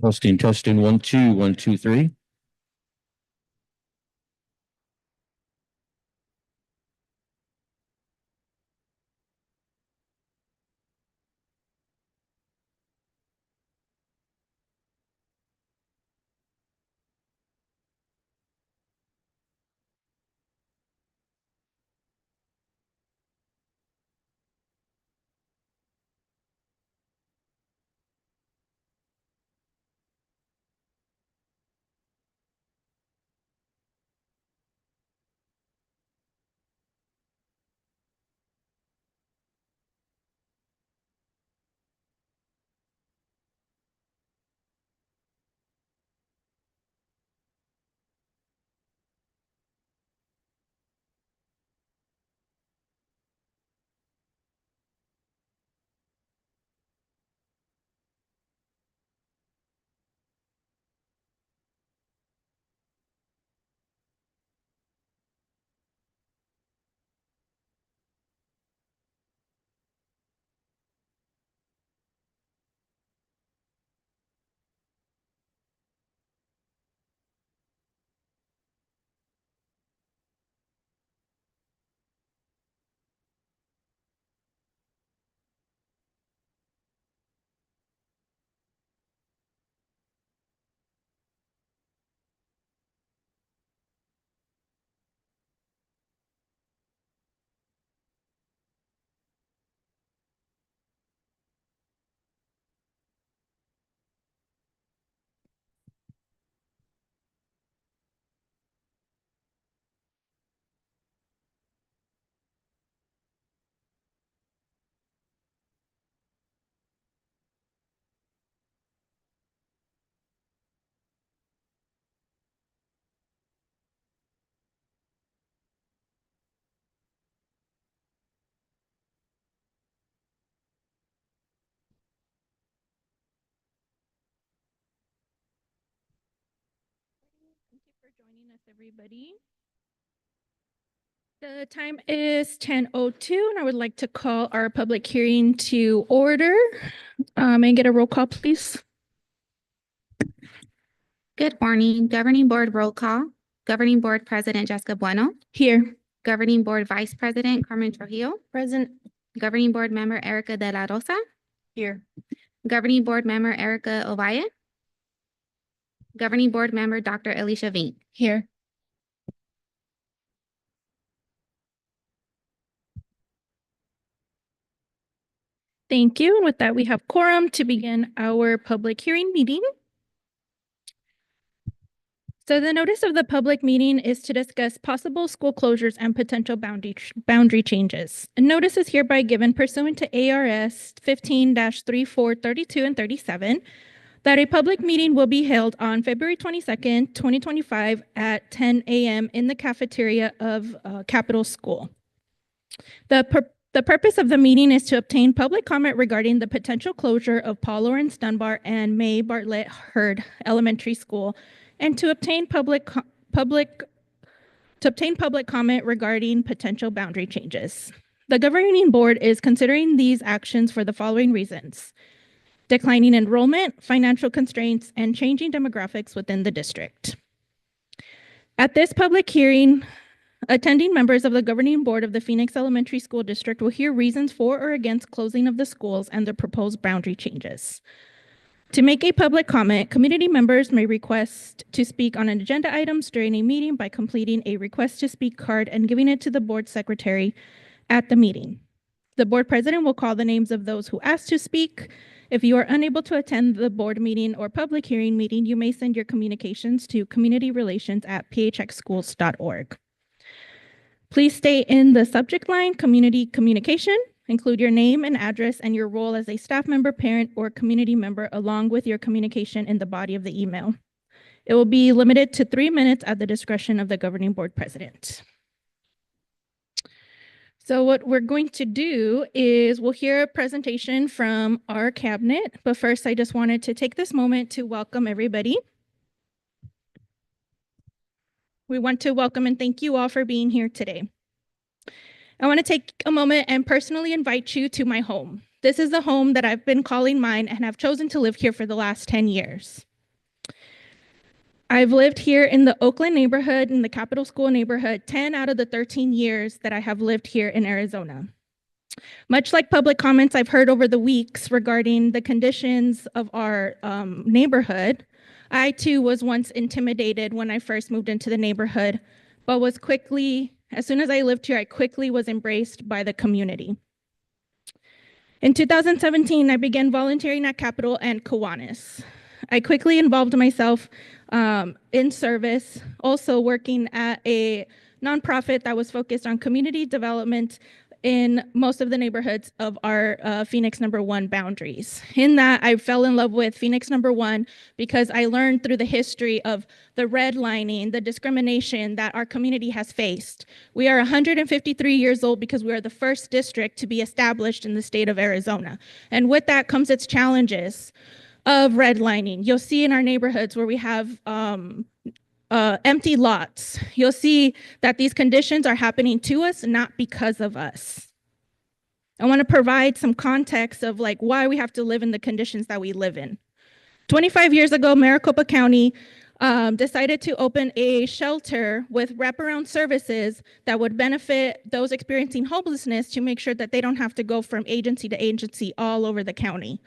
Testing, 1, 2, 1, 2, 3. Thank you for joining us, everybody. The time is 10:02, and I would like to call our public hearing to order. And get a roll call, please. Good morning. Governing Board roll call. Governing Board President Jessica Bueno. Here. Governing Board Vice President Carmen Trujillo. Present. Governing Board Member Erica De La Rosa. Here. Governing Board Member Erica Ovalle. Governing Board Member Dr. Alicia Vink. Here. Thank you. And with that, we have quorum to begin our public hearing meeting. So the notice of the public meeting is to discuss possible school closures and potential boundary changes. A notice is hereby given pursuant to ARS 15-3432 and 37 that a public meeting will be held on February 22nd, 2025 at 10 a.m. in the cafeteria of Capital School. The purpose of the meeting is to obtain public comment regarding the potential closure of Paul Laurence Dunbar and May Bartlett Hurd Elementary School, and to obtain public comment regarding potential boundary changes. The governing board is considering these actions for the following reasons: declining enrollment, financial constraints, and changing demographics within the district. At this public hearing, attending members of the governing board of the Phoenix Elementary School District will hear reasons for or against closing of the schools and the proposed boundary changes. To make a public comment, community members may request to speak on agenda items during a meeting by completing a request to speak card and giving it to the board secretary at the meeting. The board president will call the names of those who ask to speak. If you are unable to attend the board meeting or public hearing meeting, you may send your communications to communityrelations@phxschools.org. Please stay in the subject line, community communication. Include your name and address and your role as a staff member, parent, or community member, along with your communication in the body of the email. It will be limited to 3 minutes at the discretion of the governing board president. So what we're going to do is we'll hear a presentation from our cabinet, but first I just wanted to take this moment to welcome everybody. We want to welcome and thank you all for being here today. I want to take a moment and personally invite you to my home. This is the home that I've been calling mine and have chosen to live here for the last 10 years. I've lived here in the Oakland neighborhood, in the Capital School neighborhood, 10 out of the 13 years that I have lived here in Arizona. Much like public comments I've heard over the weeks regarding the conditions of our neighborhood, I too was once intimidated when I first moved into the neighborhood, but was quickly, as soon as I lived here, I quickly was embraced by the community. In 2017, I began volunteering at Capitol and Kiwanis. I quickly involved myself in service, also working at a nonprofit that was focused on community development in most of the neighborhoods of our Phoenix #1 boundaries. In that, I fell in love with Phoenix #1 because I learned through the history of the redlining, the discrimination that our community has faced. We are 153 years old because we are the first district to be established in the state of Arizona. And with that comes its challenges of redlining. You'll see in our neighborhoods where we have empty lots. You'll see that these conditions are happening to us, not because of us. I want to provide some context of like why we have to live in the conditions that we live in. 25 years ago, Maricopa County decided to open a shelter with wraparound services that would benefit those experiencing homelessness to make sure that they don't have to go from agency to agency all over the county.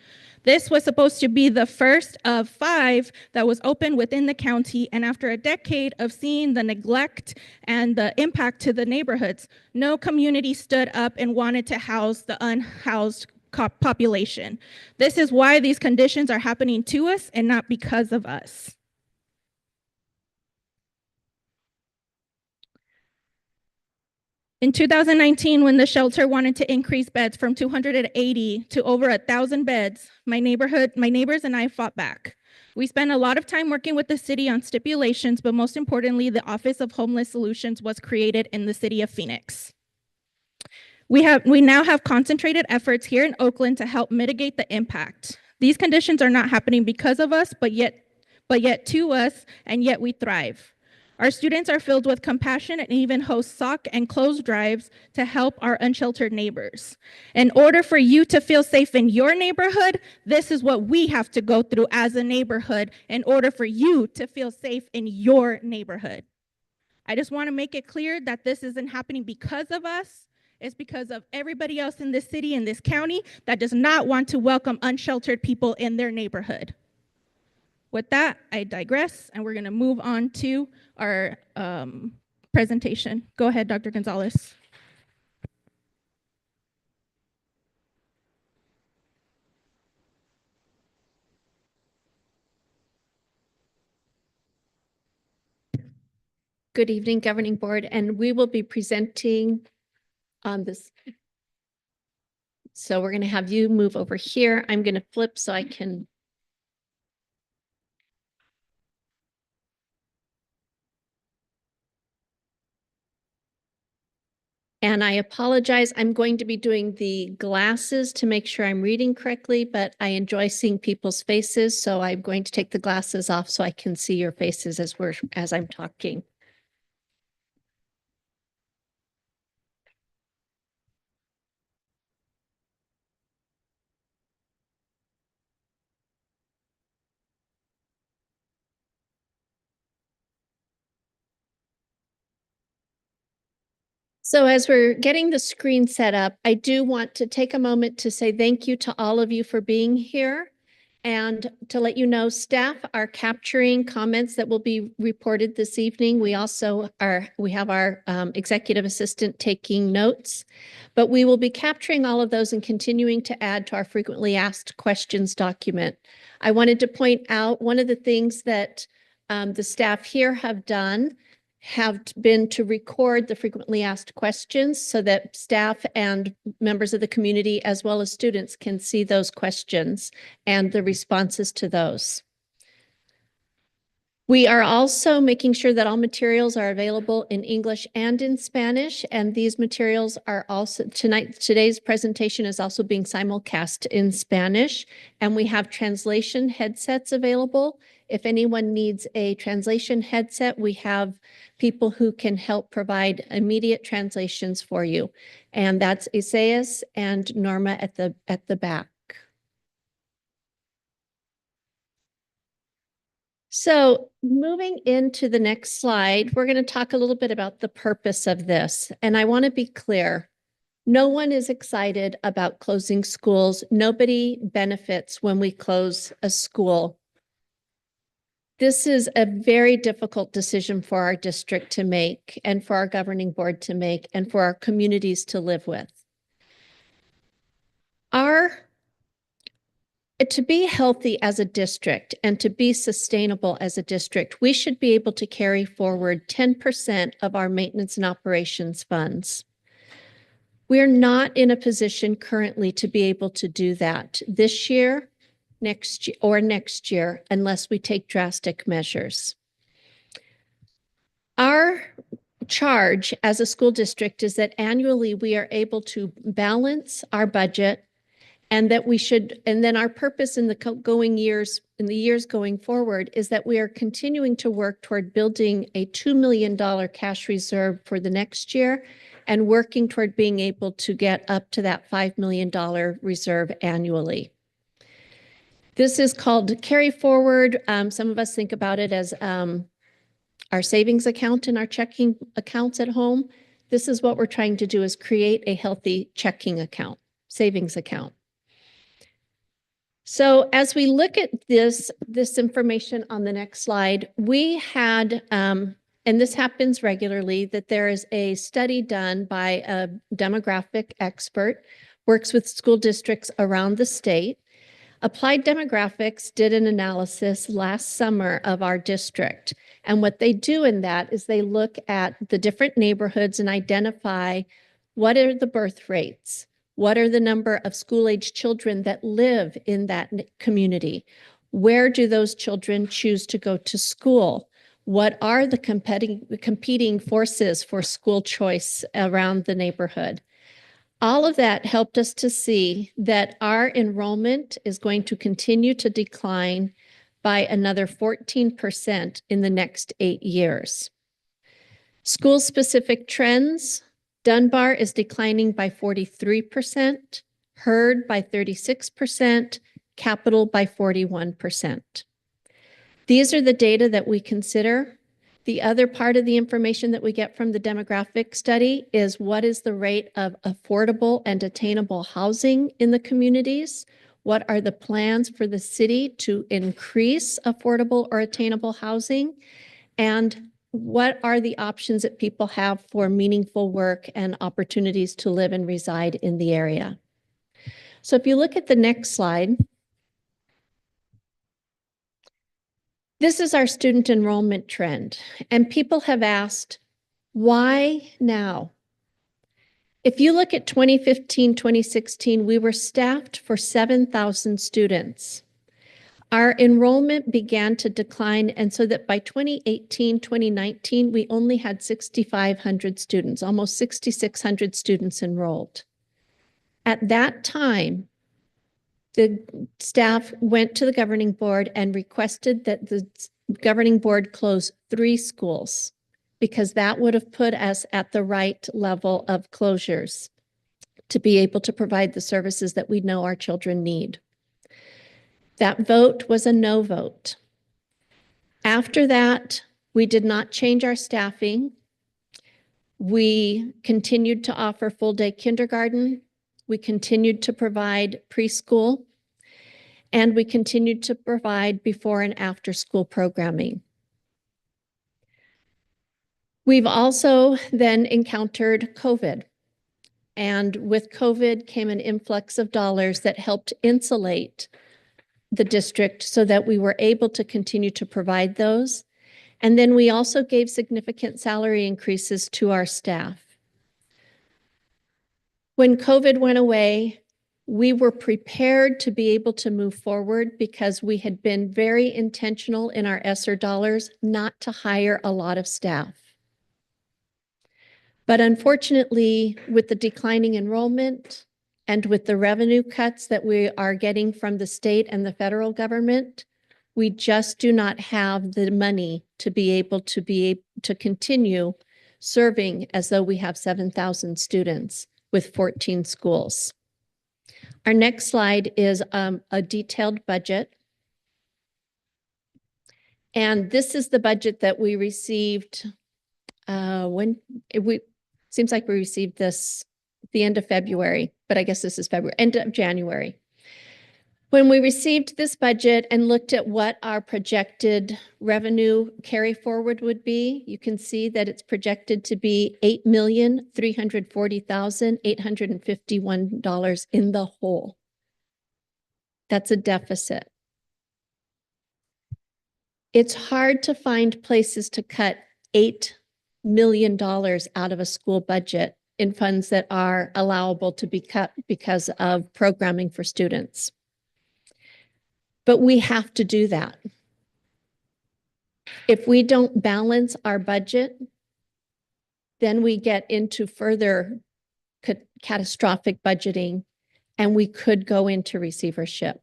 This was supposed to be the first of 5 that was opened within the county, and after a decade of seeing the neglect and the impact to the neighborhoods, no community stood up and wanted to house the unhoused population. This is why these conditions are happening to us and not because of us. In 2019, when the shelter wanted to increase beds from 280 to over 1,000 beds, my neighbors and I fought back. We spent a lot of time working with the city on stipulations, but most importantly, the Office of Homeless Solutions was created in the city of Phoenix. We now have concentrated efforts here in Oakland to help mitigate the impact. These conditions are not happening because of us, but yet to us, and yet we thrive. Our students are filled with compassion and even host sock and clothes drives to help our unsheltered neighbors. In order for you to feel safe in your neighborhood, this is what we have to go through as a neighborhood in order for you to feel safe in your neighborhood. I just want to make it clear that this isn't happening because of us. It's because of everybody else in this city and this county that does not want to welcome unsheltered people in their neighborhood. With that, I digress, and we're going to move on to our presentation. Go ahead, Dr. Gonzalez. Good evening, Governing Board, and we will be presenting on this. So we're going to have you move over here. I'm going to flip so I can. And I apologize, I'm going to be doing the glasses to make sure I'm reading correctly, but I enjoy seeing people's faces, so I'm going to take the glasses off so I can see your faces as I'm talking. So as we're getting the screen set up, I do want to take a moment to say thank you to all of you for being here. And to let you know, staff are capturing comments that will be reported this evening. We also have our executive assistant taking notes, but we will be capturing all of those and continuing to add to our frequently asked questions document. I wanted to point out one of the things that the staff here have done have been to record the frequently asked questions so that staff and members of the community as well as students can see those questions and the responses to those. We are also making sure that all materials are available in English and in Spanish, and these materials are also today's presentation is also being simulcast in Spanish, and we have translation headsets available. If anyone needs a translation headset, we have people who can help provide immediate translations for you. And that's Isaias and Norma at the back. So moving into the next slide, we're going to talk a little bit about the purpose of this. And I want to be clear. No one is excited about closing schools. Nobody benefits when we close a school. This is a very difficult decision for our district to make and for our governing board to make and for our communities to live with. To be healthy as a district and to be sustainable as a district, we should be able to carry forward 10% of our maintenance and operations funds. We're not in a position currently to be able to do that this year, next year, unless we take drastic measures. Our charge as a school district is that annually we are able to balance our budget, and that and then our purpose in the years going forward is that we are continuing to work toward building a $2 million cash reserve for the next year and working toward being able to get up to that $5 million reserve annually. This is called carry forward. Some of us think about it as our savings account and our checking accounts at home. This is what we're trying to do, is create a healthy checking account, savings account. So as we look at this information on the next slide, we had, and this happens regularly, that there is a study done by a demographic expert, works with school districts around the state. Applied Demographics did an analysis last summer of our district. And what they do in that is they look at the different neighborhoods and identify what are the birth rates, what are the number of school-age children that live in that community, where do those children choose to go to school, what are the competing forces for school choice around the neighborhood. All of that helped us to see that our enrollment is going to continue to decline by another 14% in the next 8 years. School-specific trends: Dunbar is declining by 43%, Heard by 36%, Capital by 41%. These are the data that we consider. The other part of the information that we get from the demographic study is what is the rate of affordable and attainable housing in the communities? What are the plans for the city to increase affordable or attainable housing? And what are the options that people have for meaningful work and opportunities to live and reside in the area? So if you look at the next slide, this is our student enrollment trend, and people have asked, why now? If you look at 2015, 2016, we were staffed for 7,000 students. Our enrollment began to decline, and so that by 2018, 2019, we only had 6,500 students, almost 6,600 students enrolled. At that time, the staff went to the governing board and requested that the governing board close 3 schools, because that would have put us at the right level of closures to be able to provide the services that we know our children need. That vote was a no vote. After that, we did not change our staffing. We continued to offer full-day kindergarten. We continued to provide preschool, and we continued to provide before and after school programming. We've also then encountered COVID, and with COVID came an influx of dollars that helped insulate the district so that we were able to continue to provide those. And then we also gave significant salary increases to our staff. When COVID went away, we were prepared to be able to move forward because we had been very intentional in our ESSER dollars not to hire a lot of staff. But unfortunately, with the declining enrollment and with the revenue cuts that we are getting from the state and the federal government, we just do not have the money to be able to continue serving as though we have 7,000 students with 14 schools. Our next slide is a detailed budget. And this is the budget that we received seems like we received this at the end of February, but I guess this is February, end of January. When we received this budget and looked at what our projected revenue carry forward would be, you can see that it's projected to be $8,340,851 in the hole. That's a deficit. It's hard to find places to cut $8 million out of a school budget in funds that are allowable to be cut because of programming for students. But we have to do that. If we don't balance our budget, then we get into further catastrophic budgeting and we could go into receivership.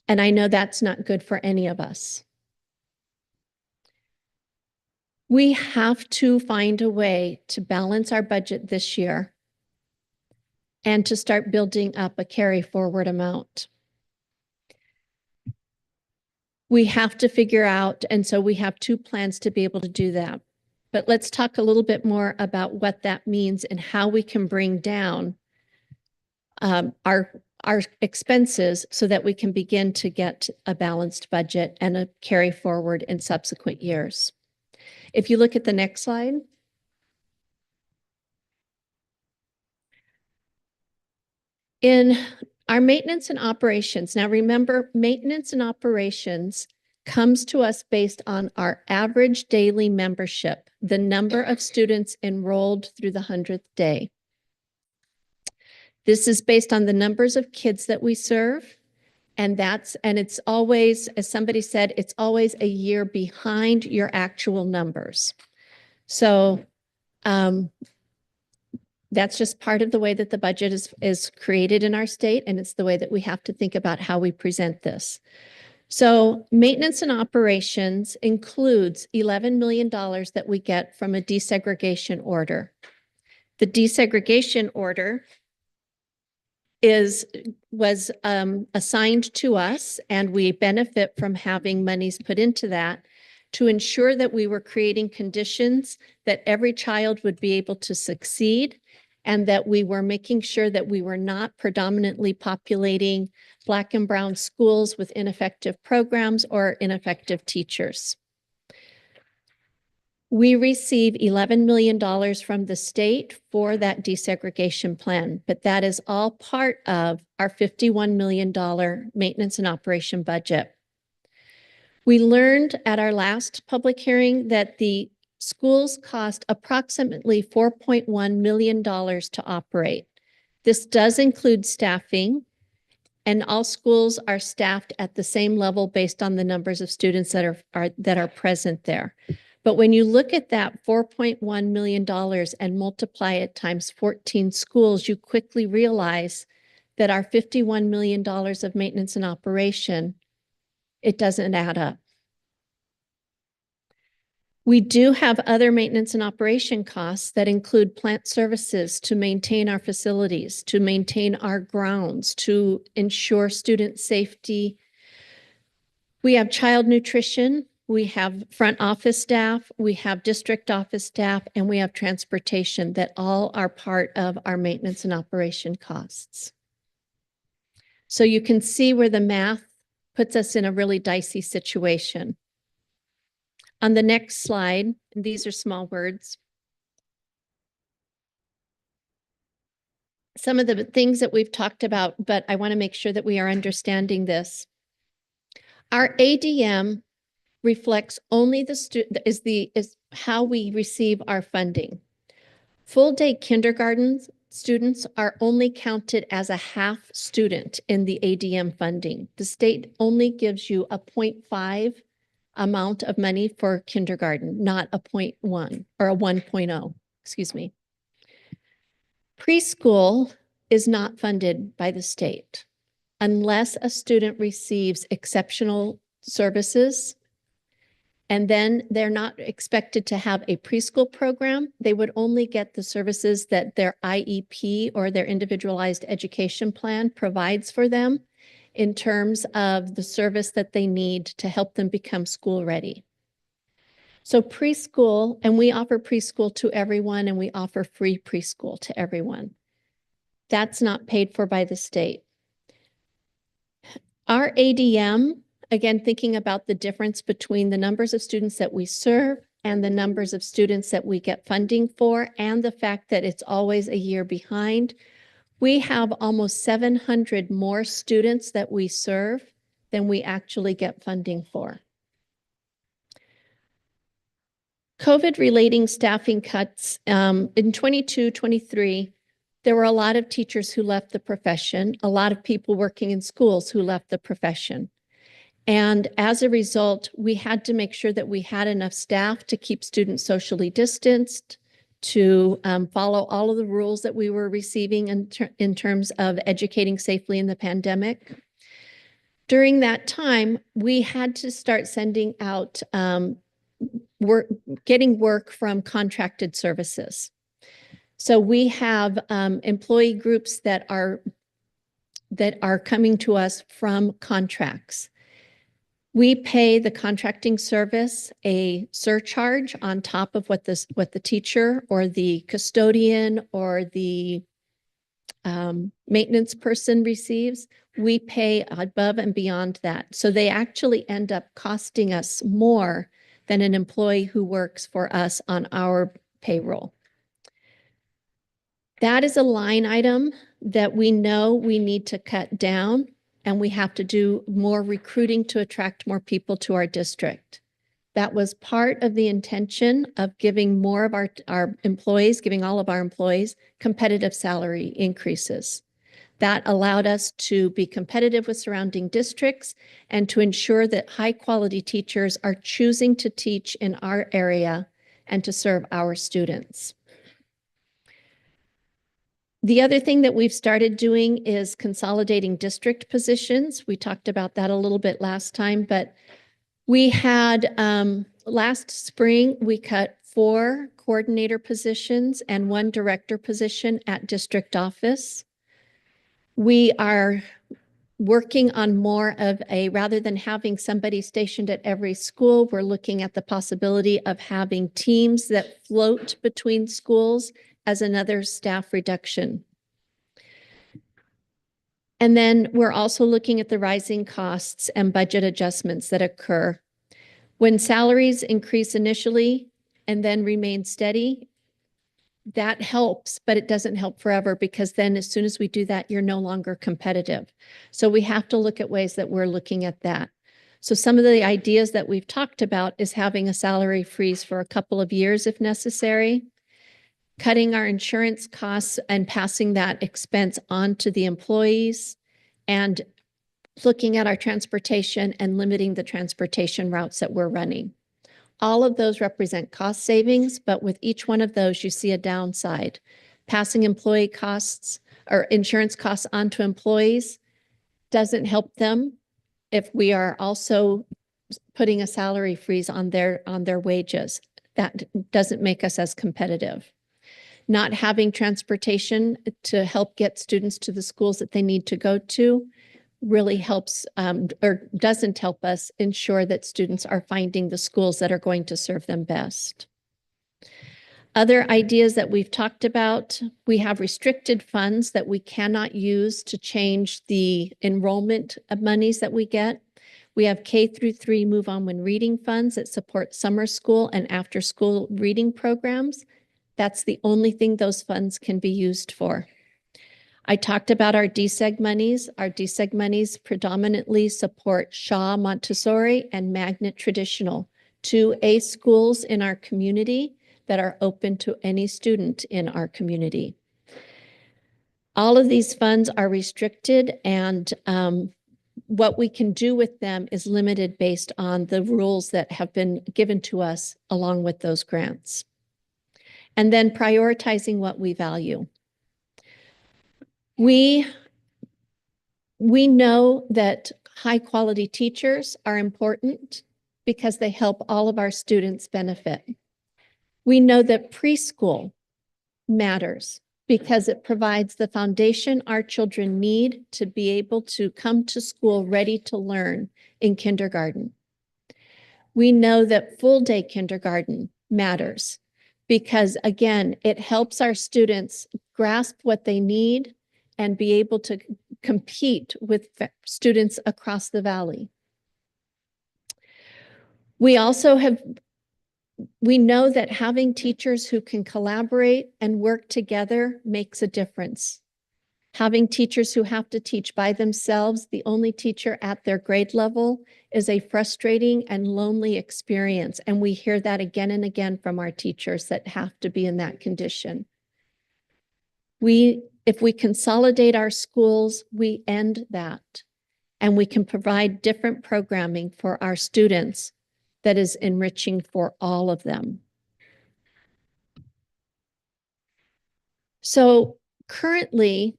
And I know that's not good for any of us. We have to find a way to balance our budget this year and to start building up a carry forward amount. We have to figure out, and so we have two plans to be able to do that. But let's talk a little bit more about what that means and how we can bring down our expenses so that we can begin to get a balanced budget and a carry forward in subsequent years. If you look at the next slide. In our maintenance and operations, now remember, maintenance and operations comes to us based on our average daily membership, the number of students enrolled through the 100th day. This is based on the numbers of kids that we serve. And it's always, as somebody said, it's always a year behind your actual numbers. So that's just part of the way that the budget is created in our state, and it's the way that we have to think about how we present this. So maintenance and operations includes $11 million that we get from a desegregation order. The desegregation order was assigned to us, and we benefit from having monies put into that to ensure that we were creating conditions that every child would be able to succeed, and that we were making sure that we were not predominantly populating Black and brown schools with ineffective programs or ineffective teachers. We receive $11 million from the state for that desegregation plan, but that is all part of our $51 million maintenance and operation budget. We learned at our last public hearing that the schools cost approximately $4.1 million to operate. This does include staffing, and all schools are staffed at the same level based on the numbers of students that are present there. But when you look at that $4.1 million and multiply it times 14 schools, you quickly realize that our $51 million of maintenance and operation, it doesn't add up. We do have other maintenance and operation costs that include plant services to maintain our facilities, to maintain our grounds, to ensure student safety. We have child nutrition. We have front office staff, we have district office staff, and we have transportation that all are part of our maintenance and operation costs. So you can see where the math puts us in a really dicey situation. On the next slide, and these are small words. Some of the things that we've talked about, but I want to make sure that we are understanding this. Our ADM reflects only is how we receive our funding. Full day kindergarten students are only counted as a half student in the ADM funding. The state only gives you a 0.5 amount of money for kindergarten, not a 0.1 or a 1.0, excuse me. Preschool is not funded by the state unless a student receives exceptional services. And then they're not expected to have a preschool program. They would only get the services that their IEP or their individualized education plan provides for them. in terms of the service that they need to help them become school ready. So preschool, and we offer preschool to everyone, and we offer free preschool to everyone. That's not paid for by the state. Our ADM, again, thinking about the difference between the numbers of students that we serve and the numbers of students that we get funding for, and the fact that it's always a year behind, we have almost 700 more students that we serve than we actually get funding for. COVID-relating staffing cuts in 22-23, there were a lot of teachers who left the profession, a lot of people working in schools who left the profession. And as a result, we had to make sure that we had enough staff to keep students socially distanced, to follow all of the rules that we were receiving in terms of educating safely in the pandemic. During that time, we had to start sending out getting work from contracted services. So we have employee groups that are coming to us from contracts. We pay the contracting service a surcharge on top of what the teacher or the custodian or the maintenance person receives. We pay above and beyond that. So they actually end up costing us more than an employee who works for us on our payroll. That is a line item that we know we need to cut down, and we have to do more recruiting to attract more people to our district. That was part of the intention of giving more of our employees, giving all of our employees competitive salary increases. That allowed us to be competitive with surrounding districts and to ensure that high quality teachers are choosing to teach in our area and to serve our students. The other thing that we've started doing is consolidating district positions. We talked about that a little bit last time, but we had last spring, we cut 4 coordinator positions and 1 director position at district office. We are working on more of rather than having somebody stationed at every school, we're looking at the possibility of having teams that float between schools as another staff reduction. And then we're also looking at the rising costs and budget adjustments that occur. When salaries increase initially and then remain steady, that helps, but it doesn't help forever, because then as soon as we do that, you're no longer competitive. So we have to look at ways that we're looking at that. So some of the ideas that we've talked about is having a salary freeze for a couple of years if necessary, cutting our insurance costs and passing that expense on to the employees, and looking at our transportation and limiting the transportation routes that we're running. All of those represent cost savings, but with each one of those, you see a downside. Passing employee costs or insurance costs on to employees doesn't help them if we are also putting a salary freeze on their wages. That doesn't make us as competitive. Not having transportation to help get students to the schools that they need to go to really helps or doesn't help us ensure that students are finding the schools that are going to serve them best. Other ideas that we've talked about, we have restricted funds that we cannot use to change the enrollment of monies that we get. We have K-3 Move On When Reading funds that support summer school and after school reading programs. That's the only thing those funds can be used for. I talked about our DSEG monies. Our DSEG monies predominantly support Shaw Montessori and Magnet Traditional, 2 A schools in our community that are open to any student in our community. All of these funds are restricted, and what we can do with them is limited based on the rules that have been given to us along with those grants. And then prioritizing what we value. We know that high quality teachers are important because they help all of our students benefit. We know that preschool matters because it provides the foundation our children need to be able to come to school ready to learn in kindergarten. We know that full-day kindergarten matters because, again, it helps our students grasp what they need and be able to compete with students across the valley. We know that having teachers who can collaborate and work together makes a difference. Having teachers who have to teach by themselves, the only teacher at their grade level, is a frustrating and lonely experience. And we hear that again and again from our teachers that have to be in that condition. If we consolidate our schools, we end that. And we can provide different programming for our students that is enriching for all of them. So currently,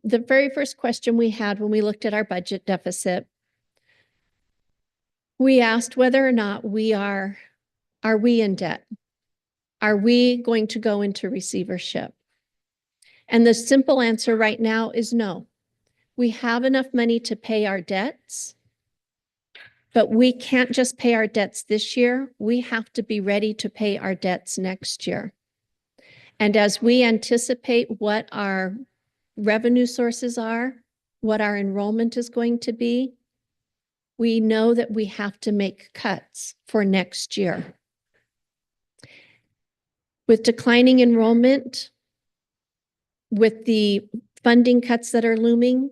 the very first question we had when we looked at our budget deficit, we asked whether or not are we in debt? Are we going to go into receivership? And the simple answer right now is no. We have enough money to pay our debts, but we can't just pay our debts this year. We have to be ready to pay our debts next year. And as we anticipate what our revenue sources are, what our enrollment is going to be, we know that we have to make cuts for next year. With declining enrollment, with the funding cuts that are looming,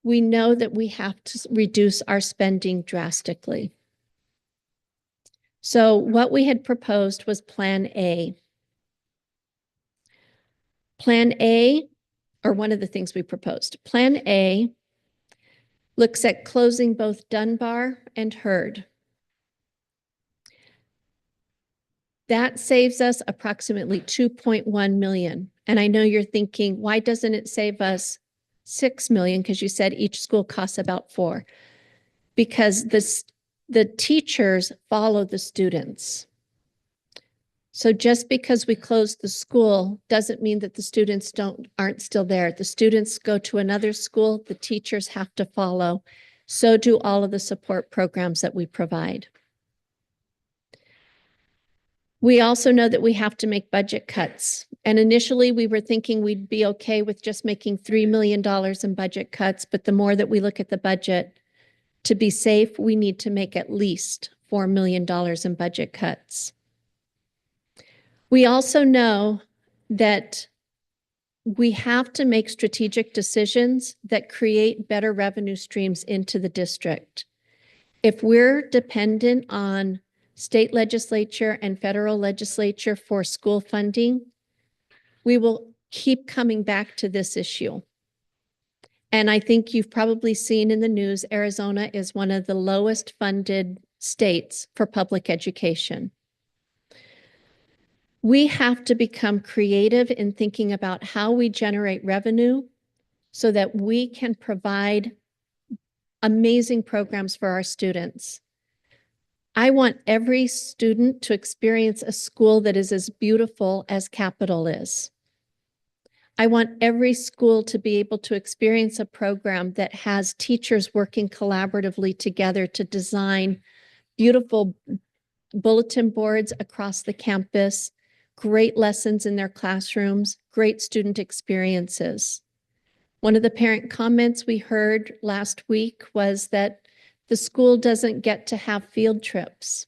we know that we have to reduce our spending drastically. So what we had proposed was Plan A. Plan A, or one of the things we proposed, Plan A looks at closing both Dunbar and Heard. That saves us approximately $2.1 million. And I know you're thinking, why doesn't it save us $6 million? Because you said each school costs about $4 million. Because the teachers follow the students. So just because we close the school doesn't mean that the students aren't still there. The students go to another school, the teachers have to follow. So do all of the support programs that we provide. We also know that we have to make budget cuts. And initially we were thinking we'd be okay with just making $3 million in budget cuts, but the more that we look at the budget, to be safe, we need to make at least $4 million in budget cuts. We also know that we have to make strategic decisions that create better revenue streams into the district. If we're dependent on state legislature and federal legislature for school funding, we will keep coming back to this issue. And I think you've probably seen in the news, Arizona is one of the lowest funded states for public education. We have to become creative in thinking about how we generate revenue so that we can provide amazing programs for our students. I want every student to experience a school that is as beautiful as Capital is. I want every school to be able to experience a program that has teachers working collaboratively together to design beautiful bulletin boards across the campus, great lessons in their classrooms, great student experiences. One of the parent comments we heard last week was that the school doesn't get to have field trips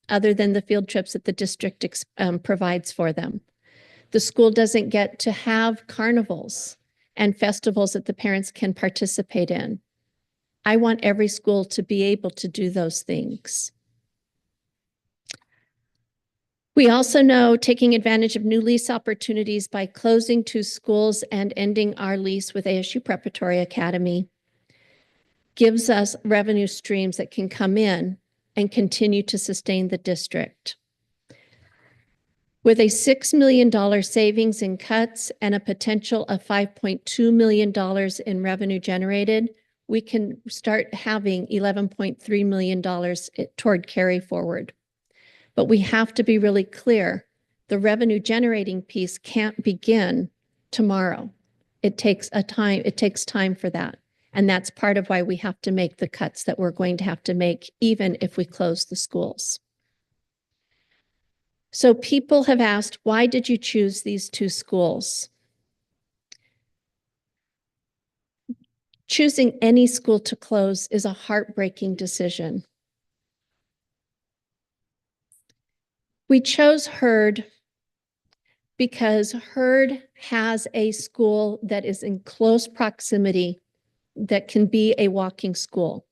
other than the field trips that the district provides for them. The school doesn't get to have carnivals and festivals that the parents can participate in. I want every school to be able to do those things. We also know taking advantage of new lease opportunities by closing 2 schools and ending our lease with ASU Preparatory Academy gives us revenue streams that can come in and continue to sustain the district. With a $6 million savings in cuts and a potential of $5.2 million in revenue generated, we can start having $11.3 million toward carry forward. But we have to be really clear The revenue generating piece can't begin tomorrow. It takes time for that. And that's part of why we have to make the cuts that we're going to have to make, even if we close the schools. So people have asked, why did you choose these two schools? Choosing any school to close is a heartbreaking decision. We chose Heard because Heard has a school that is in close proximity that can be a walking school.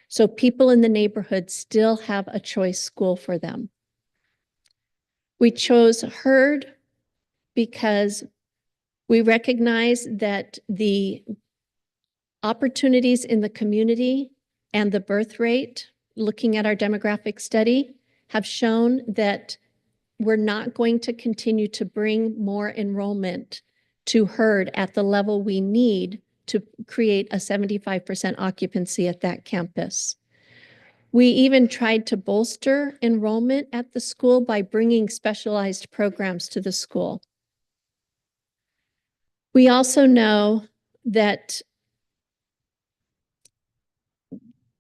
So people in the neighborhood still have a choice school for them. We chose Heard because we recognize that the opportunities in the community and the birth rate, looking at our demographic study, have shown that we're not going to continue to bring more enrollment to Heard at the level we need to create a 75% occupancy at that campus. We even tried to bolster enrollment at the school by bringing specialized programs to the school. We also know that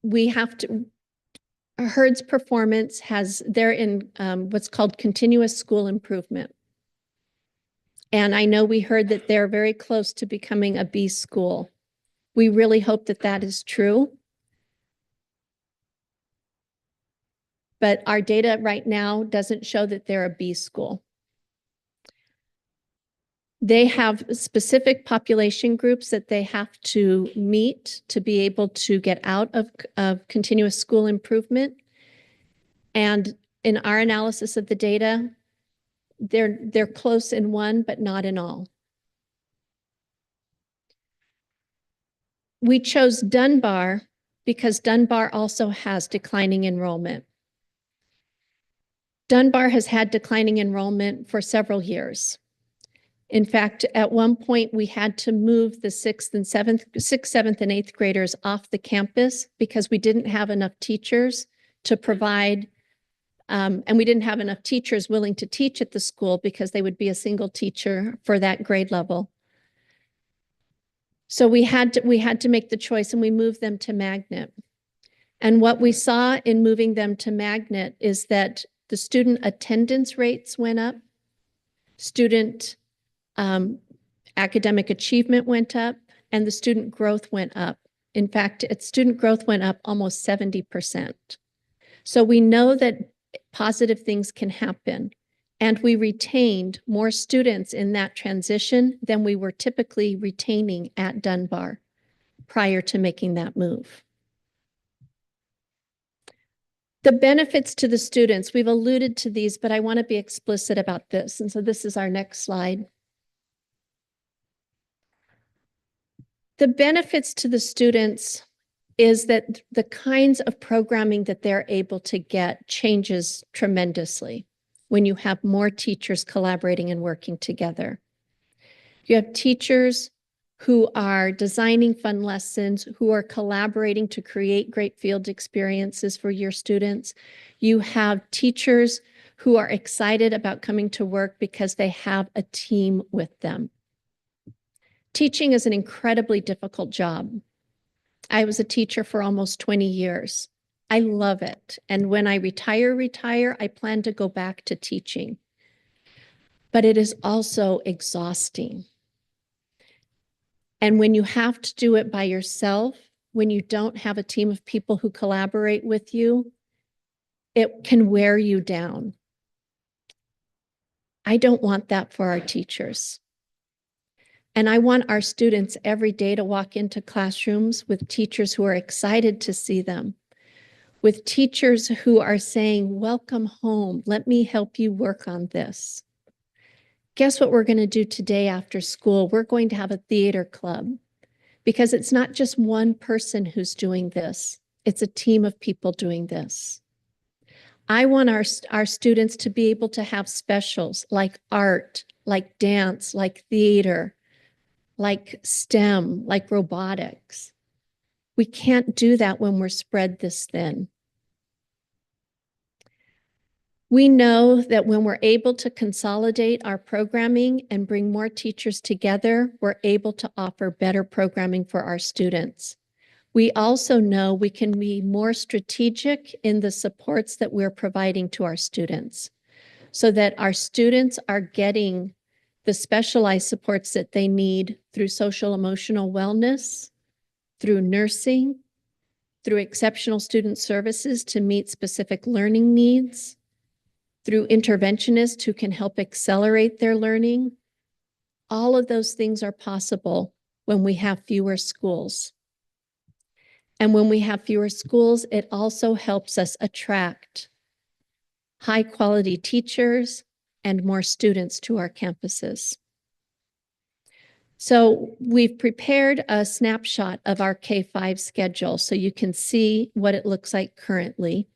we have to, Heard's performance they're in what's called continuous school improvement. And I know we heard that they're very close to becoming a B school. We really hope that that is true. But our data right now doesn't show that they're a B school. They have specific population groups that they have to meet to be able to get out of continuous school improvement. And in our analysis of the data, they're close in one, but not in all. We chose Dunbar because Dunbar also has declining enrollment. Dunbar has had declining enrollment for several years. In fact, at one point, we had to move the sixth, seventh, and eighth graders off the campus because we didn't have enough teachers to provide, and we didn't have enough teachers willing to teach at the school because they would be a single teacher for that grade level. So we had to make the choice, and we moved them to Magnet. And what we saw in moving them to Magnet is that the student attendance rates went up, student academic achievement went up, and the student growth went up. In fact, student growth went up almost 70%. So we know that positive things can happen, and we retained more students in that transition than we were typically retaining at Dunbar prior to making that move. The benefits to the students, we've alluded to these, but I want to be explicit about this. And so this is our next slide. The benefits to the students is that the kinds of programming that they're able to get changes tremendously when you have more teachers collaborating and working together. You have teachers who are designing fun lessons, who are collaborating to create great field experiences for your students. You have teachers who are excited about coming to work because they have a team with them. Teaching is an incredibly difficult job. I was a teacher for almost 20 years. I love it. And when I retire, I plan to go back to teaching. But it is also exhausting. And when you have to do it by yourself, when you don't have a team of people who collaborate with you, it can wear you down. I don't want that for our teachers. And I want our students every day to walk into classrooms with teachers who are excited to see them, with teachers who are saying, welcome home, let me help you work on this. Guess what we're going to do today after school? We're going to have a theater club because it's not just one person who's doing this. It's a team of people doing this. I want our students to be able to have specials like art, like dance, like theater, like STEM, like robotics. We can't do that when we're spread this thin. We know that when we're able to consolidate our programming and bring more teachers together, we're able to offer better programming for our students. We also know we can be more strategic in the supports that we're providing to our students so that our students are getting the specialized supports that they need through social emotional wellness, through nursing, through exceptional student services to meet specific learning needs, through interventionists who can help accelerate their learning. All of those things are possible when we have fewer schools. And when we have fewer schools, it also helps us attract high-quality teachers and more students to our campuses. So we've prepared a snapshot of our K-5 schedule so you can see what it looks like currently.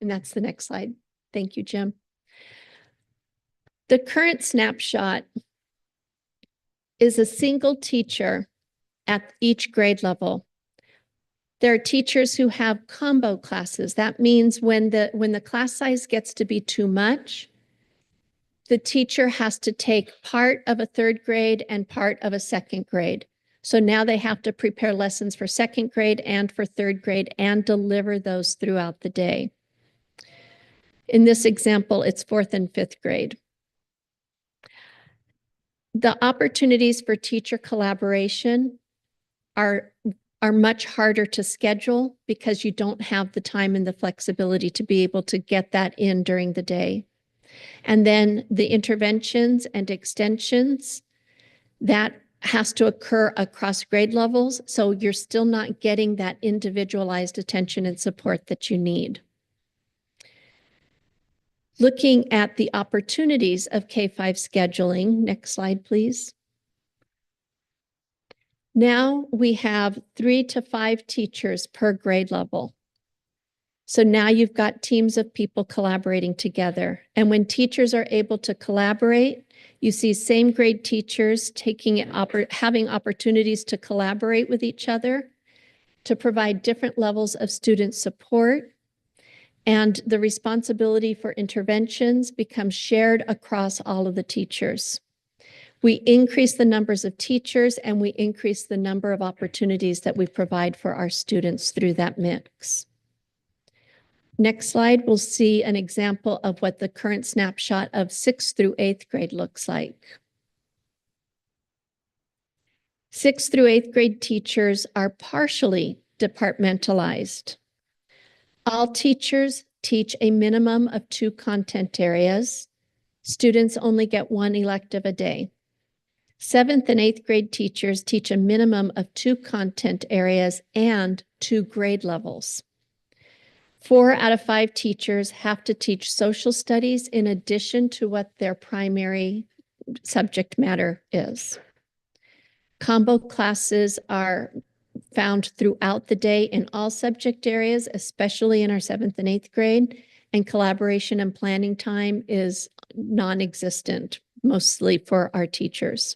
And that's the next slide. Thank you, Jim. The current snapshot is a single teacher at each grade level. There are teachers who have combo classes. That means when the class size gets to be too much, the teacher has to take part of a third grade and part of a second grade. So now they have to prepare lessons for second grade and for third grade and deliver those throughout the day. In this example, it's fourth and fifth grade. The opportunities for teacher collaboration are much harder to schedule because you don't have the time and the flexibility to be able to get that in during the day. And then the interventions and extensions, that has to occur across grade levels. So you're still not getting that individualized attention and support that you need. Looking at the opportunities of K-5 scheduling, next slide, please. Now we have 3 to 5 teachers per grade level. So now you've got teams of people collaborating together. And when teachers are able to collaborate, you see same grade teachers having opportunities to collaborate with each other, to provide different levels of student support. And the responsibility for interventions becomes shared across all of the teachers. We increase the numbers of teachers and we increase the number of opportunities that we provide for our students through that mix. Next slide, we'll see an example of what the current snapshot of 6th through 8th grade looks like. 6th through 8th grade teachers are partially departmentalized. All teachers teach a minimum of 2 content areas. Students only get 1 elective a day. 7th and 8th grade teachers teach a minimum of 2 content areas and 2 grade levels. 4 out of 5 teachers have to teach social studies in addition to what their primary subject matter is. Combo classes are found throughout the day in all subject areas, especially in our 7th and 8th grade, and collaboration and planning time is non-existent, mostly for our teachers.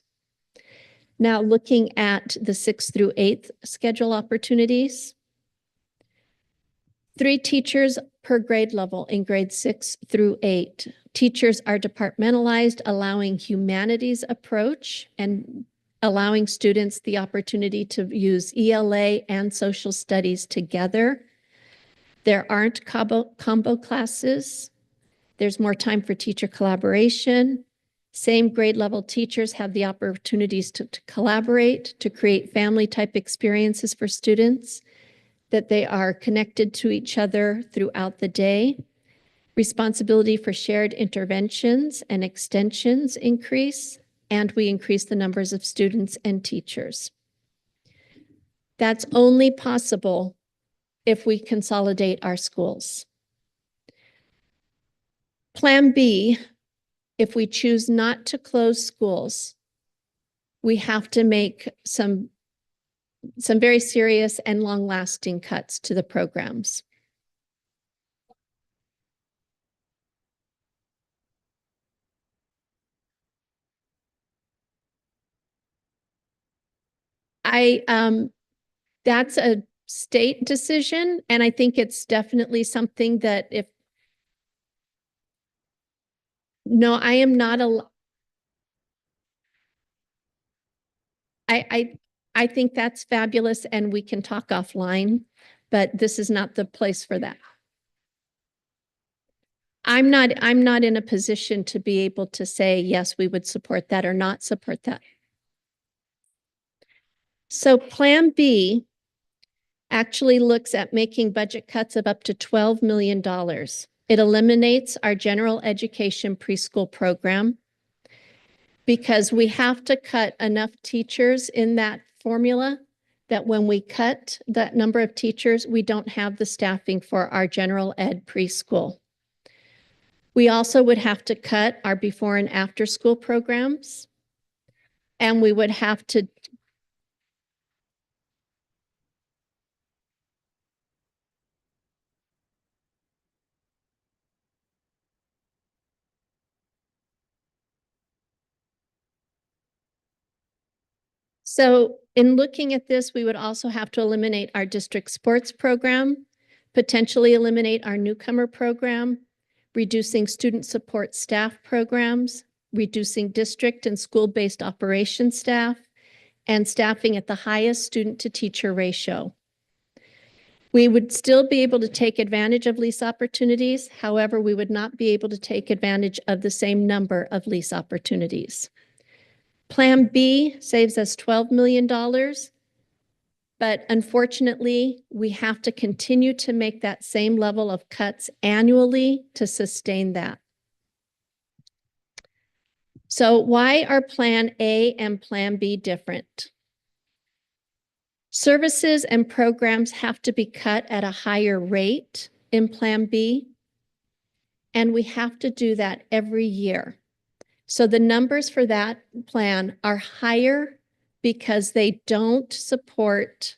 Now looking at the 6th through 8th schedule opportunities, 3 teachers per grade level in grades 6 through 8. Teachers are departmentalized, allowing humanities approach and allowing students the opportunity to use ELA and social studies together. There aren't combo classes. There's more time for teacher collaboration. Same grade level teachers have the opportunities to collaborate, to create family type experiences for students, that they are connected to each other throughout the day. Responsibility for shared interventions and extensions increase, and we increase the numbers of students and teachers. That's only possible if we consolidate our schools. Plan B, if we choose not to close schools, we have to make some very serious and long-lasting cuts to the programs. That's a state decision, and I think it's definitely something that if No, I am not a. I think that's fabulous and we can talk offline, but this is not the place for that. I'm not in a position to be able to say, yes, we would support that or not support that. So Plan B actually looks at making budget cuts of up to $12 million. It eliminates our general education preschool program because we have to cut enough teachers in that formula that when we cut that number of teachers, we don't have the staffing for our general ed preschool. We also would have to cut our before and after school programs. And we would have to So in looking at this, we would also have to eliminate our district sports program, potentially eliminate our newcomer program, reducing student support staff programs, reducing district and school-based operations staff, and staffing at the highest student to teacher ratio. We would still be able to take advantage of lease opportunities. However, we would not be able to take advantage of the same number of lease opportunities. Plan B saves us $12 million, but unfortunately, we have to continue to make that same level of cuts annually to sustain that. So why are Plan A and Plan B different? Services and programs have to be cut at a higher rate in Plan B, and we have to do that every year. So the numbers for that plan are higher because they don't support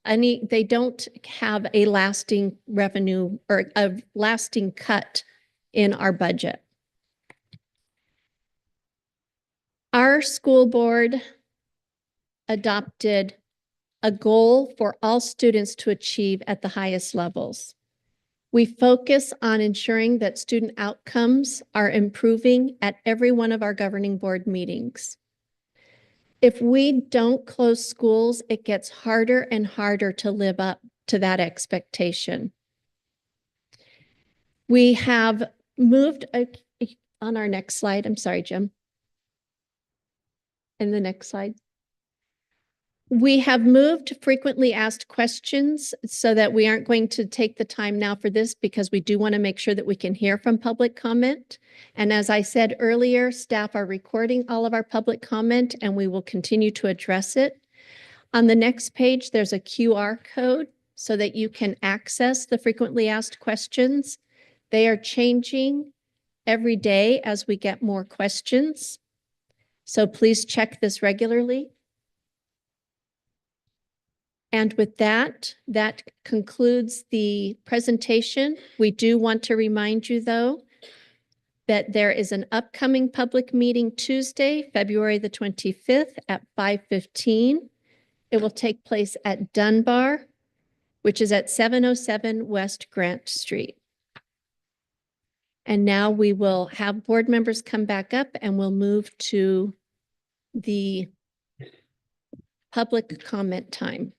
they don't have a lasting revenue or a lasting cut in our budget. Our school board adopted a goal for all students to achieve at the highest levels. We focus on ensuring that student outcomes are improving at every one of our governing board meetings. If we don't close schools, it gets harder and harder to live up to that expectation. We have moved on our next slide. I'm sorry, Jim. In the next slide. We have moved frequently asked questions so that we aren't going to take the time now for this because we do want to make sure that we can hear from public comment. And as I said earlier, staff are recording all of our public comment and we will continue to address it. On the next page, there's a QR code so that you can access the frequently asked questions. They are changing every day as we get more questions. So please check this regularly. And with that, that concludes the presentation. We do want to remind you, though, that there is an upcoming public meeting Tuesday, February the 25th at 5:15. It will take place at Dunbar, which is at 707 West Grant Street. And now we will have board members come back up and we'll move to the public comment time.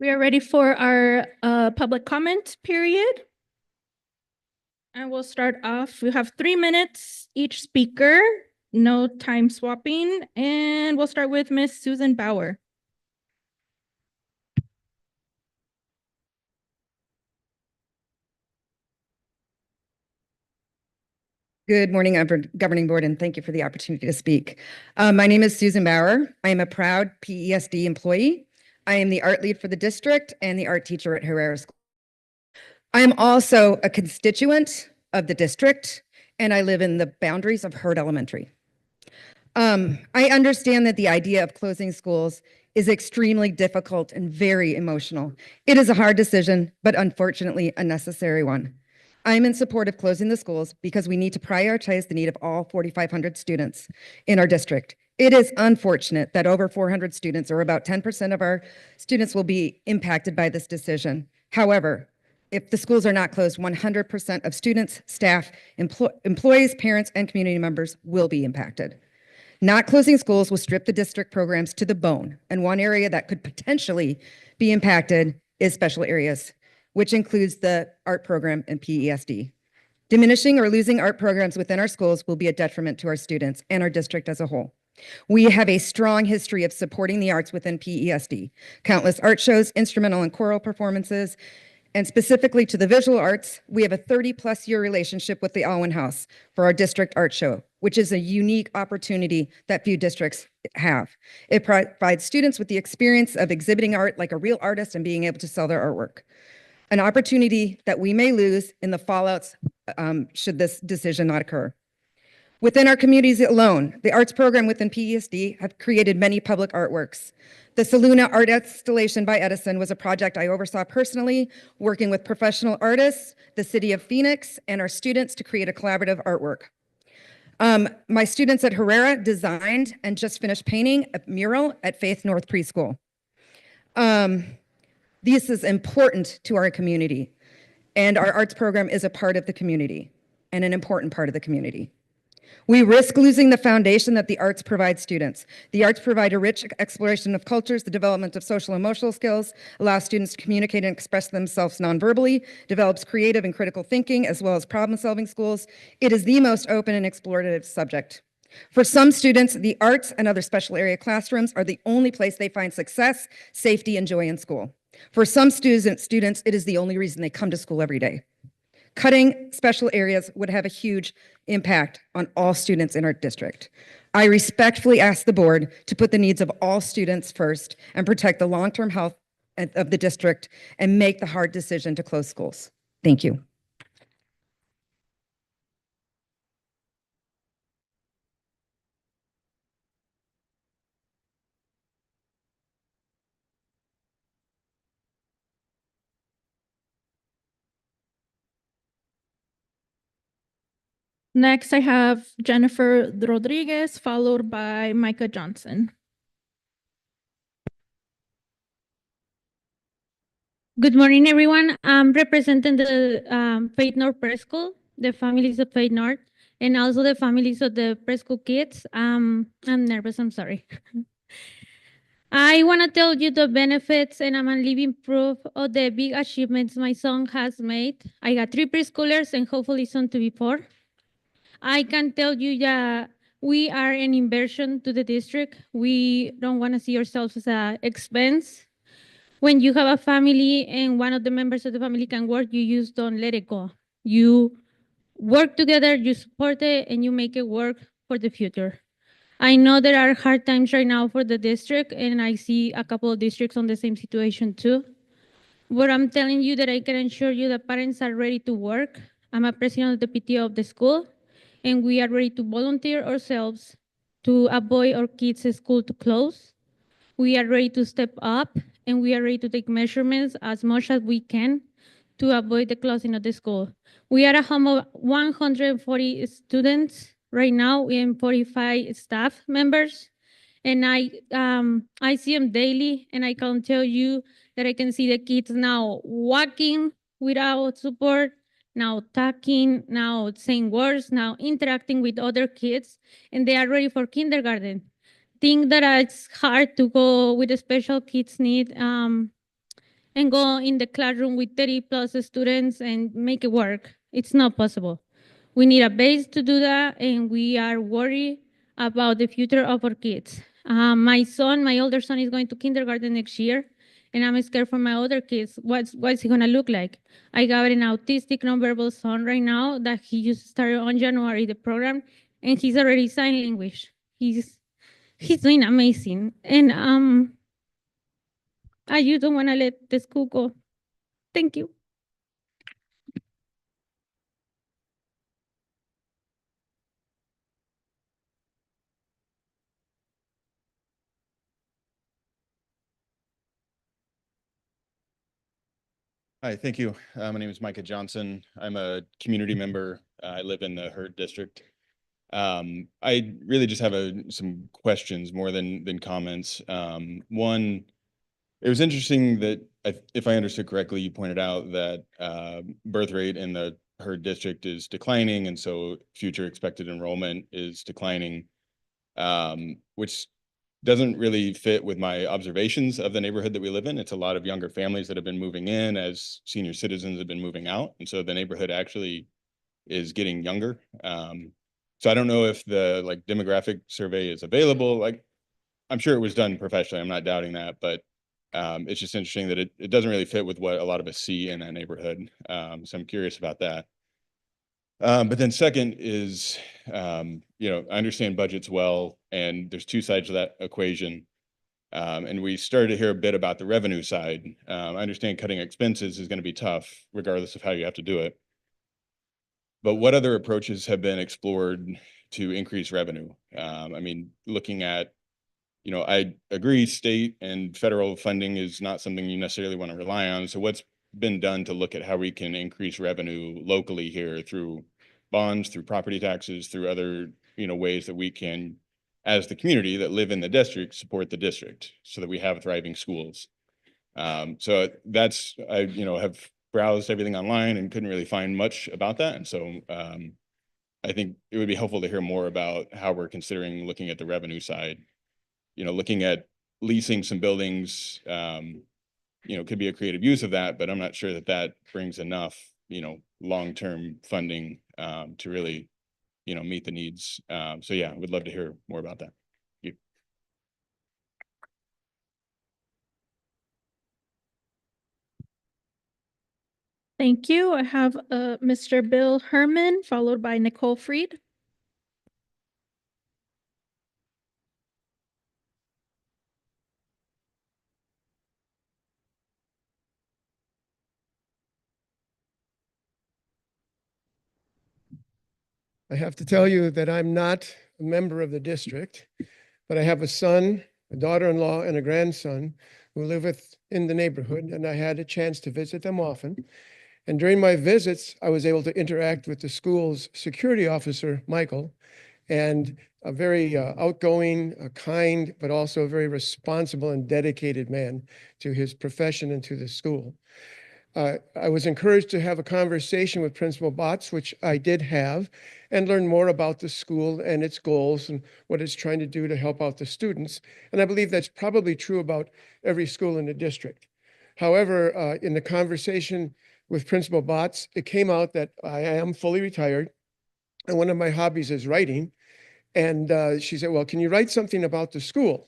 We are ready for our public comment period. And we'll start off, we have 3 minutes each speaker, no time swapping, and we'll start with Miss Susan Bauer. Good morning, Governing Board, and thank you for the opportunity to speak. My name is Susan Bauer. I am a proud PESD employee. I am the art lead for the district and the art teacher at Herrera School. I am also a constituent of the district, and I live in the boundaries of Hurd Elementary. I understand that the idea of closing schools is extremely difficult and very emotional. It is a hard decision, but unfortunately a necessary one. I'm in support of closing the schools because we need to prioritize the need of all 4,500 students in our district. It is unfortunate that over 400 students, or about 10% of our students, will be impacted by this decision. However, if the schools are not closed, 100% of students, staff, employees, parents, and community members will be impacted. Not closing schools will strip the district programs to the bone, and one area that could potentially be impacted is special areas, which includes the art program and PESD. Diminishing or losing art programs within our schools will be a detriment to our students and our district as a whole. We have a strong history of supporting the arts within PESD. Countless art shows, instrumental and choral performances, and specifically to the visual arts, we have a 30-plus year relationship with the Alwyn House for our district art show, which is a unique opportunity that few districts have. It provides students with the experience of exhibiting art like a real artist and being able to sell their artwork. An opportunity that we may lose in the fallouts should this decision not occur. Within our communities alone, the arts program within PESD have created many public artworks. The Saluna art installation by Edison was a project I oversaw personally, working with professional artists, the city of Phoenix, and our students to create a collaborative artwork. My students at Herrera designed and just finished painting a mural at Faith North Preschool. This is important to our community, and our arts program is a part of the community and an important part of the community. We risk losing the foundation that the arts provide students. The arts provide a rich exploration of cultures, the development of social and emotional skills, allow students to communicate and express themselves non-verbally, develops creative and critical thinking, as well as problem-solving skills. It is the most open and explorative subject. For some students, the arts and other special area classrooms are the only place they find success, safety, and joy in school. For some students, it is the only reason they come to school every day. Cutting special areas would have a huge impact on all students in our district. I respectfully ask the board to put the needs of all students first and protect the long-term health of the district and make the hard decision to close schools. Thank you. Next, I have Jennifer Rodriguez, followed by Micah Johnson. Good morning, everyone. I'm representing the Faith North Preschool, the families of Faith North, and also the families of the preschool kids. I'm nervous, I'm sorry. I want to tell you the benefits, and I'm a living proof of the big achievements my son has made. I got 3 preschoolers and hopefully soon to be 4. I can tell you that we are an inversion to the district. We don't want to see ourselves as an expense. When you have a family and one of the members of the family can work, you just don't let it go. You work together, you support it, and you make it work for the future. I know there are hard times right now for the district, and I see a couple of districts on the same situation too. But I'm telling you that I can assure you that parents are ready to work. I'm a president of the PTO of the school, and we are ready to volunteer ourselves to avoid our kids' school to close. We are ready to step up, and we are ready to take measurements as much as we can to avoid the closing of the school. We are a home of 140 students right now and 45 staff members. And I see them daily, and I can tell you that I can see the kids now walking without support, now talking, now saying words, now interacting with other kids, and they are ready for kindergarten. Think that it's hard to go with the special kids need and go in the classroom with 30 plus students and make it work. It's not possible. We need a base to do that, and we are worried about the future of our kids. My older son is going to kindergarten next year, and I'm scared for my other kids. What's he gonna look like? I got an autistic nonverbal son right now that he just started on January the program, and he's already sign language. He's doing amazing, and I just don't want to let the school go. Thank you. Hi, thank you. My name is Micah Johnson. I'm a community member. I live in the Heard District. I really just have some questions more than comments. One, it was interesting that if I understood correctly, you pointed out that birth rate in the Heard District is declining, and so future expected enrollment is declining, which doesn't really fit with my observations of the neighborhood that we live in. It's a lot of younger families that have been moving in as senior citizens have been moving out. And so the neighborhood actually is getting younger. So I don't know if the demographic survey is available. Like, I'm sure it was done professionally. I'm not doubting that, but it's just interesting that it doesn't really fit with what a lot of us see in that neighborhood. So I'm curious about that. But then second is, I understand budgets well, and there's two sides of that equation. And we started to hear a bit about the revenue side. I understand cutting expenses is going to be tough, regardless of how you have to do it. But what other approaches have been explored to increase revenue? Looking at, I agree state and federal funding is not something you necessarily want to rely on. So what's been done to look at how we can increase revenue locally here through bonds, through property taxes, through other, ways that we can, as the community that live in the district, support the district so that we have thriving schools. So that's, I have browsed everything online and couldn't really find much about that. And so I think it would be helpful to hear more about how we're considering looking at the revenue side, looking at leasing some buildings, could be a creative use of that, but I'm not sure that brings enough, long-term funding to really, meet the needs. So yeah, we'd love to hear more about that. Thank you. Thank you. I have Mr. Bill Herman, followed by Nicole Freed. I have to tell you that I'm not a member of the district, but I have a son, a daughter-in-law, and a grandson who live in the neighborhood, and I had a chance to visit them often. And during my visits, I was able to interact with the school's security officer, Michael, and a very outgoing, kind, but also a very responsible and dedicated man to his profession and to the school. I was encouraged to have a conversation with Principal Botts, which I did have, and learn more about the school and its goals and what it's trying to do to help out the students. And I believe that's probably true about every school in the district. However, in the conversation with Principal Botts, it came out that I am fully retired, and one of my hobbies is writing. And she said, well, can you write something about the school?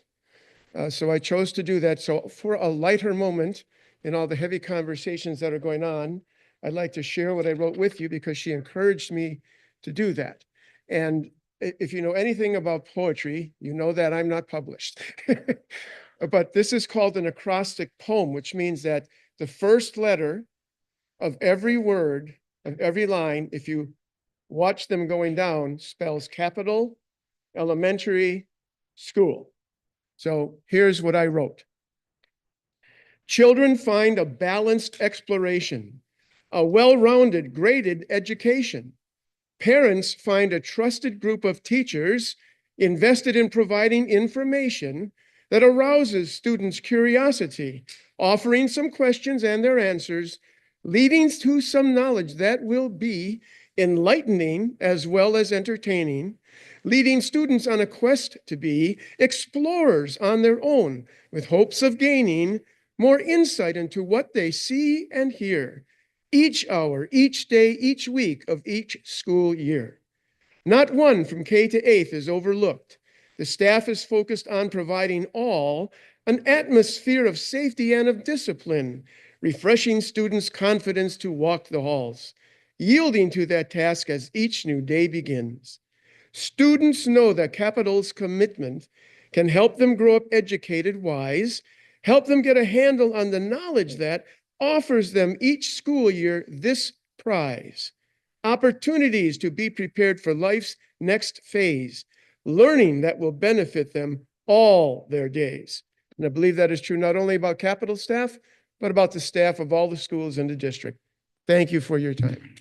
So I chose to do that. So for a lighter moment in all the heavy conversations that are going on, I'd like to share what I wrote with you because she encouraged me to do that. And if you know anything about poetry, you know that I'm not published. But this is called an acrostic poem, which means that the first letter of every word, of every line, if you watch them going down, spells capital, elementary, school. So here's what I wrote. Children find a balanced exploration, a well-rounded, graded education. Parents find a trusted group of teachers invested in providing information that arouses students' curiosity, offering some questions and their answers, leading to some knowledge that will be enlightening as well as entertaining, leading students on a quest to be explorers on their own with hopes of gaining more insight into what they see and hear each hour, each day, each week of each school year. Not one from K to 8th is overlooked. The staff is focused on providing all an atmosphere of safety and of discipline, refreshing students' confidence to walk the halls, yielding to that task as each new day begins. Students know that Capital's commitment can help them grow up educated, wise, help them get a handle on the knowledge that offers them each school year this prize: opportunities to be prepared for life's next phase, learning that will benefit them all their days. And I believe that is true not only about Capital staff, but about the staff of all the schools in the district. Thank you for your time.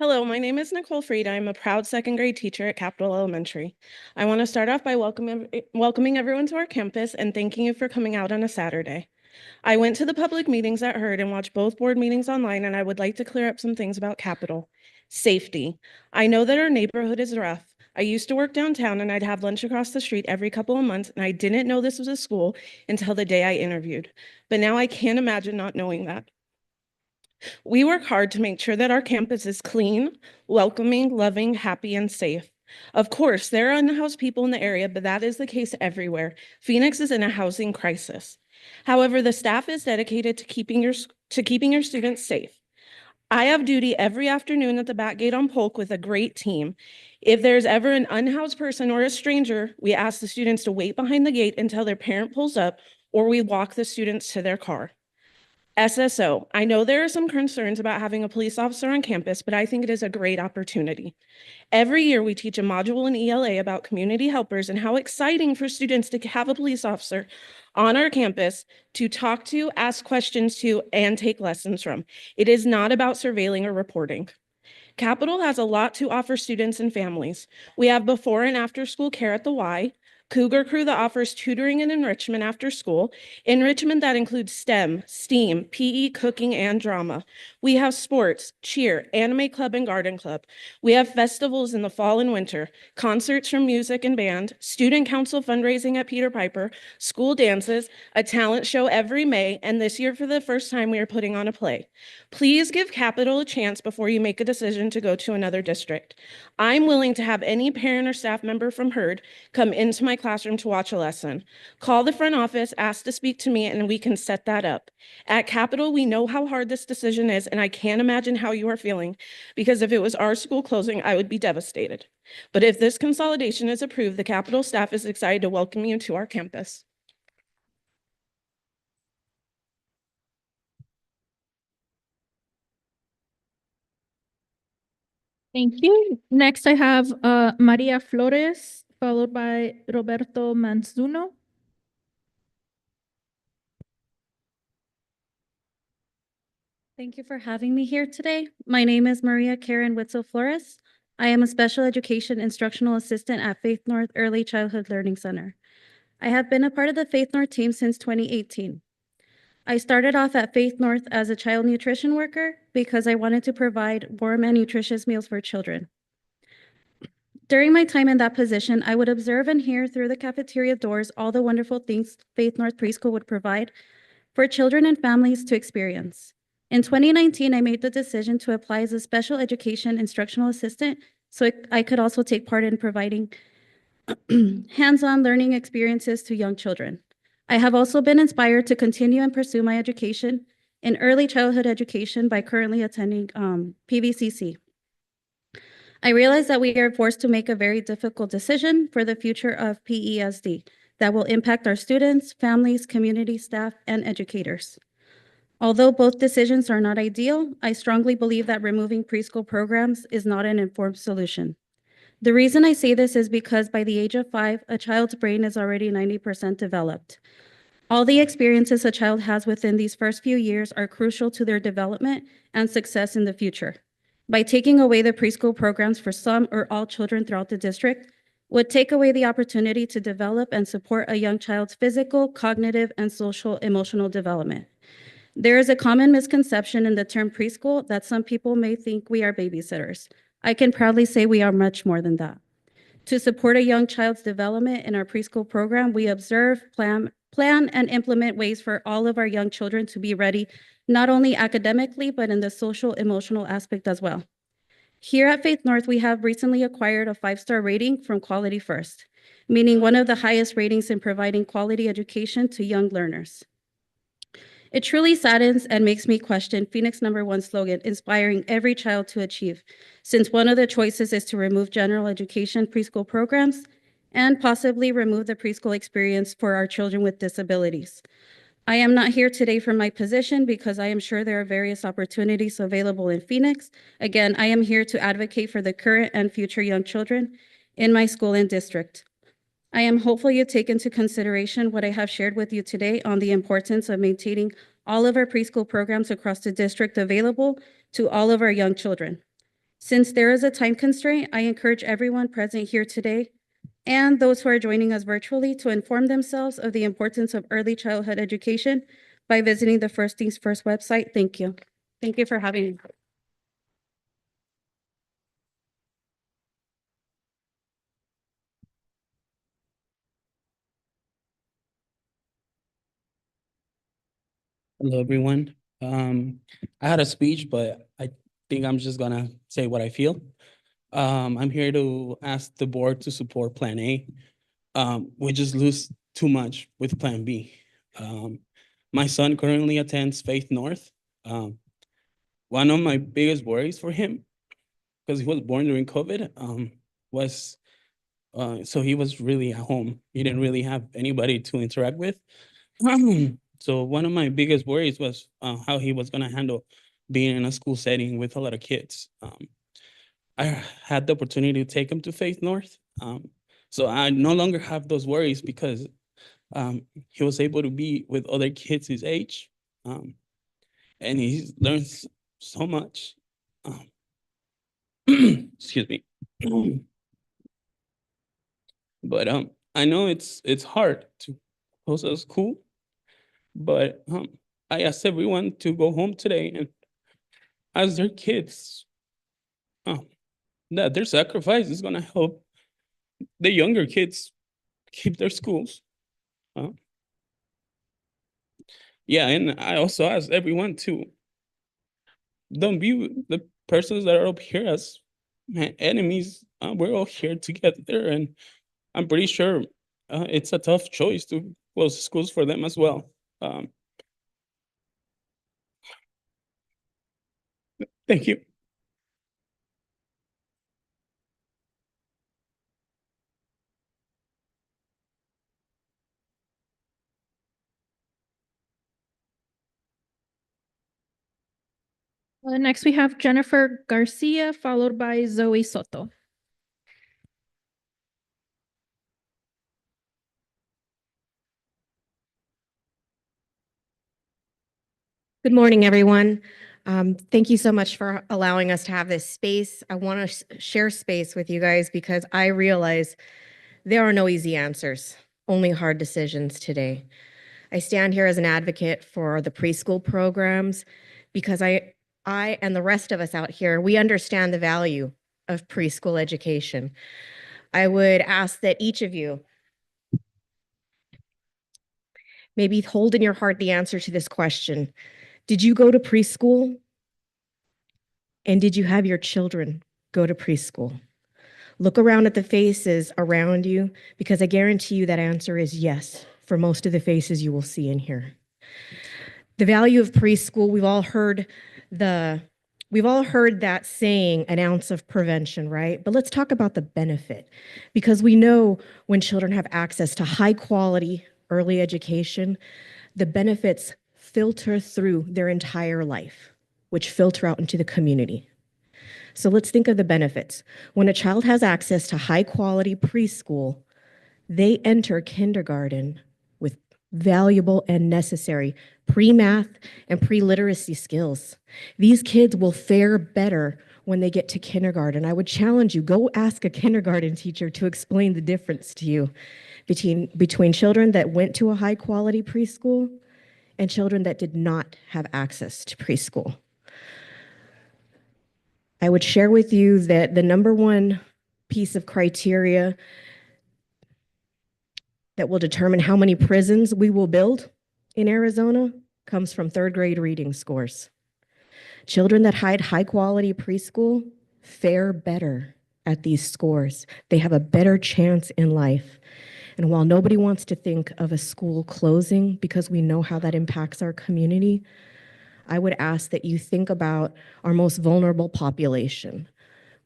Hello, my name is Nicole Frieda. I'm a proud second grade teacher at Capital Elementary. I want to start off by welcoming everyone to our campus and thanking you for coming out on a Saturday. I went to the public meetings at Hurd and watched both board meetings online, and I would like to clear up some things about Capital. Safety. I know that our neighborhood is rough. I used to work downtown and I'd have lunch across the street every couple of months, and I didn't know this was a school until the day I interviewed. But now I can't imagine not knowing that. We work hard to make sure that our campus is clean, welcoming, loving, happy, and safe. Of course, there are unhoused people in the area, but that is the case everywhere. Phoenix is in a housing crisis. However, the staff is dedicated to keeping your students safe. I have duty every afternoon at the back gate on Polk with a great team. If there's ever an unhoused person or a stranger, we ask the students to wait behind the gate until their parent pulls up, or we walk the students to their car. SSO. I know there are some concerns about having a police officer on campus, but I think it is a great opportunity. Every year we teach a module in ELA about community helpers and how exciting for students to have a police officer on our campus to talk to, ask questions to, and take lessons from. It is not about surveilling or reporting. Capital has a lot to offer students and families. We have before and after school care at the Y, Cougar Crew that offers tutoring and enrichment after school, enrichment that includes STEM, STEAM, PE, cooking, and drama. We have sports, cheer, anime club, and garden club. We have festivals in the fall and winter, concerts from music and band, student council fundraising at Peter Piper, school dances, a talent show every May, and this year for the first time we are putting on a play. Please give Capital a chance before you make a decision to go to another district. I'm willing to have any parent or staff member from Hurd come into my classroom to watch a lesson. Call the front office, ask to speak to me, and we can set that up. At Capital, we know how hard this decision is, and I can't imagine how you are feeling, because if it was our school closing, I would be devastated. But if this consolidation is approved, the Capital staff is excited to welcome you to our campus. Thank you. Next, I have Maria Flores, followed by Roberto Manzuno. Thank you for having me here today. My name is Maria Karen Witzel Flores. I am a special education instructional assistant at Faith North Early Childhood Learning Center. I have been a part of the Faith North team since 2018. I started off at Faith North as a child nutrition worker because I wanted to provide warm and nutritious meals for children. During my time in that position, I would observe and hear through the cafeteria doors all the wonderful things Faith North Preschool would provide for children and families to experience. In 2019, I made the decision to apply as a special education instructional assistant so I could also take part in providing hands-on learning experiences to young children. I have also been inspired to continue and pursue my education in early childhood education by currently attending PVCC. I realize that we are forced to make a very difficult decision for the future of PESD that will impact our students, families, community staff, and educators. Although both decisions are not ideal, I strongly believe that removing preschool programs is not an informed solution. The reason I say this is because by the age of 5, a child's brain is already 90% developed. All the experiences a child has within these first few years are crucial to their development and success in the future. By taking away the preschool programs for some or all children throughout the district, would take away the opportunity to develop and support a young child's physical, cognitive, and social emotional development. There is a common misconception in the term preschool that some people may think we are babysitters. I can proudly say we are much more than that. To support a young child's development in our preschool program, we observe, plan, and implement ways for all of our young children to be ready, not only academically, but in the social, emotional aspect as well. Here at Faith North, we have recently acquired a 5-star rating from Quality First, meaning one of the highest ratings in providing quality education to young learners. It truly saddens and makes me question Phoenix #1 slogan, inspiring every child to achieve, since one of the choices is to remove general education preschool programs and possibly remove the preschool experience for our children with disabilities. I am not here today for my position because I am sure there are various opportunities available in Phoenix. Again, I am here to advocate for the current and future young children in my school and district. I am hopeful you take into consideration what I have shared with you today on the importance of maintaining all of our preschool programs across the district available to all of our young children. Since there is a time constraint, I encourage everyone present here today and those who are joining us virtually to inform themselves of the importance of early childhood education by visiting the First Things First website. Thank you. Thank you for having me. Hello, everyone. I had a speech, but I think I'm just gonna say what I feel. I'm here to ask the board to support Plan A. We just lose too much with Plan B. My son currently attends Faith North. One of my biggest worries for him, because he was born during COVID, was so he was really at home. He didn't really have anybody to interact with. So one of my biggest worries was how he was gonna handle being in a school setting with a lot of kids. I had the opportunity to take him to Faith North. So I no longer have those worries because he was able to be with other kids his age. And he learns so much. Excuse me. But I know it's hard to close a school. But I asked everyone to go home today and ask their kids that their sacrifice is gonna help the younger kids keep their schools. Yeah, and I also asked everyone to don't view the persons that are up here as enemies. We're all here together, and I'm pretty sure it's a tough choice to close schools for them as well. Thank you. Next, we have Jennifer Garcia, followed by Zoe Soto. Good morning, everyone. Thank you so much for allowing us to have this space. I want to share space with you guys because I realize there are no easy answers, only hard decisions today. I stand here as an advocate for the preschool programs because I and the rest of us out here, we understand the value of preschool education. I would ask that each of you maybe hold in your heart the answer to this question. Did you go to preschool? And did you have your children go to preschool? Look around at the faces around you because I guarantee you that answer is yes for most of the faces you will see in here. The value of preschool, we've all heard that saying, an ounce of prevention, right? But let's talk about the benefit, because we know when children have access to high quality early education, the benefits filter through their entire life, which filter out into the community. So let's think of the benefits. When a child has access to high quality preschool, they enter kindergarten with valuable and necessary pre-math and pre-literacy skills. These kids will fare better when they get to kindergarten. I would challenge you, go ask a kindergarten teacher to explain the difference to you between children that went to a high quality preschool and children that did not have access to preschool. I would share with you that the number one piece of criteria that will determine how many prisons we will build in Arizona comes from third grade reading scores. Children that had high quality preschool fare better at these scores. They have a better chance in life. And while nobody wants to think of a school closing because we know how that impacts our community, I would ask that you think about our most vulnerable population.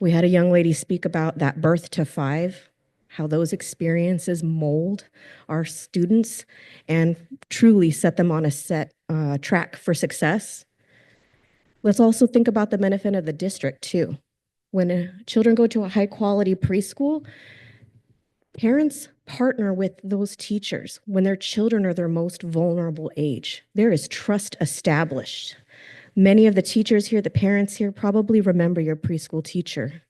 We had a young lady speak about that birth to 5, how those experiences mold our students and truly set them on a track for success. Let's also think about the benefit of the district too. When children go to a high quality preschool, parents partner with those teachers when their children are their most vulnerable age. There is trust established. Many of the teachers here, the parents here, probably remember your preschool teacher.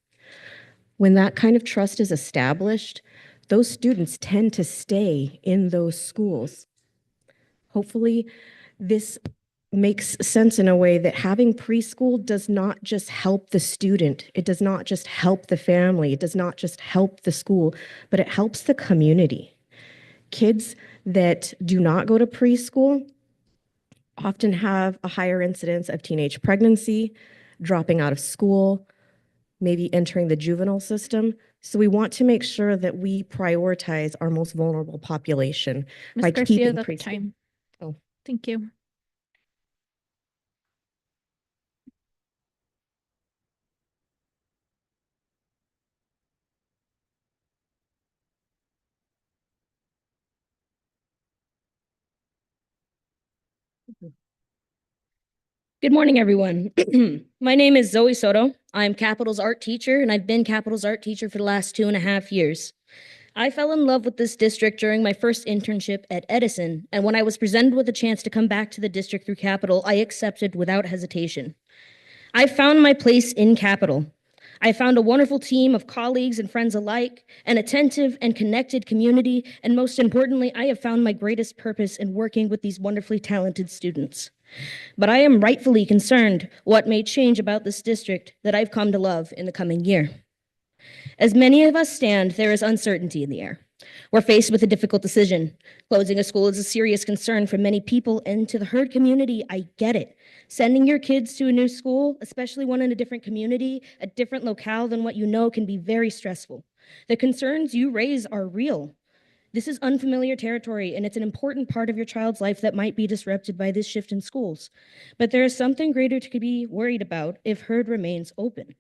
When that kind of trust is established, those students tend to stay in those schools. Hopefully, this makes sense in a way that having preschool does not just help the student, it does not just help the family, it does not just help the school, but it helps the community. Kids that do not go to preschool often have a higher incidence of teenage pregnancy, dropping out of school, maybe entering the juvenile system. So we want to make sure that we prioritize our most vulnerable population Ms. by Garcia, keeping that's preschool. time. Oh. Thank you. Good morning, everyone. My name is Zoe Soto. I'm Capitol's art teacher, and I've been Capitol's art teacher for the last 2.5 years. I fell in love with this district during my first internship at Edison, and when I was presented with a chance to come back to the district through Capitol, I accepted without hesitation. I found my place in Capitol. I found a wonderful team of colleagues and friends alike, an attentive and connected community, and most importantly, I have found my greatest purpose in working with these wonderfully talented students. But I am rightfully concerned what may change about this district that I've come to love in the coming year. As many of us stand, there is uncertainty in the air. We're faced with a difficult decision. Closing a school is a serious concern for many people, and to the Hurd community, I get it. Sending your kids to a new school, especially one in a different community, a different locale than what you know, can be very stressful. The concerns you raise are real. This is unfamiliar territory, and it's an important part of your child's life that might be disrupted by this shift in schools. But there is something greater to be worried about if Hurd remains open.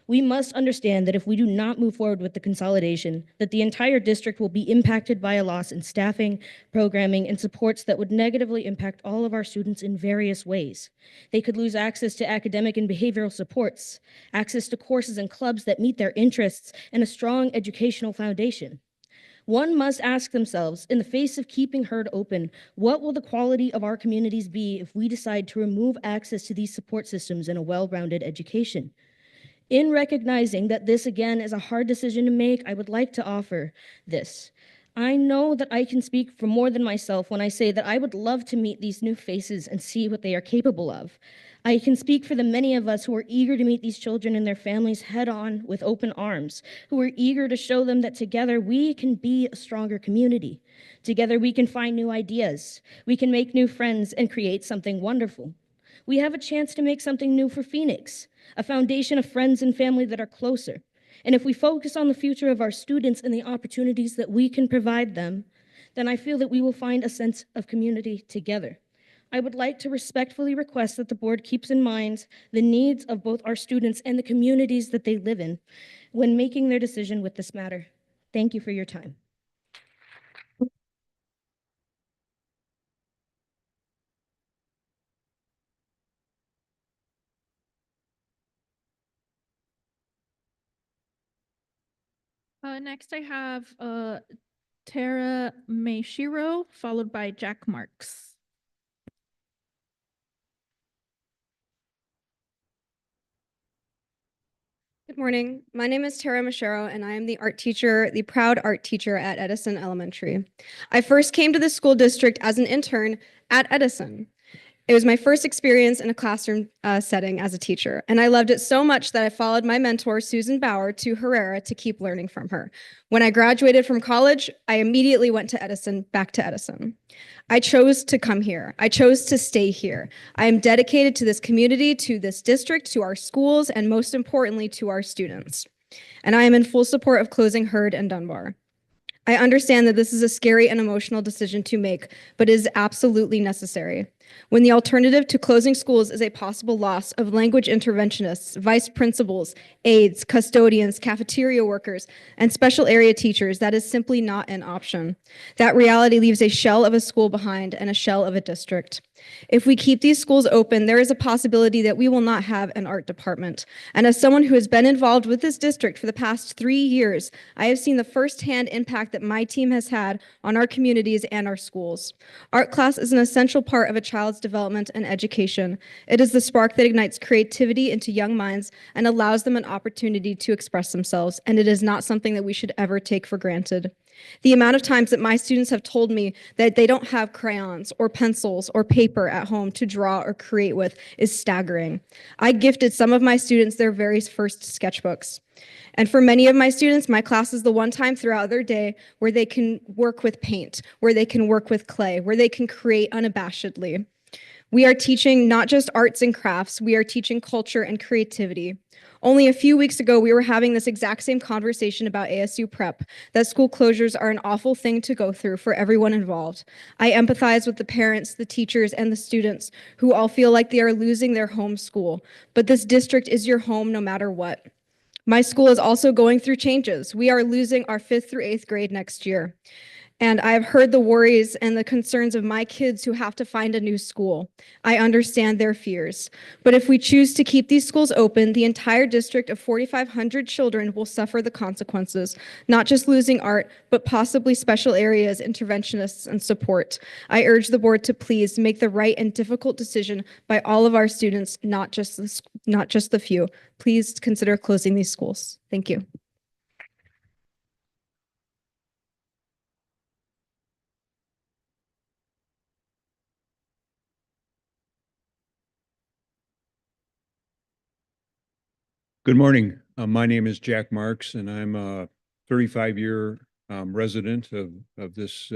We must understand that if we do not move forward with the consolidation, that the entire district will be impacted by a loss in staffing, programming, and supports that would negatively impact all of our students in various ways. They could lose access to academic and behavioral supports, access to courses and clubs that meet their interests, and a strong educational foundation. One must ask themselves, in the face of keeping Hurd open, what will the quality of our communities be if we decide to remove access to these support systems and a well-rounded education? In recognizing that this, again, is a hard decision to make, I would like to offer this. I know that I can speak for more than myself when I say that I would love to meet these new faces and see what they are capable of. I can speak for the many of us who are eager to meet these children and their families head on with open arms, who are eager to show them that together we can be a stronger community. Together we can find new ideas, we can make new friends and create something wonderful. We have a chance to make something new for Phoenix, a foundation of friends and family that are closer. And if we focus on the future of our students and the opportunities that we can provide them, then I feel that we will find a sense of community together. I would like to respectfully request that the board keeps in mind the needs of both our students and the communities that they live in when making their decision with this matter. Thank you for your time. Next I have Tara Mayshiro, followed by Jack Marks. Good morning. My name is Tara Machero, and I am the art teacher, the proud art teacher at Edison Elementary. I first came to the school district as an intern at Edison. It was my first experience in a classroom setting as a teacher, and I loved it so much that I followed my mentor, Susan Bauer, to Herrera to keep learning from her. When I graduated from college, I immediately went to Edison, back to Edison. I chose to come here. I chose to stay here. I am dedicated to this community, to this district, to our schools, and most importantly, to our students. And I am in full support of closing Heard and Dunbar. I understand that this is a scary and emotional decision to make, but it is absolutely necessary. When the alternative to closing schools is a possible loss of language interventionists, vice principals, aides, custodians, cafeteria workers, and special area teachers, that is simply not an option. That reality leaves a shell of a school behind and a shell of a district. If we keep these schools open, there is a possibility that we will not have an art department. And as someone who has been involved with this district for the past 3 years, I have seen the firsthand impact that my team has had on our communities and our schools. Art class is an essential part of a child's development and education. It is the spark that ignites creativity into young minds and allows them an opportunity to express themselves, and it is not something that we should ever take for granted. The amount of times that my students have told me that they don't have crayons or pencils or paper at home to draw or create with is staggering. I gifted some of my students their very first sketchbooks. And for many of my students, my class is the one time throughout their day where they can work with paint, where they can work with clay, where they can create unabashedly. We are teaching not just arts and crafts, we are teaching culture and creativity. Only a few weeks ago, we were having this exact same conversation about ASU prep, that school closures are an awful thing to go through for everyone involved. I empathize with the parents, the teachers, and the students who all feel like they are losing their home school, but this district is your home no matter what. My school is also going through changes. We are losing our 5th through 8th grade next year. And I've heard the worries and the concerns of my kids who have to find a new school. I understand their fears. But if we choose to keep these schools open, the entire district of 4,500 children will suffer the consequences, not just losing art, but possibly special areas, interventionists, and support. I urge the board to please make the right and difficult decision by all of our students, not just the few. Please consider closing these schools. Thank you. Good morning. My name is Jack Marks, and I'm a 35-year resident of this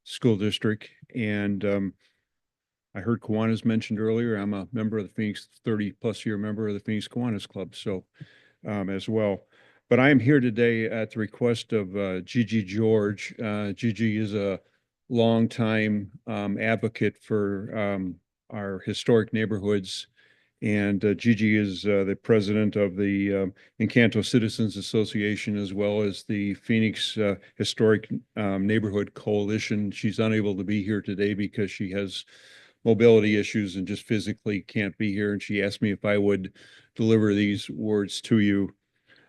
school district. And I heard Kiwanis mentioned earlier. I'm a member of the Phoenix, 30-plus year member of the Phoenix Kiwanis Club, so as well. But I am here today at the request of Gigi George. Gigi is a longtime advocate for our historic neighborhoods. And Gigi is the president of the Encanto Citizens Association, as well as the Phoenix Historic Neighborhood Coalition. She's unable to be here today because she has mobility issues and just physically can't be here. And she asked me if I would deliver these words to you.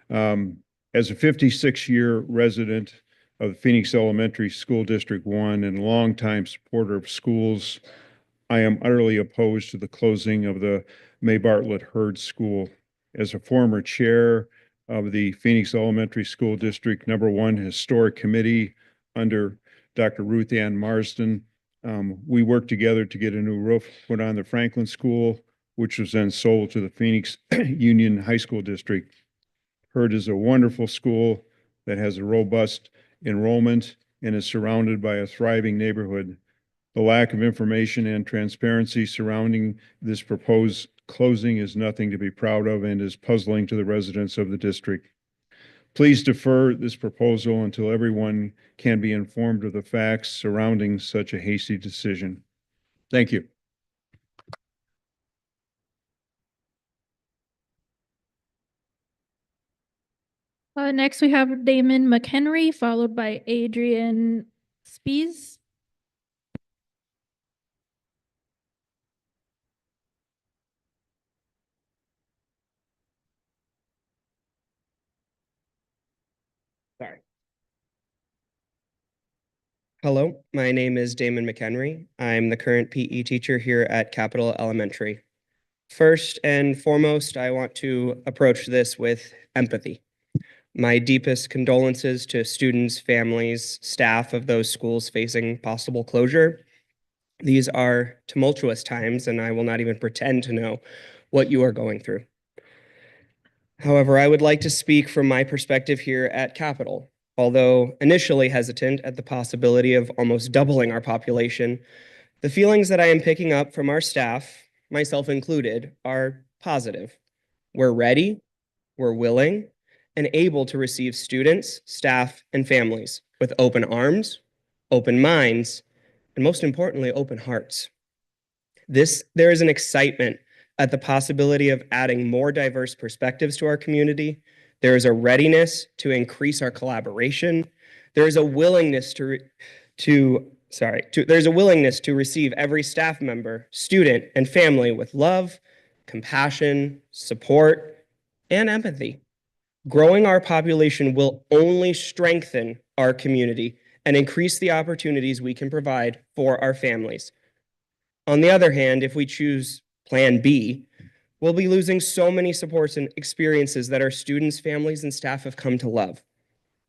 As a 56-year resident of the Phoenix Elementary School District 1 and longtime supporter of schools, I am utterly opposed to the closing of the May Bartlett Heard School. As a former chair of the Phoenix Elementary School District #1 Historic Committee under Dr. Ruth Ann Marsden, we worked together to get a new roof put on the Franklin School, which was then sold to the Phoenix Union High School District. Heard is a wonderful school that has a robust enrollment and is surrounded by a thriving neighborhood. The lack of information and transparency surrounding this proposed closing is nothing to be proud of and is puzzling to the residents of the district. Please defer this proposal until everyone can be informed of the facts surrounding such a hasty decision. Thank you. Next, we have Damon McHenry, followed by Adrian Spies. Sorry. Hello, my name is Damon McHenry. I'm the current PE teacher here at Capitol Elementary. First and foremost, I want to approach this with empathy. My deepest condolences to students, families, staff of those schools facing possible closure. These are tumultuous times, and I will not even pretend to know what you are going through. However, I would like to speak from my perspective here at Capitol. Although initially hesitant at the possibility of almost doubling our population, the feelings that I am picking up from our staff, myself included, are positive. We're ready, we're willing, and able to receive students, staff, and families with open arms, open minds, and most importantly, open hearts. There is an excitement at the possibility of adding more diverse perspectives to our community. There is a readiness to increase our collaboration. There is a willingness there's a willingness to receive every staff member, student, and family with love, compassion, support, and empathy. Growing our population will only strengthen our community and increase the opportunities we can provide for our families. On the other hand, if we choose Plan B, we'll be losing so many supports and experiences that our students, families, and staff have come to love.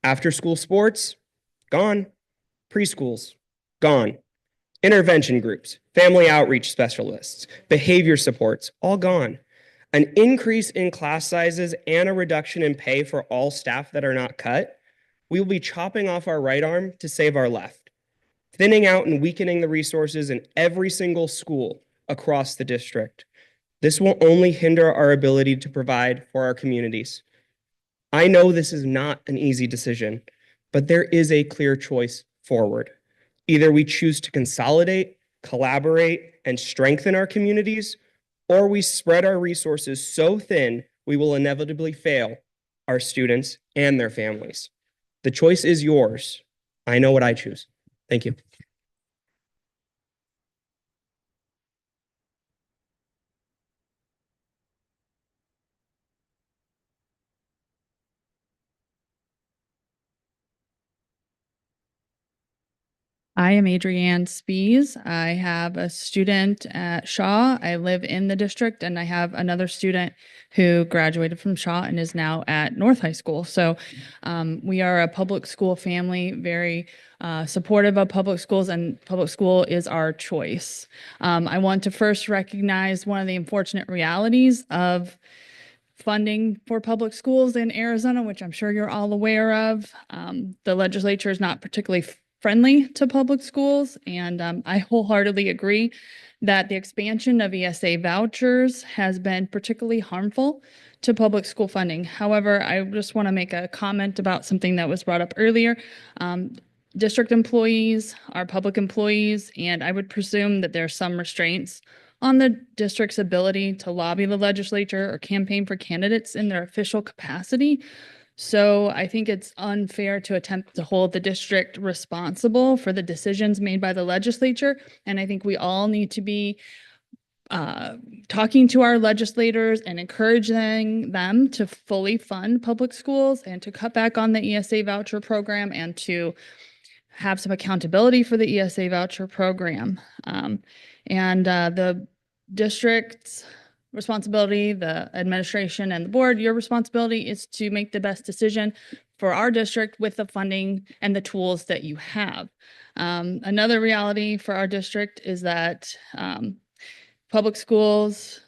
After school sports, gone. Preschools, gone. Intervention groups, family outreach specialists, behavior supports, all gone. An increase in class sizes and a reduction in pay for all staff that are not cut, we will be chopping off our right arm to save our left, thinning out and weakening the resources in every single school across the district. This will only hinder our ability to provide for our communities. I know this is not an easy decision, but there is a clear choice forward. Either we choose to consolidate, collaborate, and strengthen our communities, or we spread our resources so thin we will inevitably fail our students and their families. The choice is yours. I know what I choose. Thank you. I am Adrienne Spees. I have a student at Shaw. I live in the district, and I have another student who graduated from Shaw and is now at North High School. So we are a public school family, very supportive of public schools, and public school is our choice. I want to first recognize one of the unfortunate realities of funding for public schools in Arizona, which I'm sure you're all aware of. The legislature is not particularly friendly to public schools, and I wholeheartedly agree that the expansion of ESA vouchers has been particularly harmful to public school funding. However, I just want to make a comment about something that was brought up earlier. District employees are public employees, and I would presume that there are some restraints on the district's ability to lobby the legislature or campaign for candidates in their official capacity. So I think it's unfair to attempt to hold the district responsible for the decisions made by the legislature. And I think we all need to be talking to our legislators and encouraging them to fully fund public schools and to cut back on the ESA voucher program and to have some accountability for the ESA voucher program. The district's responsibility, the administration and the board, your responsibility is to make the best decision for our district with the funding and the tools that you have. Another reality for our district is that public schools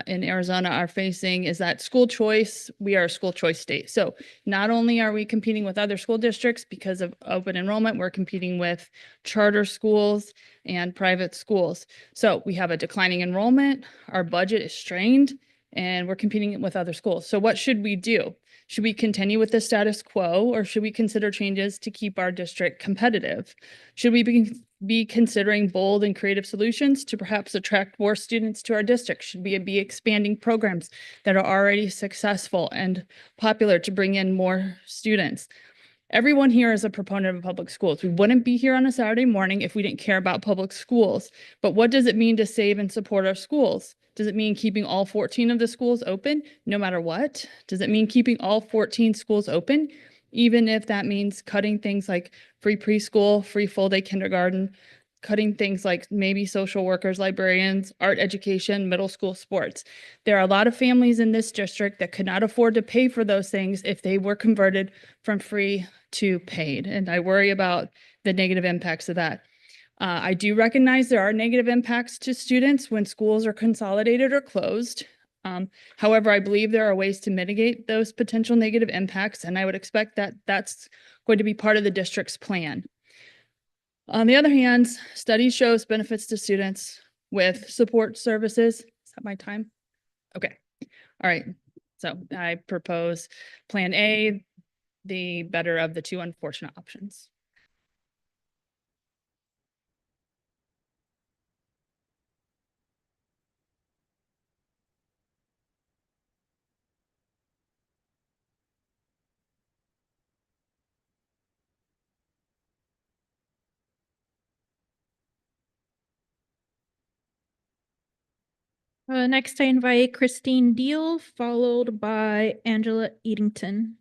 in Arizona are facing is that school choice, we are a school choice state. So not only are we competing with other school districts because of open enrollment, we're competing with charter schools and private schools. So we have a declining enrollment, our budget is strained, and we're competing with other schools. So what should we do? Should we continue with the status quo, or should we consider changes to keep our district competitive? Should we be considering bold and creative solutions to perhaps attract more students to our district? Should we be expanding programs that are already successful and popular to bring in more students? Everyone here is a proponent of public schools. We wouldn't be here on a Saturday morning if we didn't care about public schools. But what does it mean to save and support our schools? Does it mean keeping all 14 of the schools open no matter what? Does it mean keeping all 14 schools open, even if that means cutting things like free preschool, free full day kindergarten, cutting things like maybe social workers, librarians, art education, middle school sports. There are a lot of families in this district that could not afford to pay for those things if they were converted from free to paid. And I worry about the negative impacts of that. I do recognize there are negative impacts to students when schools are consolidated or closed. However, I believe there are ways to mitigate those potential negative impacts, and I would expect that that's going to be part of the district's plan. On the other hand, studies shows benefits to students with support services. Is that my time? Okay. All right. So I propose Plan A, the better of the two unfortunate options. Next, I invite Christine Deal, followed by Angela Eddington.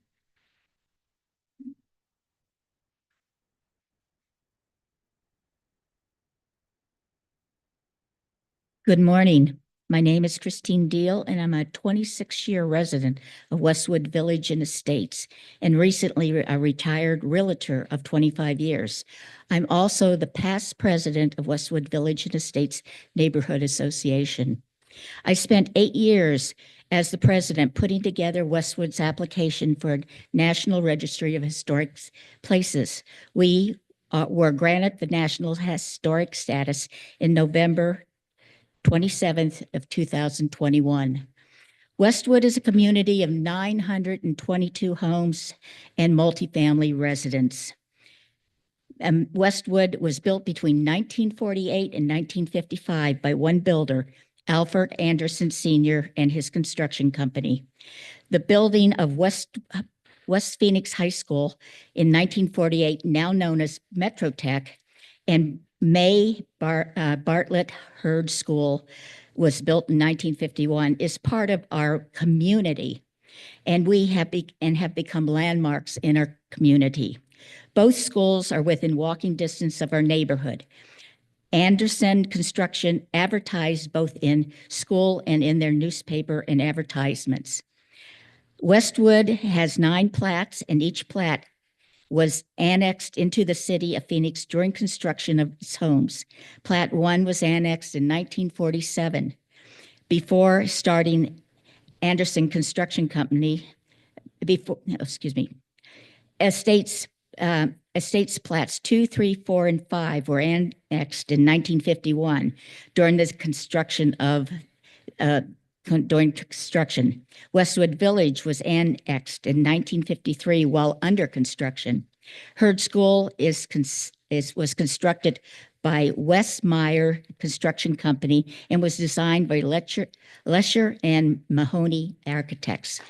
Good morning. My name is Christine Deal, and I'm a 26-year resident of Westwood Village and Estates, and recently a retired realtor of 25 years. I'm also the past president of Westwood Village and Estates Neighborhood Association. I spent 8 years as the president putting together Westwood's application for a National Registry of Historic Places. We were granted the National Historic status in November 27th of 2021. Westwood is a community of 922 homes and multifamily residents. Westwood was built between 1948 and 1955 by one builder, Alfred Anderson Sr. and his construction company. The building of West Phoenix High School in 1948, now known as Metrotech, and May Bartlett Hurd School was built in 1951, is part of our community, and we have become landmarks in our community. Both schools are within walking distance of our neighborhood. Anderson Construction advertised both in school and in their newspaper and advertisements. Westwood has 9 plats, and each plat was annexed into the city of Phoenix during construction of its homes. Plat 1 was annexed in 1947. Before starting Anderson Construction Company, Estates plats 2, 3, 4, and 5 were annexed in 1951 during the construction Westwood Village was annexed in 1953 while under construction. Hurd School was constructed by Westmeyer Construction Company and was designed by Lesher and Mahoney Architects.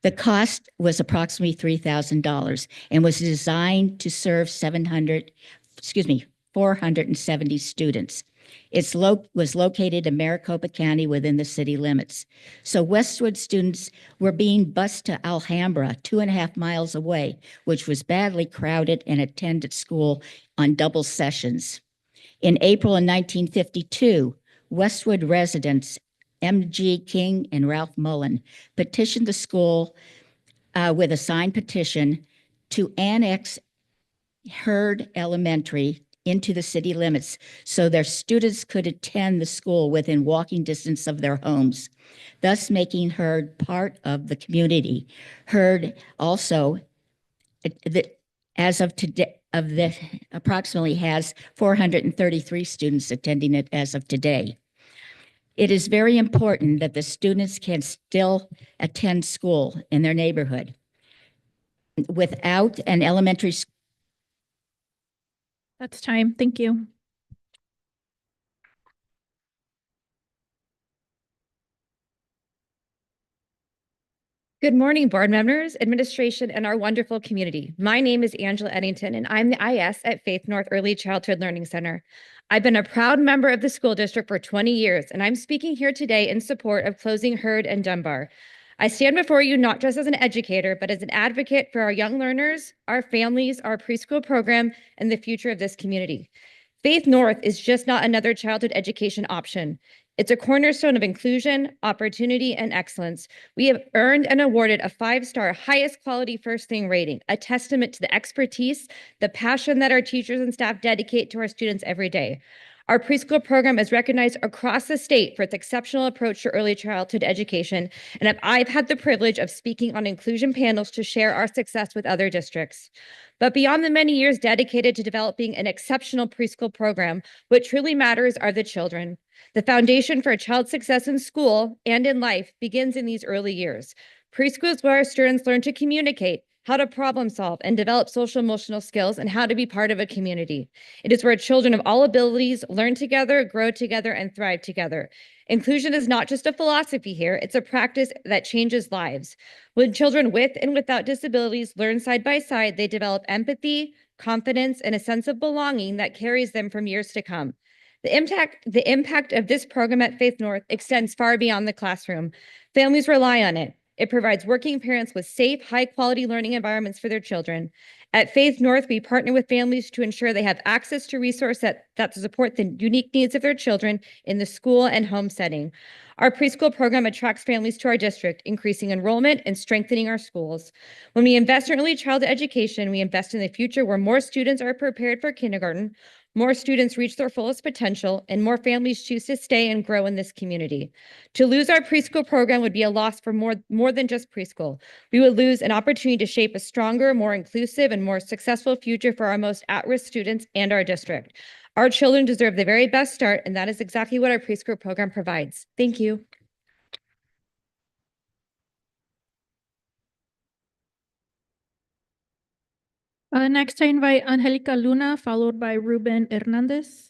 The cost was approximately $3,000 and was designed to serve 470 students. It was located in Maricopa County within the city limits. So Westwood students were being bused to Alhambra, 2.5 miles away, which was badly crowded, and attended school on double sessions. In April of 1952, Westwood residents M.G. King and Ralph Mullen petitioned the school with a signed petition to annex Hurd Elementary into the city limits so their students could attend the school within walking distance of their homes, thus making Hurd part of the community. Hurd also, as of today, approximately has 433 students attending it as of today. It is very important that the students can still attend school in their neighborhood. Without an elementary school. That's time. Thank you. Good morning, board members, administration, and our wonderful community. My name is Angela Eddington, and I'm the IS at Faith North Early Childhood Learning Center. I've been a proud member of the school district for 20 years, and I'm speaking here today in support of closing Hurd and Dunbar. I stand before you not just as an educator, but as an advocate for our young learners, our families, our preschool program, and the future of this community. Faith North is just not another childhood education option. It's a cornerstone of inclusion, opportunity, and excellence. We have earned and awarded a 5-star highest quality first thing rating, a testament to the expertise, the passion that our teachers and staff dedicate to our students every day. Our preschool program is recognized across the state for its exceptional approach to early childhood education, and I've had the privilege of speaking on inclusion panels to share our success with other districts. But beyond the many years dedicated to developing an exceptional preschool program, what truly matters are the children. The foundation for a child's success in school and in life begins in these early years. Preschool is where our students learn to communicate, how to problem solve, and develop social emotional skills, and how to be part of a community. It is where children of all abilities learn together, grow together, and thrive together. Inclusion is not just a philosophy here, it's a practice that changes lives. When children with and without disabilities learn side by side, they develop empathy, confidence, and a sense of belonging that carries them from years to come. The impact of this program at Faith North extends far beyond the classroom. Families rely on it. It provides working parents with safe, high-quality learning environments for their children. At Faith North, we partner with families to ensure they have access to resources that support the unique needs of their children in the school and home setting. Our preschool program attracts families to our district, increasing enrollment and strengthening our schools. When we invest in early childhood education, we invest in the future where more students are prepared for kindergarten, more students reach their fullest potential, and more families choose to stay and grow in this community. To lose our preschool program would be a loss for more than just preschool. We would lose an opportunity to shape a stronger, more inclusive, and more successful future for our most at-risk students and our district. Our children deserve the very best start, and that is exactly what our preschool program provides. Thank you. Next, I invite Angelica Luna, followed by Ruben Hernandez.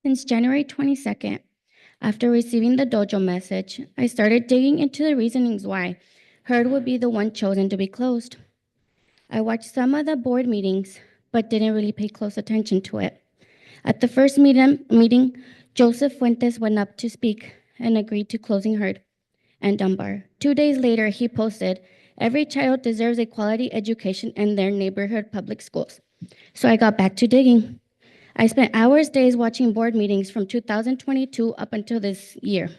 Since January 22nd, after receiving the dojo message, I started digging into the reasonings why Hurd would be the one chosen to be closed. I watched some of the board meetings, but didn't really pay close attention to it. At the first meeting, Joseph Fuentes went up to speak and agreed to closing Hurd and Dunbar. 2 days later, he posted, "Every child deserves a quality education in their neighborhood public schools." So I got back to digging. I spent days watching board meetings from 2022 up until this year.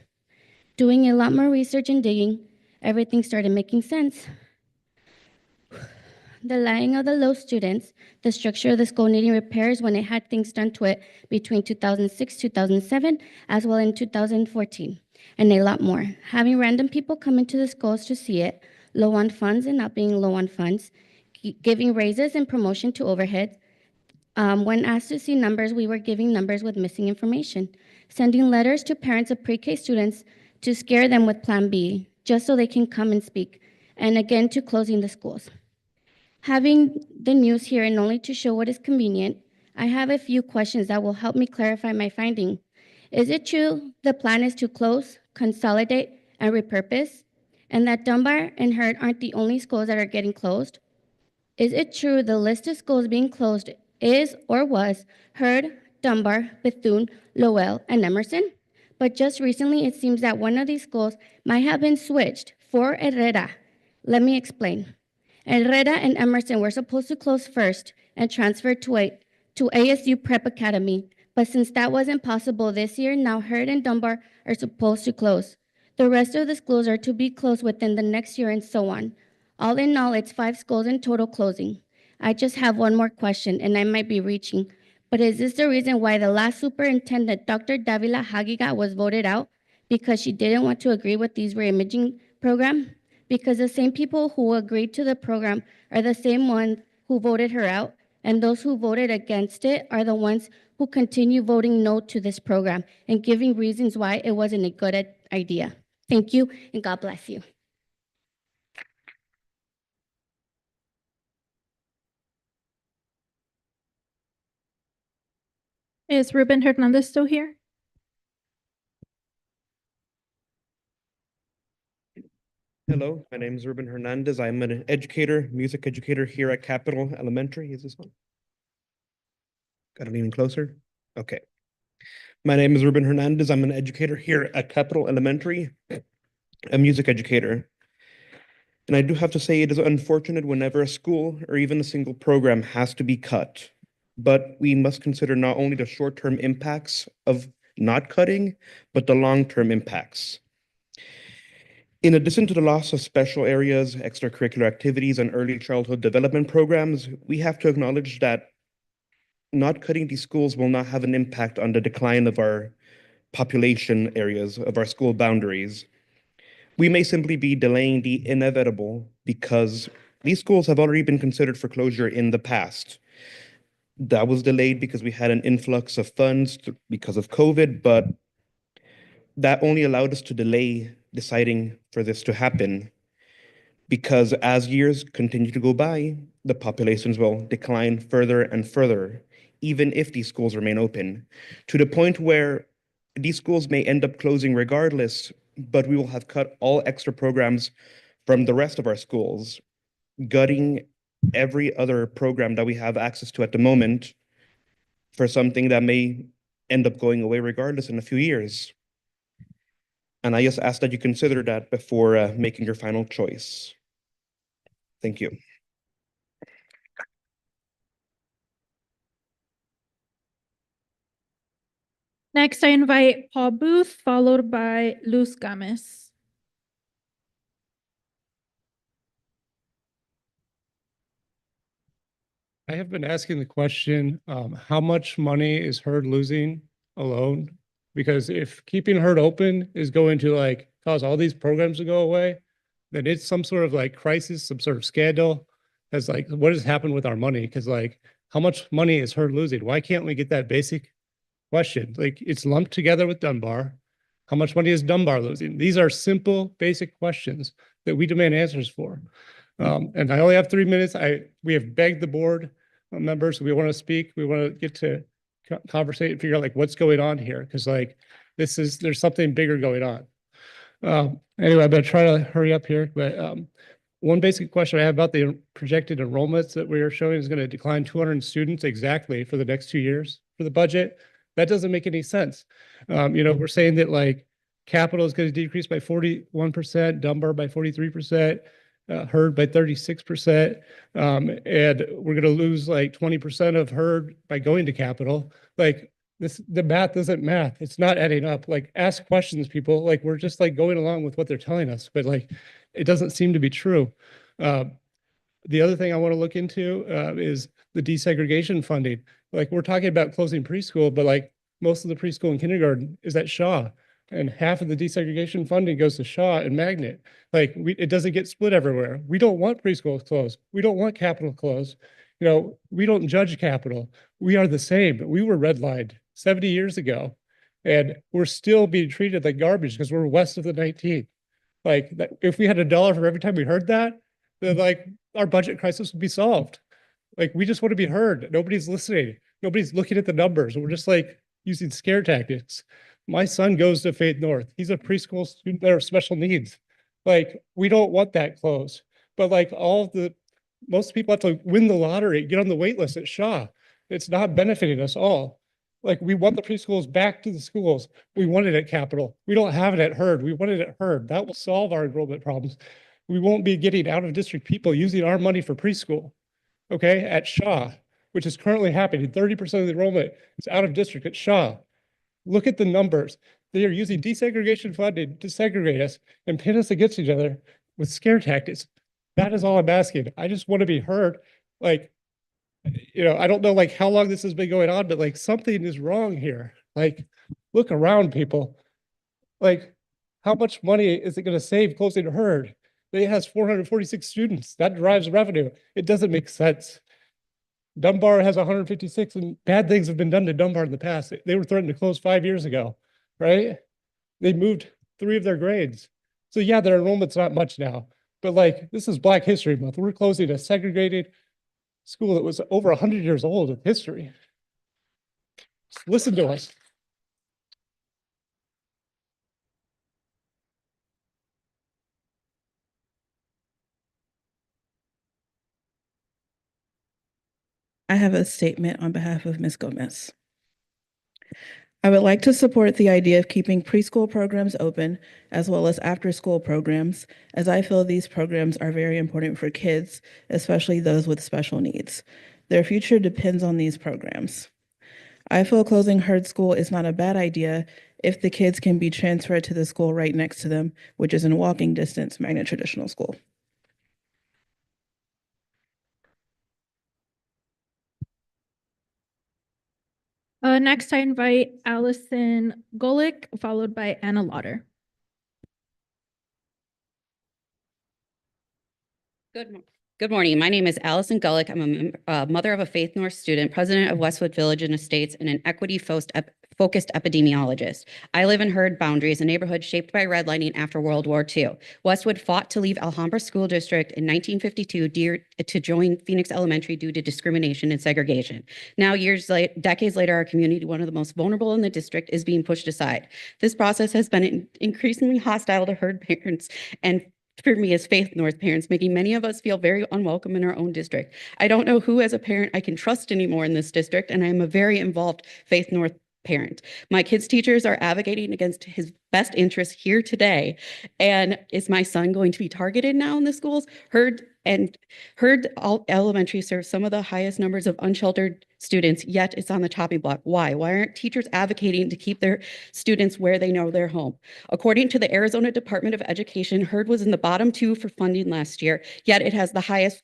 Doing a lot more research and digging, everything started making sense. The lying of the low students, the structure of the school needing repairs when it had things done to it between 2006, 2007, as well in 2014, and a lot more. Having random people come into the schools to see it, low on funds and not being low on funds, giving raises and promotion to overhead. When asked to see numbers, we were giving numbers with missing information, sending letters to parents of pre-K students to scare them with Plan B, just so they can come and speak, and again to closing the schools. Having the news here and only to show what is convenient, I have a few questions that will help me clarify my finding. Is it true the plan is to close, consolidate, and repurpose, and that Dunbar and Hurd aren't the only schools that are getting closed? Is it true the list of schools being closed is or was Hurd, Dunbar, Bethune, Lowell, and Emerson? But just recently, it seems that one of these schools might have been switched for Herrera. Let me explain. Herrera and Emerson were supposed to close first and transfer to ASU Prep Academy, but since that wasn't possible this year, now Hurd and Dunbar are supposed to close. The rest of the schools are to be closed within the next year and so on. All in all, it's 5 schools in total closing. I just have one more question, and I might be reaching, but is this the reason why the last superintendent, Dr. Davila Hagiga, was voted out? Because she didn't want to agree with these reimaging program? Because the same people who agreed to the program are the same ones who voted her out, and those who voted against it are the ones who continue voting no to this program and giving reasons why it wasn't a good idea. Thank you, and God bless you. Is Ruben Hernandez still here? Hello, my name is Ruben Hernandez. I'm an educator, music educator here at Capital Elementary. Is this one? Got it even closer? Okay. My name is Ruben Hernandez. I'm an educator here at Capital Elementary, a music educator. And I do have to say it is unfortunate whenever a school or even a single program has to be cut. But we must consider not only the short-term impacts of not cutting, but the long-term impacts. In addition to the loss of special areas, extracurricular activities, and early childhood development programs, we have to acknowledge that not cutting these schools will not have an impact on the decline of our population areas, of our school boundaries. We may simply be delaying the inevitable because these schools have already been considered for closure in the past. That was delayed because we had an influx of funds because of COVID, but that only allowed us to delay deciding for this to happen. Because as years continue to go by, the populations will decline further and further, even if these schools remain open, to the point where these schools may end up closing regardless, but we will have cut all extra programs from the rest of our schools, gutting every other program that we have access to at the moment for something that may end up going away regardless in a few years. And I just ask that you consider that before making your final choice. Thank you. Next, I invite Paul Booth, followed by Luz Gomez. I have been asking the question, how much money is Hurd losing alone? Because if keeping Hurd open is going to like cause all these programs to go away, then it's some sort of like crisis, some sort of scandal. As like, what has happened with our money? Because like, how much money is Hurd losing? Why can't we get that basic question? Like, it's lumped together with Dunbar. How much money is Dunbar losing? These are simple, basic questions that we demand answers for. And I only have 3 minutes. We have begged the board members, we want to speak. We want to get to conversate and figure out like what's going on here. Cause like, there's something bigger going on. Anyway, I'm gonna try to hurry up here, but one basic question I have about the projected enrollments that we are showing is going to decline 200 students exactly for the next 2 years for the budget. That doesn't make any sense. We're saying that like Capital is going to decrease by 41%, Dunbar by 43%, Hurd by 36%, and we're going to lose like 20% of Hurd by going to Capital. Like the math isn't math. It's not adding up. Like ask questions, people. Like we're just like going along with what they're telling us, but like it doesn't seem to be true. The other thing I want to look into is the desegregation funding. Like we're talking about closing preschool, but like most of the preschool and kindergarten is at Shaw. And half of the desegregation funding goes to Shaw and Magnet. Like it doesn't get split everywhere. We don't want preschool closed. We don't want Capital closed. We don't judge Capital. We are the same. We were redlined 70 years ago, and we're still being treated like garbage because we're west of the 19th. Like if we had $1 for every time we heard that, then like our budget crisis would be solved. Like we just want to be heard. Nobody's listening. Nobody's looking at the numbers. We're just like using scare tactics. My son goes to Faith North. He's a preschool student that are special needs. Like, we don't want that closed. But like most people have to win the lottery, get on the wait list at Shaw. It's not benefiting us all. Like, we want the preschools back to the schools. We want it at Capital. We don't have it at Hurd. We want it at Hurd. That will solve our enrollment problems. We won't be getting out of district people using our money for preschool, okay, at Shaw, which is currently happening. 30% of the enrollment is out of district at Shaw. Look at the numbers. They are using desegregation funding to segregate us and pin us against each other with scare tactics. That is all I'm asking. I just want to be heard. Like, I don't know like how long this has been going on, but like something is wrong here. Like, look around, people. Like, how much money is it going to save closing Hurd? It has 446 students. That drives revenue. It doesn't make sense. Dunbar has 156, and bad things have been done to Dunbar in the past. They were threatened to close 5 years ago, right? They moved 3 of their grades. So yeah, their enrollment's not much now, but like this is Black History Month. We're closing a segregated school that was over 100 years old in history. Just listen to us. I have a statement on behalf of Ms. Gomez. I would like to support the idea of keeping preschool programs open as well as after-school programs, as I feel these programs are very important for kids, especially those with special needs. Their future depends on these programs. I feel closing Hurd School is not a bad idea if the kids can be transferred to the school right next to them, which is in walking distance, Magnet Traditional School. Next, I invite Allison Golick, followed by Anna Lauder. Good morning. My name is Allison Gullick. I'm a mother of a Faith North student, president of Westwood Village and Estates, and an equity-focused epidemiologist. I live in Hurd Boundaries, a neighborhood shaped by redlining after World War II. Westwood fought to leave Alhambra School District in 1952 to join Phoenix Elementary due to discrimination and segregation. Now, decades later, our community, one of the most vulnerable in the district, is being pushed aside. This process has been increasingly hostile to Hurd parents and for me as Faith North parents, making many of us feel very unwelcome in our own district. I don't know who as a parent I can trust anymore in this district, and I'm a very involved Faith North parent. My kids' teachers are advocating against his best interests here today. And is my son going to be targeted now in the schools? Hurd Elementary serves some of the highest numbers of unsheltered students, yet it's on the chopping block. Why? Why aren't teachers advocating to keep their students where they know they're home? According to the Arizona Department of Education, Hurd was in the bottom 2 for funding last year, yet it has the highest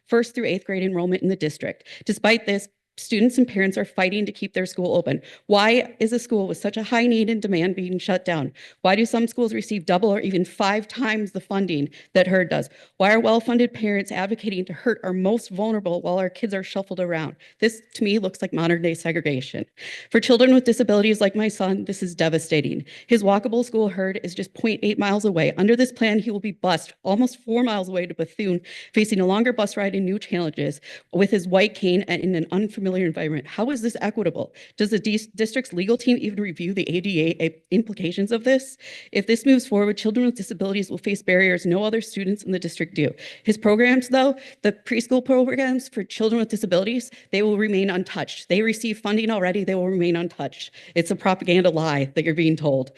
first through 8th grade enrollment in the district. Despite this, students and parents are fighting to keep their school open. Why is a school with such a high need and demand being shut down? Why do some schools receive double or even 5 times the funding that Hurd does? Why are well-funded parents advocating to hurt our most vulnerable while our kids are shuffled around? This, to me, looks like modern-day segregation. For children with disabilities like my son, this is devastating. His walkable school, Hurd, is just 0.8 miles away. Under this plan, he will be bused almost 4 miles away to Bethune, facing a longer bus ride and new challenges with his white cane and in an unfamiliar environment. How is this equitable? Does the district's legal team even review the ADA implications of this? If this moves forward, children with disabilities will face barriers no other students in the district do. His programs, though, the preschool programs for children with disabilities, they will remain untouched. They receive funding already, they will remain untouched. It's a propaganda lie that you're being told.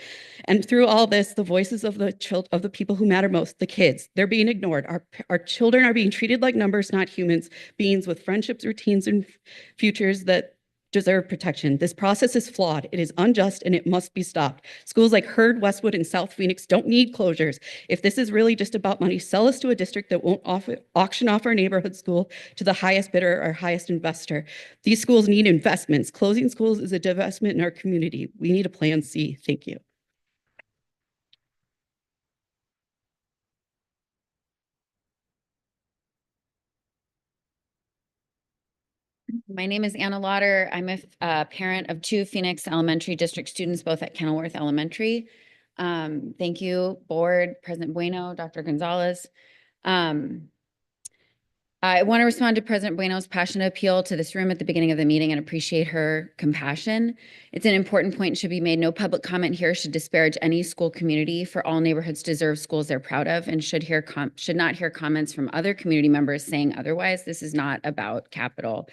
And through all this, the voices of the people who matter most, the kids, they're being ignored. Our children are being treated like numbers, not humans, beings with friendships, routines, and futures that deserve protection. This process is flawed, it is unjust, and it must be stopped. Schools like Hurd, Westwood, and South Phoenix don't need closures. If this is really just about money, sell us to a district that won't auction off our neighborhood school to the highest bidder or highest investor. These schools need investments. Closing schools is a divestment in our community. We need a plan C. Thank you. My name is Anna Lauder. I'm a parent of 2 Phoenix Elementary District students, both at Kenilworth Elementary. Thank you, board, President Bueno, Dr. Gonzalez. I want to respond to President Bueno's passionate appeal to this room at the beginning of the meeting and appreciate her compassion. It's an important point and should be made. No public comment here should disparage any school community, for all neighborhoods deserve schools they're proud of, and should not hear comments from other community members saying otherwise. This is not about capital.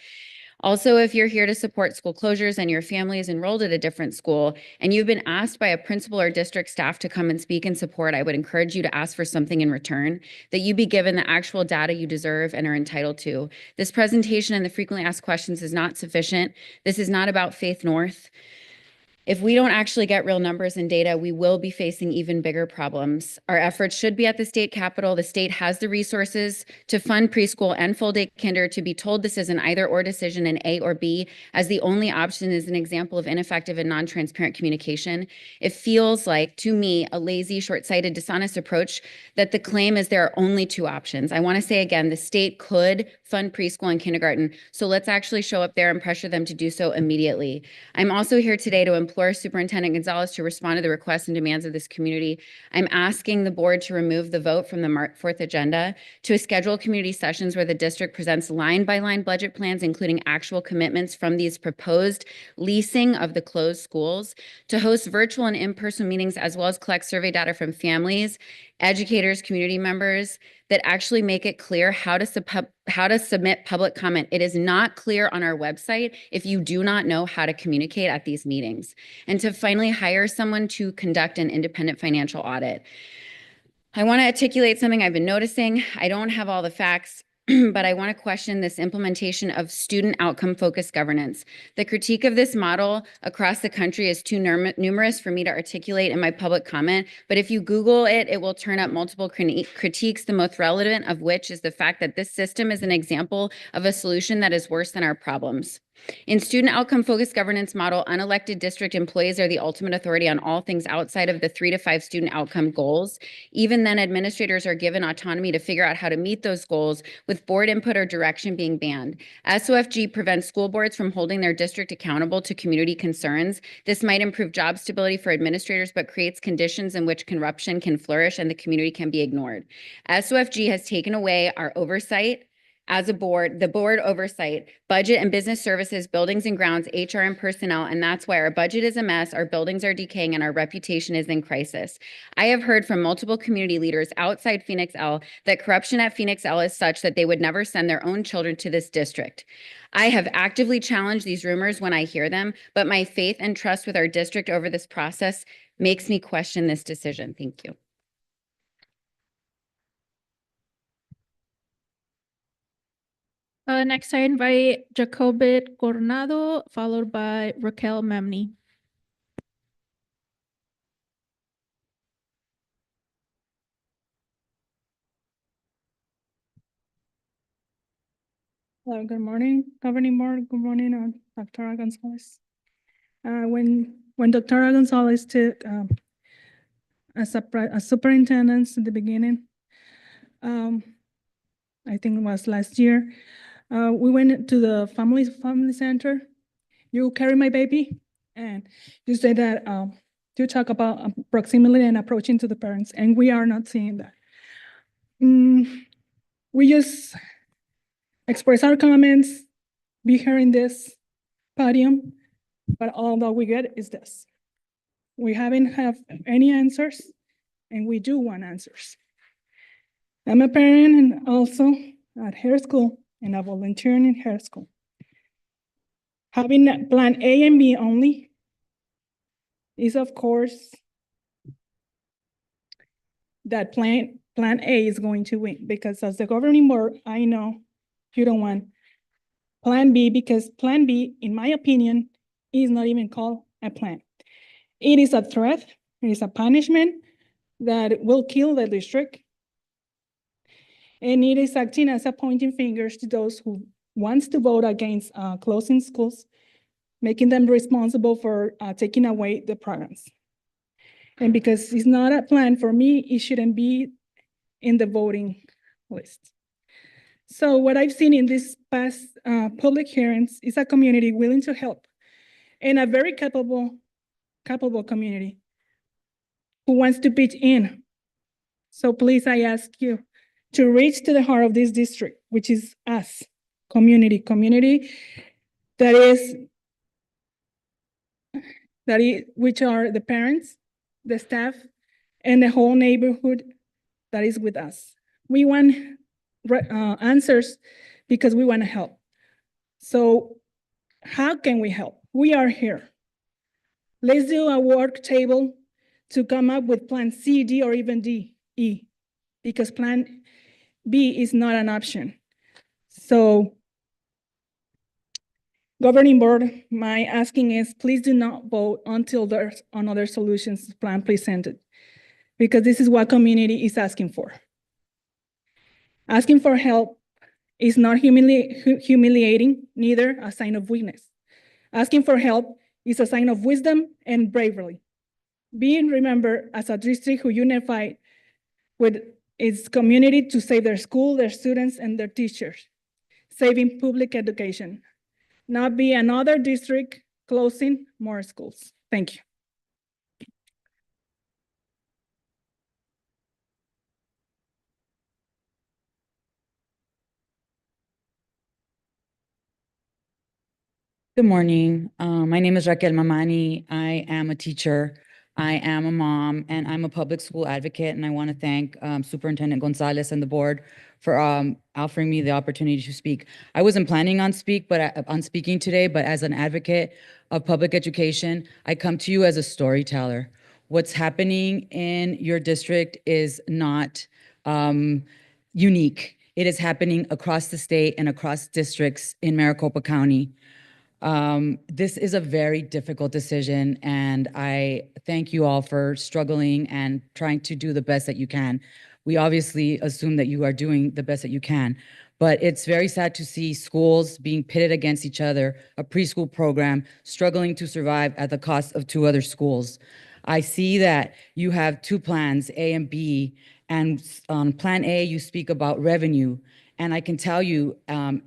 Also, if you're here to support school closures and your family is enrolled at a different school and you've been asked by a principal or district staff to come and speak in support, I would encourage you to ask for something in return, that you be given the actual data you deserve and are entitled to. This presentation and the frequently asked questions is not sufficient. This is not about Faith North. If we don't actually get real numbers and data, we will be facing even bigger problems. Our efforts should be at the state capitol. The state has the resources to fund preschool and full-day kinder. To be told this is an either-or decision, an A or B, as the only option is an example of ineffective and non-transparent communication. It feels like, to me, a lazy, short-sighted, dishonest approach that the claim is there are only 2 options. I want to say again, the state could fund preschool and kindergarten, so let's actually show up there and pressure them to do so immediately. I'm also here today to implore Superintendent Gonzalez to respond to the requests and demands of this community. I'm asking the board to remove the vote from the March 4th agenda, to schedule community sessions where the district presents line-by-line budget plans, including actual commitments from these proposed leasing of the closed schools, to host virtual and in-person meetings, as well as collect survey data from families educators, community members that actually make it clear how to submit public comment. It is not clear on our website if you do not know how to communicate at these meetings. And to finally hire someone to conduct an independent financial audit. I want to articulate something I've been noticing. I don't have all the facts, but I want to question this implementation of student outcome focused governance. The critique of this model across the country is too numerous for me to articulate in my public comment, but if you Google it, it will turn up multiple critiques, the most relevant of which is the fact that this system is an example of a solution that is worse than our problems. In student outcome focused governance model, unelected district employees are the ultimate authority on all things outside of the 3 to 5 student outcome goals. Even then, administrators are given autonomy to figure out how to meet those goals, with board input or direction being banned. SOFG prevents school boards from holding their district accountable to community concerns. This might improve job stability for administrators, but creates conditions in which corruption can flourish and the community can be ignored. SOFG has taken away our oversight as a board, the board oversight, budget and business services, buildings and grounds, HR and personnel, and that's why our budget is a mess, our buildings are decaying, and our reputation is in crisis. I have heard from multiple community leaders outside Phoenix L that corruption at Phoenix L is such that they would never send their own children to this district. I have actively challenged these rumors when I hear them, but my faith and trust with our district over this process makes me question this decision. Thank you. Next, I invite Jacobit Coronado, followed by Raquel Memney. Hello, good morning, Governing Board. Good morning, Dr. Gonzalez. When Dr. Gonzalez took as a superintendent in the beginning, I think it was last year, we went to the family center. You carry my baby, and you say that you talk about proximity and approaching to the parents, and we are not seeing that. We just express our comments, be here in this podium, but all that we get is this. We haven't have any answers, and we do want answers. I'm a parent and also at her school, and I volunteer in her school. Having plan A and B only is, of course, that plan A is going to win, because as the governing board, I know you don't want plan B, because plan B, in my opinion, is not even called a plan. It is a threat, it is a punishment that will kill the district. And it is acting as a pointing fingers to those who wants to vote against closing schools, making them responsible for taking away the programs. And because it's not a plan, for me, it shouldn't be in the voting list. So what I've seen in this past public hearings is a community willing to help, and a very capable community who wants to pitch in. So please, I ask you to reach to the heart of this district, which is us, community that is, which are the parents, the staff, and the whole neighborhood that is with us. We want answers because we want to help. So how can we help? We are here. Let's do a work table to come up with plan C, D, or even D, E, because plan B is not an option. So governing board, my asking is please do not vote until there's another solutions plan presented, because this is what community is asking for. Asking for help is not humiliating, neither a sign of weakness. Asking for help is a sign of wisdom and bravery. Being remembered as a district who unified with its community to save their school, their students, and their teachers, saving public education, not be another district closing more schools. Thank you. Good morning. My name is Raquel Mamani. I am a teacher I am a mom and I'm a public school advocate, and I want to thank Superintendent Gonzalez and the board for offering me the opportunity to speak. I wasn't planning on speaking today, but as an advocate of public education, I come to you as a storyteller. What's happening in your district is not unique. It is happening across the state and across districts in Maricopa County. This is a very difficult decision, and I thank you all for struggling and trying to do the best that you can. We obviously assume that you are doing the best that you can, but it's very sad to see schools being pitted against each other, a preschool program struggling to survive at the cost of 2 other schools. I see that you have 2 plans, A and B, and on Plan A, you speak about revenue. And I can tell you,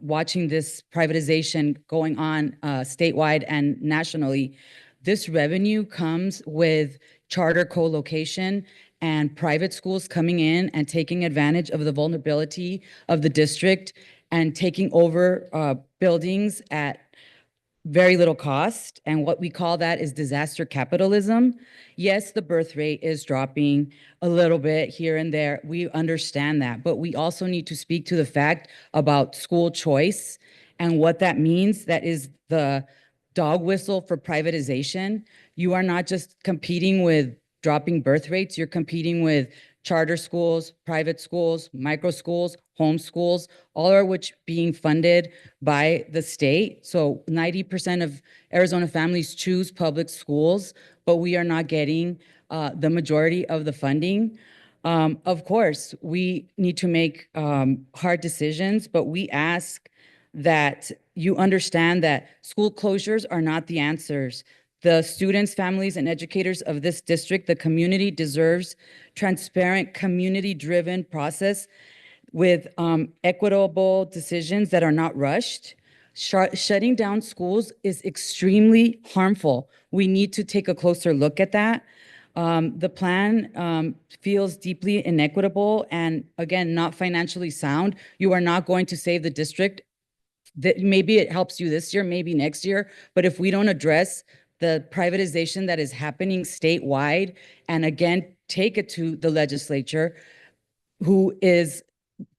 watching this privatization going on statewide and nationally, this revenue comes with charter co-location and private schools coming in and taking advantage of the vulnerability of the district and taking over buildings at very little cost. And what we call that is disaster capitalism. Yes, the birth rate is dropping a little bit here and there. We understand that, but we also need to speak to the fact about school choice and what that means. That is the dog whistle for privatization. You are not just competing with dropping birth rates, you're competing with charter schools, private schools, micro schools, home schools, all of which being funded by the state. So 90% of Arizona families choose public schools, but we are not getting the majority of the funding. Of course, we need to make hard decisions, but we ask that you understand that school closures are not the answers. The students, families, and educators of this district, the community deserves transparent, community-driven process with equitable decisions that are not rushed. Shutting down schools is extremely harmful. We need to take a closer look at that. The plan feels deeply inequitable and, again, not financially sound. You are not going to save the district. That maybe it helps you this year, maybe next year, but if we don't address the privatization that is happening statewide, and again, take it to the legislature, who is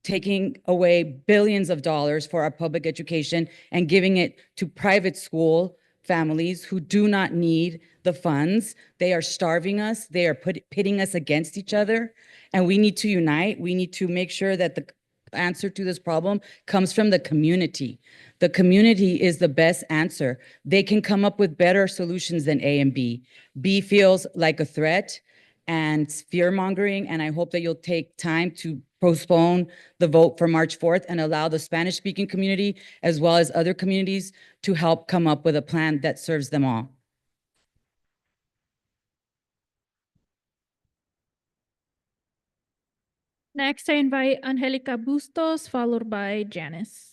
taking away billions of dollars for our public education and giving it to private school families who do not need the funds. They are starving us. They are pitting us against each other, and we need to unite. We need to make sure that the answer to this problem comes from the community. The community is the best answer. They can come up with better solutions than A and B. B feels like a threat and fear mongering, and I hope that you'll take time to postpone the vote for March 4th and allow the Spanish speaking community as well as other communities to help come up with a plan that serves them all. Next, I invite Angelica Bustos, followed by Janice.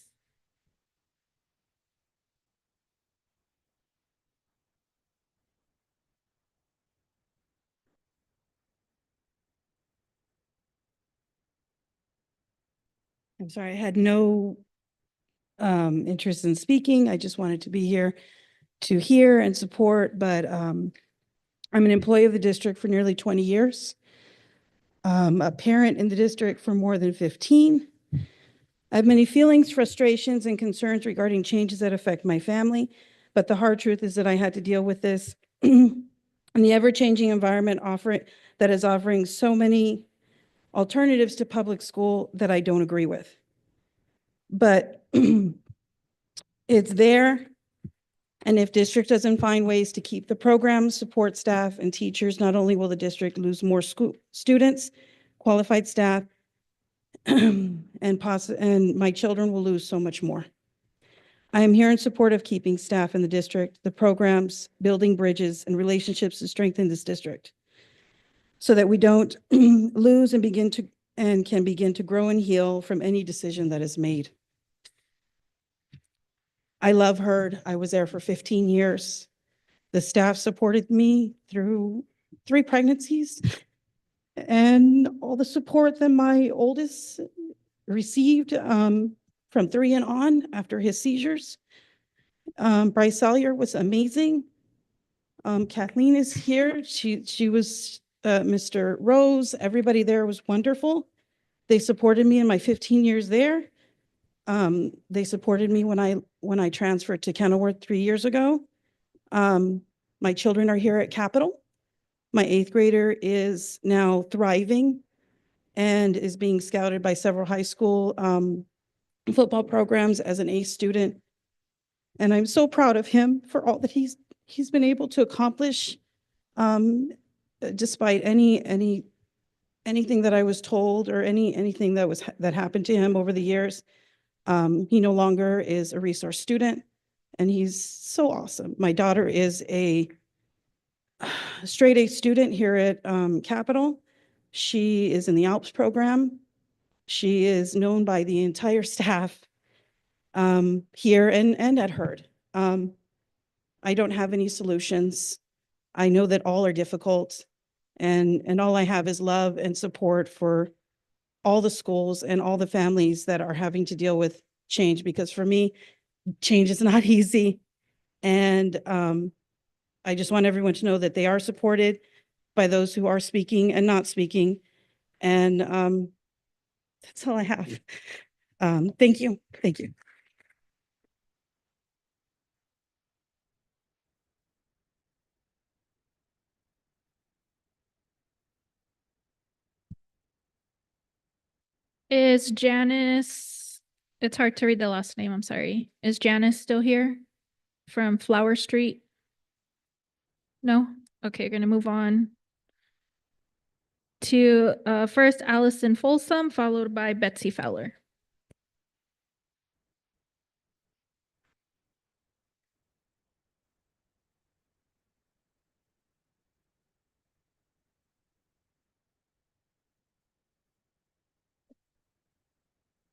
I'm sorry, I had no interest in speaking. I just wanted to be here to hear and support, but I'm an employee of the district for nearly 20 years. A parent in the district for more than 15. I have many feelings, frustrations, and concerns regarding changes that affect my family, but the hard truth is that I had to deal with this in the ever-changing environment that is offering so many alternatives to public school that I don't agree with. But it's there, and if district doesn't find ways to keep the programs, support staff, and teachers, not only will the district lose more students, qualified staff, and my children will lose so much more. I am here in support of keeping staff in the district, the programs, building bridges, and relationships to strengthen this district, so that we don't lose and can begin to grow and heal from any decision that is made. I love HERD. I was there for 15 years. The staff supported me through 3 pregnancies and all the support that my oldest received from 3 and on after his seizures. Bryce Salyer was amazing. Kathleen is here. She was, Mr. Rose, everybody there was wonderful. They supported me in my 15 years there. They supported me when I transferred to Kenilworth 3 years ago. My children are here at Capitol. My 8th grader is now thriving and is being scouted by several high school football programs as an A student. And I'm so proud of him for all that he's been able to accomplish, despite anything that I was told or anything that happened to him over the years. He no longer is a resource student, and he's so awesome. My daughter is a straight A student here at Capitol. She is in the ALPS program. She is known by the entire staff here and at Hurd. I don't have any solutions. I know that all are difficult, and all I have is love and support for all the schools and all the families that are having to deal with change, because for me, change is not easy. And I just want everyone to know that they are supported by those who are speaking and not speaking. And that's all I have. Thank you. Thank you. Is Janice, it's hard to read the last name, I'm sorry. Is Janice still here from Flower Street? No? Okay, we're gonna move on to first Allison Folsom, followed by Betsy Fowler.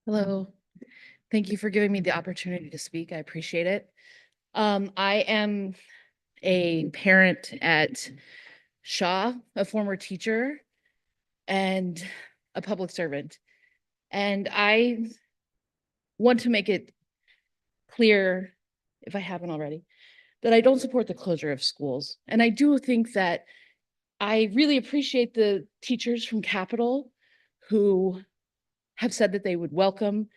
Hello. Thank you for giving me the opportunity to speak. I appreciate it. I am a parent at Shaw, a former teacher, and a public servant. And I want to make it clear, if I haven't already, that I don't support the closure of schools. And I do think that I really appreciate the teachers from Capitol who have said that they would welcome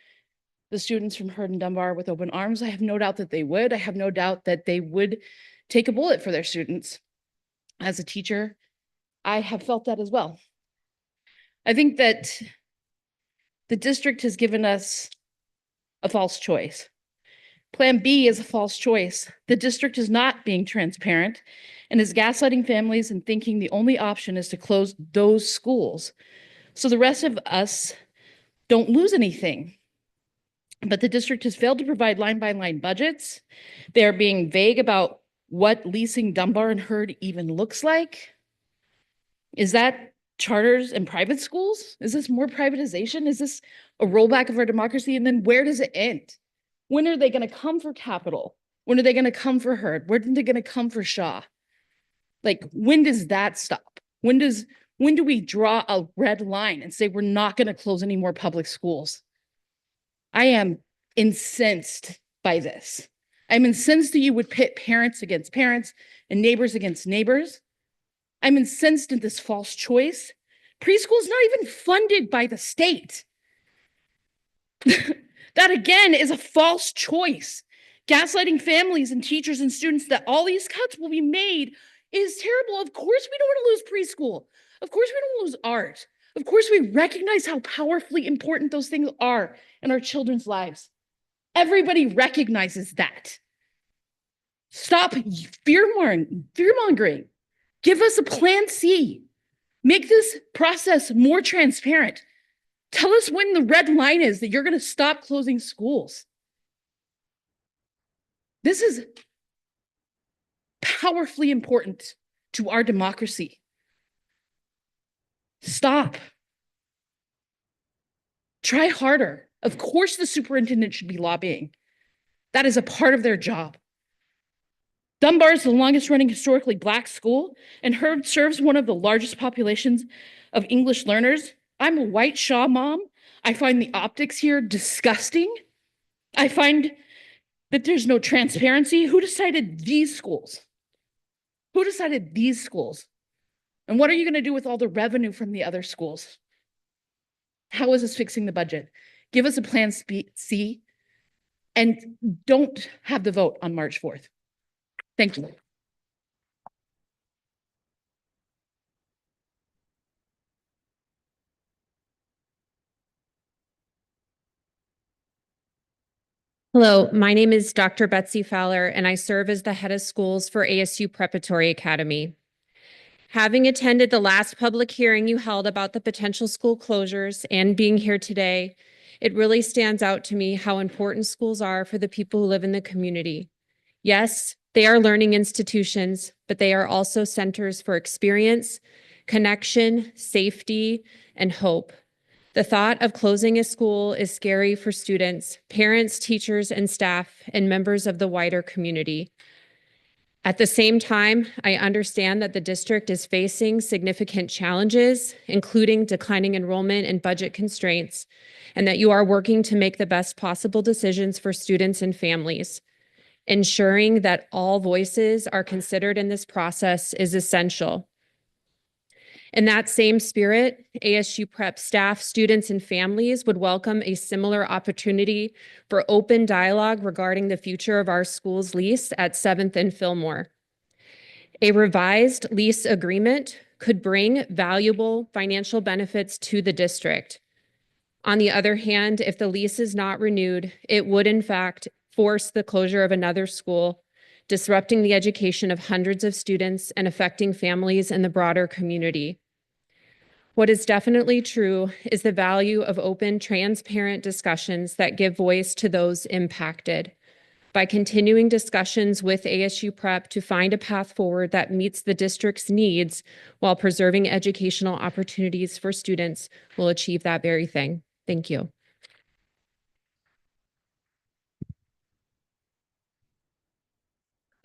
the students from Hurd and Dunbar with open arms. I have no doubt that they would. I have no doubt that they would take a bullet for their students. As a teacher, I have felt that as well. I think that the district has given us a false choice. Plan B is a false choice. The district is not being transparent and is gaslighting families and thinking the only option is to close those schools, so the rest of us don't lose anything. But the district has failed to provide line-by-line budgets. They're being vague about what leasing Dunbar and Hurd even looks like. Is that charters and private schools? Is this more privatization? Is this a rollback of our democracy? And then where does it end? When are they going to come for Capitol? When are they going to come for Hurd? When are they going to come for Shaw? Like, when does that stop? When do we draw a red line and say we're not going to close any more public schools? I am incensed by this. I'm incensed that you would pit parents against parents and neighbors against neighbors. I'm incensed at this false choice. Preschool is not even funded by the state. That again is a false choice. Gaslighting families and teachers and students that all these cuts will be made is terrible. Of course we don't want to lose preschool. Of course we don't lose art. Of course we recognize how powerfully important those things are in our children's lives. Everybody recognizes that. Stop fear-mongering. Give us a plan C. Make this process more transparent. Tell us when the red line is that you're going to stop closing schools. This is powerfully important to our democracy. Stop. Try harder. Of course, the superintendent should be lobbying. That is a part of their job. Dunbar is the longest running historically Black school, and Hurd serves one of the largest populations of English learners. I'm a white Shaw mom. I find the optics here disgusting. I find that there's no transparency. Who decided these schools? Who decided these schools? And what are you going to do with all the revenue from the other schools? How is this fixing the budget? Give us a plan C and don't have the vote on March 4th. Thank you. Hello, my name is Dr. Betsy Fowler, and I serve as the head of schools for ASU Preparatory Academy. Having attended the last public hearing you held about the potential school closures and being here today, it really stands out to me how important schools are for the people who live in the community. Yes, they are learning institutions, but they are also centers for experience, connection, safety, and hope. The thought of closing a school is scary for students, parents, teachers, and staff, and members of the wider community. At the same time, I understand that the district is facing significant challenges, including declining enrollment and budget constraints, and that you are working to make the best possible decisions for students and families. Ensuring that all voices are considered in this process is essential. In that same spirit, ASU Prep staff, students, and families would welcome a similar opportunity for open dialogue regarding the future of our school's lease at 7th and Fillmore. A revised lease agreement could bring valuable financial benefits to the district. On the other hand, if the lease is not renewed, it would in fact force the closure of another school, disrupting the education of hundreds of students and affecting families in the broader community. What is definitely true is the value of open, transparent discussions that give voice to those impacted. By continuing discussions with ASU Prep to find a path forward that meets the district's needs while preserving educational opportunities for students, will achieve that very thing. Thank you.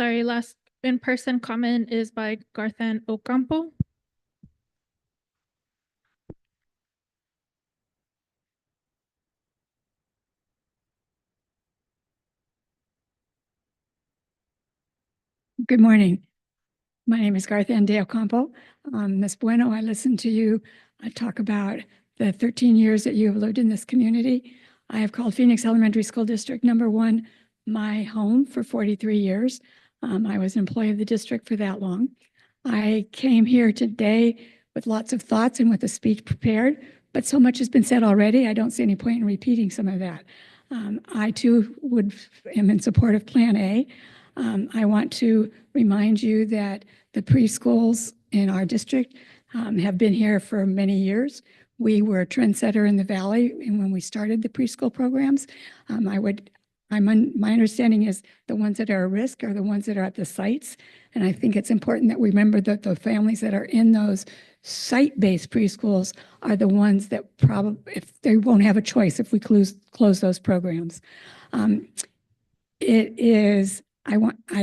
Sorry, last in-person comment is by Garthan Ocampo. Good morning. My name is Garthan de Ocampo. Ms. Bueno, I listened to you talk about the 13 years that you have lived in this community. I have called Phoenix Elementary School District #1 my home for 43 years. I was an employee of the district for that long. I came here today with lots of thoughts and with a speech prepared, but so much has been said already, I don't see any point in repeating some of that. I too am in support of Plan A. I want to remind you that the preschools in our district have been here for many years. We were a trendsetter in the Valley, and when we started the preschool programs, my understanding is the ones that are at risk are the ones that are at the sites. And I think it's important that we remember that the families that are in those site-based preschools are the ones that probably, if they won't have a choice if we close those programs. I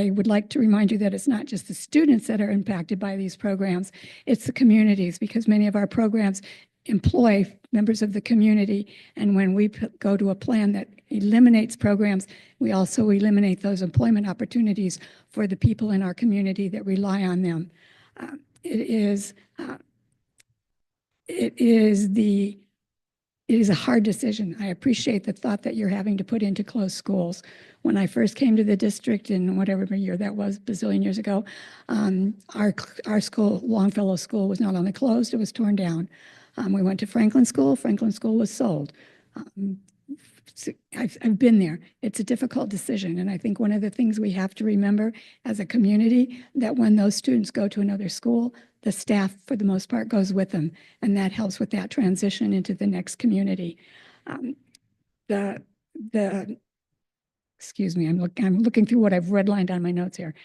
would like to remind you that it's not just the students that are impacted by these programs, it's the communities, because many of our programs employ members of the community. And when we go to a plan that eliminates programs, we also eliminate those employment opportunities for the people in our community that rely on them. It is a hard decision. I appreciate the thought that you're having to put into closed schools. When I first came to the district in whatever year that was, bazillion years ago, our school, Longfellow School, was not only closed, it was torn down. We went to Franklin School. Franklin School was sold. I've been there. It's a difficult decision. And I think one of the things we have to remember as a community, that when those students go to another school, the staff, for the most part, goes with them. And that helps with that transition into the next community. Excuse me, I'm looking through what I've redlined on my notes here.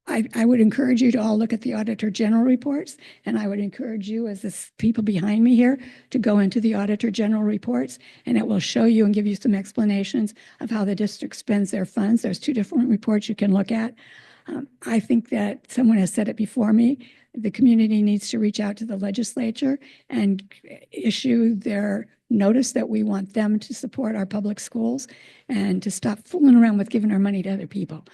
I would encourage you to all look at the Auditor General reports, and I would encourage you, as the people behind me here, to go into the Auditor General reports, and it will show you and give you some explanations of how the district spends their funds. There's 2 different reports you can look at. I think that someone has said it before me, the community needs to reach out to the legislature and issue their notice that we want them to support our public schools and to stop fooling around with giving our money to other people.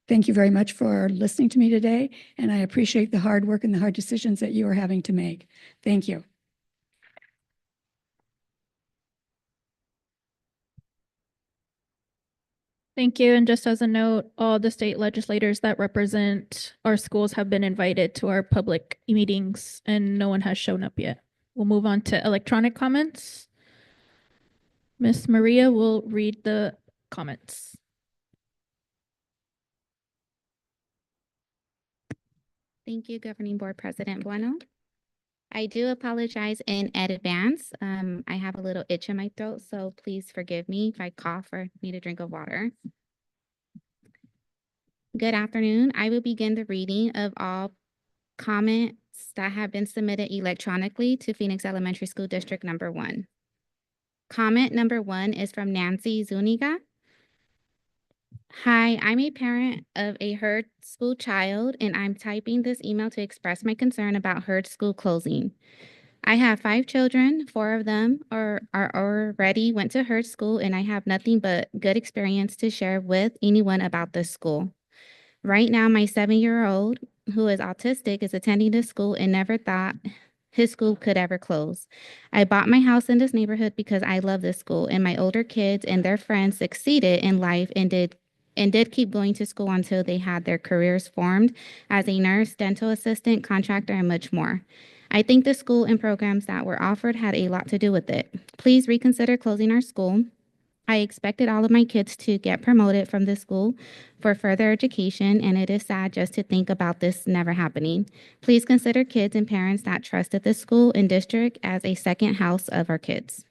Thank you very much for listening to me today, and I appreciate the hard work and the hard decisions that you are having to make. Thank you. Thank you. And just as a note, all the state legislators that represent our schools have been invited to our public meetings and no one has shown up yet. We'll move on to electronic comments. Miss Maria will read the comments. Thank you, Governing Board President Bueno. I do apologize in advance. I have a little itch in my throat, so please forgive me if I cough or need a drink of water. Good afternoon. I will begin the reading of all comments that have been submitted electronically to Phoenix Elementary School District Number 1. Comment number 1 is from Nancy Zuniga. Hi, I'm a parent of a Hurd School child, and I'm typing this email to express my concern about Hurd School closing. I have 5 children. 4 of them are already went to Hurd School, and I have nothing but good experience to share with anyone about this school. Right now, my 7-year-old, who is autistic, is attending this school and never thought his school could ever close. I bought my house in this neighborhood because I love this school, and my older kids and their friends succeeded in life and did keep going to school until they had their careers formed as a nurse, dental assistant, contractor, and much more. I think the school and programs that were offered had a lot to do with it. Please reconsider closing our school. I expected all of my kids to get promoted from this school for further education, and it is sad just to think about this never happening. Please consider kids and parents that trusted this school and district as a second house of our kids.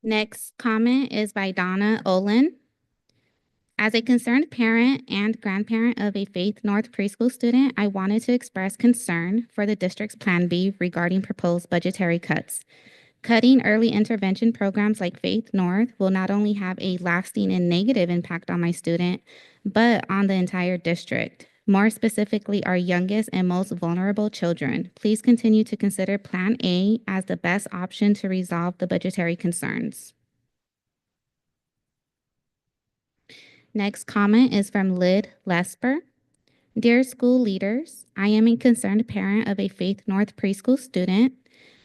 Next comment is by Donna Olin. As a concerned parent and grandparent of a Faith North preschool student, I wanted to express concern for the district's Plan B regarding proposed budgetary cuts. Cutting early intervention programs like Faith North will not only have a lasting and negative impact on my student, but on the entire district. More specifically, our youngest and most vulnerable children. Please continue to consider Plan A as the best option to resolve the budgetary concerns. Next comment is from Lyd Lesper. Dear school leaders, I am a concerned parent of a Faith North preschool student.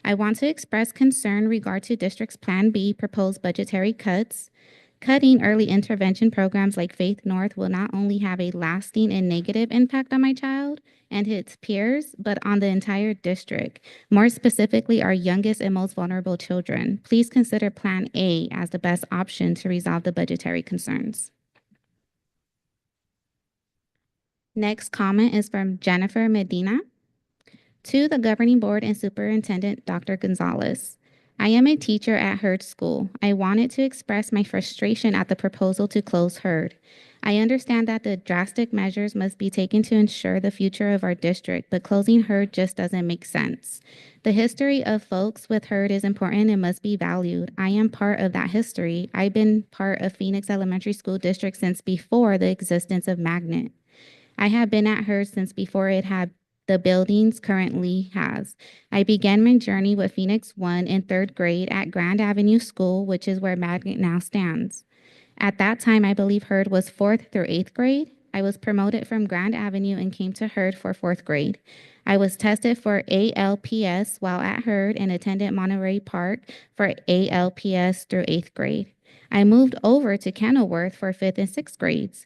I want to express concern regard to district's Plan B proposed budgetary cuts. Cutting early intervention programs like Faith North will not only have a lasting and negative impact on my child and his peers, but on the entire district, more specifically our youngest and most vulnerable children. Please consider Plan A as the best option to resolve the budgetary concerns. Next comment is from Jennifer Medina. To the governing board and superintendent, Dr. Gonzalez. I am a teacher at Hurd School. I wanted to express my frustration at the proposal to close Hurd. I understand that the drastic measures must be taken to ensure the future of our district, but closing Hurd just doesn't make sense. The history of folks with Hurd is important and must be valued. I am part of that history. I've been part of Phoenix Elementary School District since before the existence of Magnet. I have been at Hurd since before it had the buildings currently has. I began my journey with Phoenix 1 in 3rd grade at Grand Avenue School, which is where Magnet now stands. At that time, I believe Hurd was 4th through 8th grade. I was promoted from Grand Avenue and came to Hurd for 4th grade. I was tested for ALPS while at Hurd and attended Monterey Park for ALPS through 8th grade. I moved over to Kenilworth for 5th and 6th grades.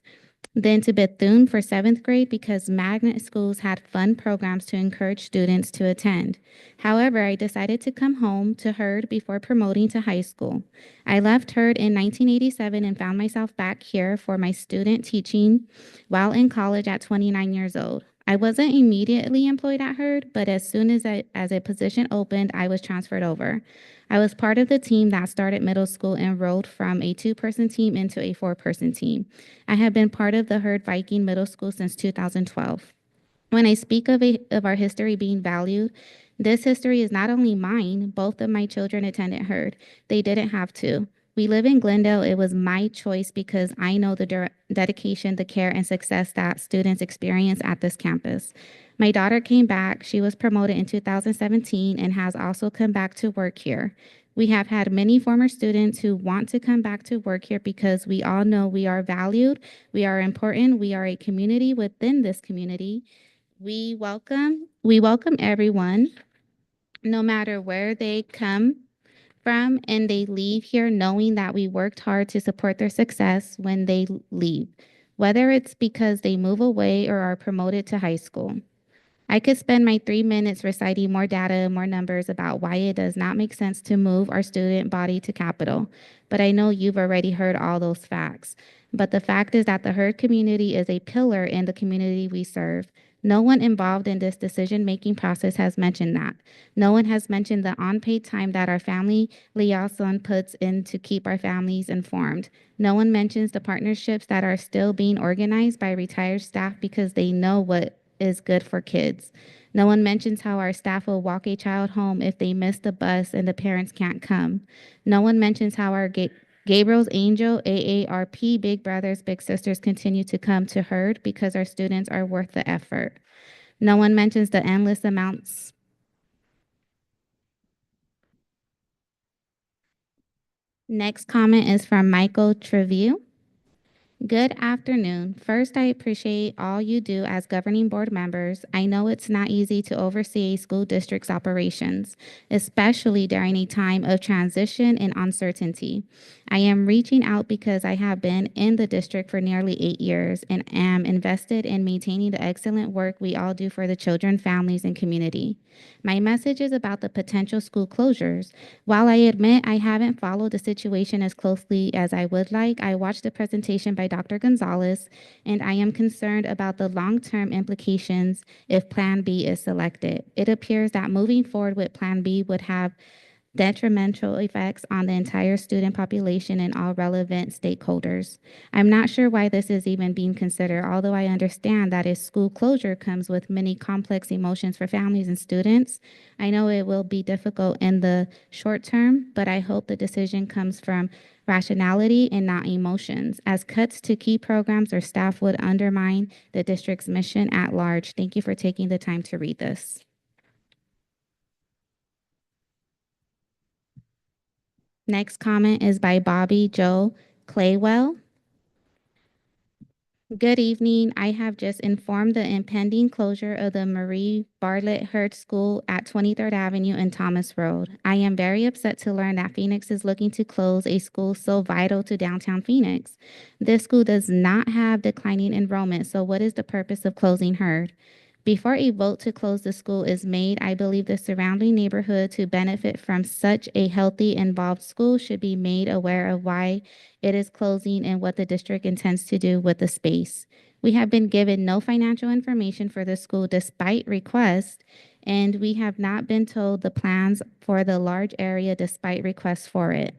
Then to Bethune for 7th grade because Magnet schools had fun programs to encourage students to attend. However, I decided to come home to Hurd before promoting to high school. I left Hurd in 1987 and found myself back here for my student teaching while in college at 29 years old. I wasn't immediately employed at Hurd, but as soon as a position opened, I was transferred over. I was part of the team that started middle school and rolled from a 2-person team into a 4-person team. I have been part of the Hurd Viking Middle School since 2012. When I speak of our history being valued, this history is not only mine. Both of my children attended Hurd. They didn't have to. We live in Glendale. It was my choice because I know the dedication, the care, and success that students experience at this campus. My daughter came back. She was promoted in 2017 and has also come back to work here. We have had many former students who want to come back to work here because we all know we are valued, we are important, we are a community within this community. We welcome everyone, no matter where they come from, and they leave here knowing that we worked hard to support their success when they leave, whether it's because they move away or are promoted to high school. I could spend my 3 minutes reciting more data and more numbers about why it does not make sense to move our student body to Capitol, but I know you've already heard all those facts. But the fact is that the Hurd community is a pillar in the community we serve. No one involved in this decision-making process has mentioned that. No one has mentioned the unpaid time that our family liaison puts in to keep our families informed. No one mentions the partnerships that are still being organized by retired staff because they know what is good for kids. No one mentions how our staff will walk a child home if they miss the bus and the parents can't come. No one mentions how our Gabriel's Angel, AARP, Big Brothers, Big Sisters continue to come to Hurd because our students are worth the effort. No one mentions the endless amounts. Next comment is from Michael Treville. Good afternoon. First, I appreciate all you do as governing board members. I know it's not easy to oversee a school district's operations, especially during a time of transition and uncertainty. I am reaching out because I have been in the district for nearly 8 years and am invested in maintaining the excellent work we all do for the children, families, and community. My message is about the potential school closures. While I admit I haven't followed the situation as closely as I would like, I watched the presentation by Dr. Gonzalez, and I am concerned about the long-term implications if Plan B is selected. It appears that moving forward with Plan B would have detrimental effects on the entire student population and all relevant stakeholders. I'm not sure why this is even being considered, although I understand that a school closure comes with many complex emotions for families and students. I know it will be difficult in the short term, but I hope the decision comes from rationality and not emotions, as cuts to key programs or staff would undermine the district's mission at large. Thank you for taking the time to read this. Next comment is by Bobby Joe Claywell. Good evening. I have just informed the impending closure of the Marie Bartlett Hurd School at 23rd Avenue and Thomas Road. I am very upset to learn that Phoenix is looking to close a school so vital to downtown Phoenix. This school does not have declining enrollment, so what is the purpose of closing Hurd? Before a vote to close the school is made, I believe the surrounding neighborhood to benefit from such a healthy, involved school should be made aware of why it is closing and what the district intends to do with the space. We have been given no financial information for the school despite requests, and we have not been told the plans for the large area despite requests for it.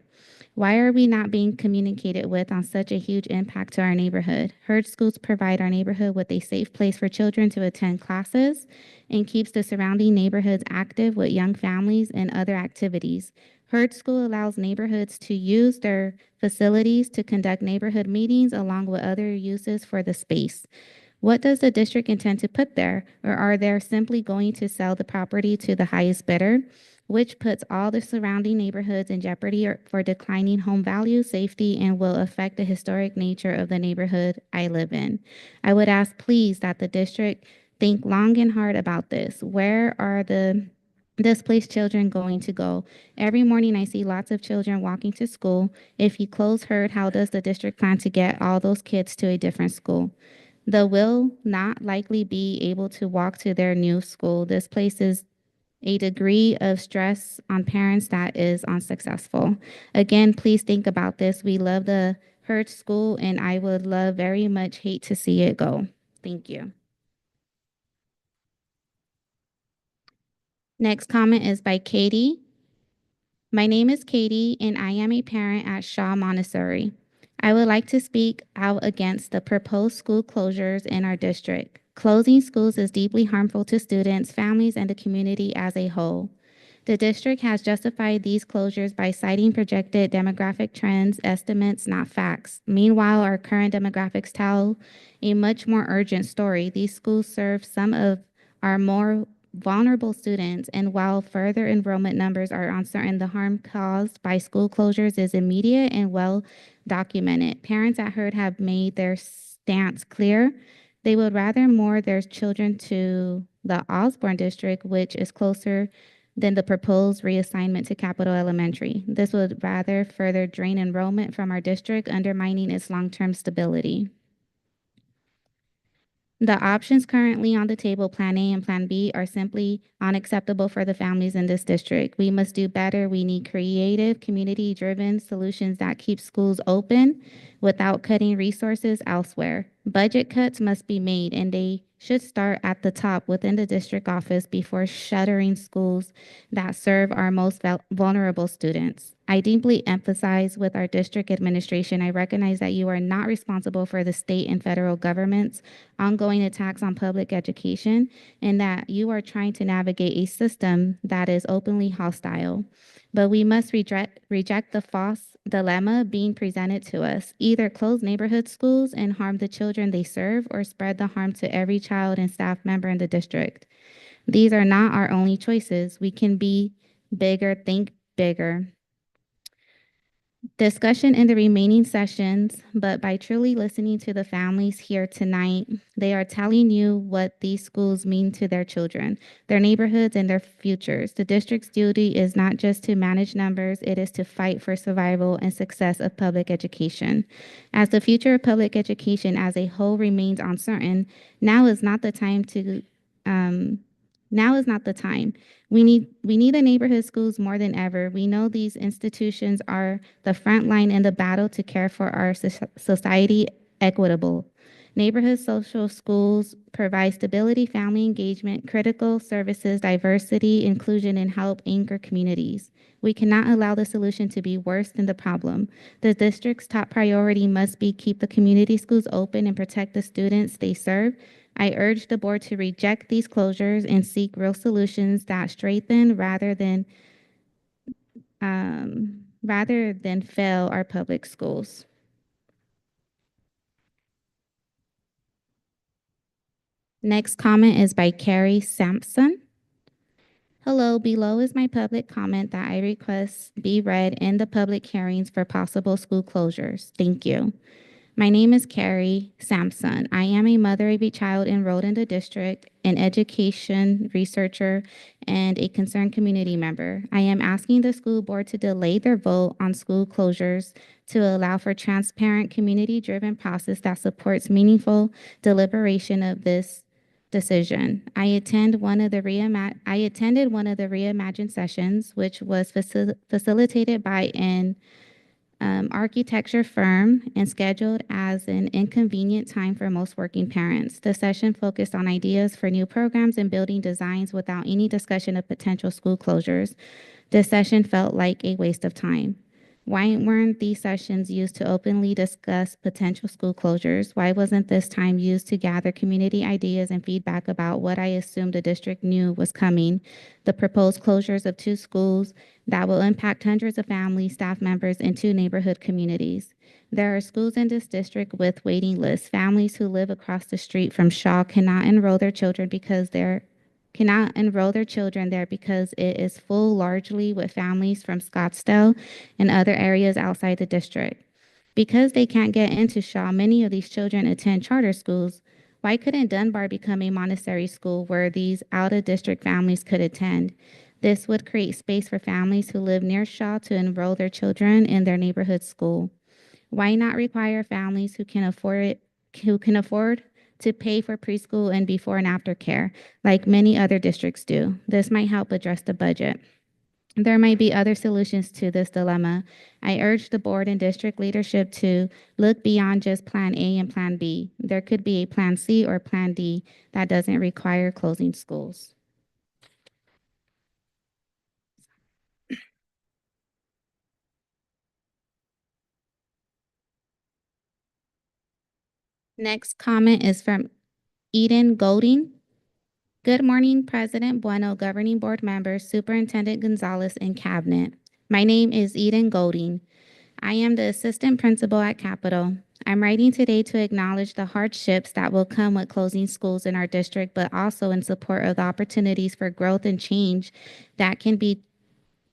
Why are we not being communicated with on such a huge impact to our neighborhood? Hurd schools provide our neighborhood with a safe place for children to attend classes and keeps the surrounding neighborhoods active with young families and other activities. Hurd School allows neighborhoods to use their facilities to conduct neighborhood meetings along with other uses for the space. What does the district intend to put there? Or are they simply going to sell the property to the highest bidder, which puts all the surrounding neighborhoods in jeopardy for declining home value, safety, and will affect the historic nature of the neighborhood I live in? I would ask please that the district think long and hard about this. Where are the displaced children going to go? Every morning I see lots of children walking to school. If you close Hurd, how does the district plan to get all those kids to a different school? They will not likely be able to walk to their new school. This places a degree of stress on parents that is unsuccessful. Again, please think about this. We love the Hurd School, and I would very much hate to see it go. Thank you. Next comment is by Katie. My name is Katie, and I am a parent at Shaw Montessori. I would like to speak out against the proposed school closures in our district. Closing schools is deeply harmful to students, families, and the community as a whole. The district has justified these closures by citing projected demographic trends, estimates, not facts. Meanwhile, our current demographics tell a much more urgent story. These schools serve some of our more vulnerable students, and while further enrollment numbers are uncertain, the harm caused by school closures is immediate and well documented. Parents at Hurd have made their stance clear. They would rather moor their children to the Osborne district, which is closer than the proposed reassignment to Capital Elementary. This would rather further drain enrollment from our district, undermining its long-term stability. The options currently on the table, Plan A and Plan B, are simply unacceptable for the families in this district. We must do better. We need creative, community-driven solutions that keep schools open without cutting resources elsewhere. Budget cuts must be made, and they should start at the top within the district office before shuttering schools that serve our most vulnerable students. I deeply emphasize with our district administration, I recognize that you are not responsible for the state and federal government's ongoing attacks on public education, and that you are trying to navigate a system that is openly hostile. But we must reject the false dilemma being presented to us. Either close neighborhood schools and harm the children they serve, or spread the harm to every child and staff member in the district. These are not our only choices. We can be bigger, think bigger. Discussion in the remaining sessions, but by truly listening to the families here tonight, they are telling you what these schools mean to their children, their neighborhoods, and their futures. The district's duty is not just to manage numbers, it is to fight for survival and success of public education. As the future of public education as a whole remains uncertain, now is not the time. We need the neighborhood schools more than ever. We know these institutions are the front line in the battle to care for our society equitable. Neighborhood social schools provide stability, family engagement, critical services, diversity, inclusion, and help anchor communities. We cannot allow the solution to be worse than the problem. The district's top priority must be keep the community schools open and protect the students they serve. I urge the board to reject these closures and seek real solutions that strengthen rather than fail our public schools. Next comment is by Carrie Sampson. Hello, below is my public comment that I request be read in the public hearings for possible school closures. Thank you. My name is Carrie Sampson. I am a mother of a child enrolled in the district, an education researcher, and a concerned community member. I am asking the school board to delay their vote on school closures to allow for transparent, community-driven process that supports meaningful deliberation of this decision. I attended one of the reimagined sessions, which was facilitated by an architecture firm and scheduled as an inconvenient time for most working parents. The session focused on ideas for new programs and building designs without any discussion of potential school closures. This session felt like a waste of time. Why weren't these sessions used to openly discuss potential school closures? Why wasn't this time used to gather community ideas and feedback about what I assumed the district knew was coming? The proposed closures of 2 schools that will impact hundreds of families, staff members, and 2 neighborhood communities. There are schools in this district with waiting lists. Families who live across the street from Shaw cannot enroll their children there because it is full largely with families from Scottsdale and other areas outside the district. Because they can't get into Shaw, many of these children attend charter schools. Why couldn't Dunbar become a Montessori school where these out-of-district families could attend? This would create space for families who live near Shaw to enroll their children in their neighborhood school. Why not require families who can afford to pay for preschool and before and after care, like many other districts do? This might help address the budget. There might be other solutions to this dilemma. I urge the board and district leadership to look beyond just Plan A and Plan B. There could be a Plan C or Plan D that doesn't require closing schools. Next comment is from Eden Golding. Good morning, President Bueno, Governing Board members, Superintendent Gonzalez, and Cabinet. My name is Eden Golding. I am the Assistant Principal at Capitol. I'm writing today to acknowledge the hardships that will come with closing schools in our district, but also in support of the opportunities for growth and change that can be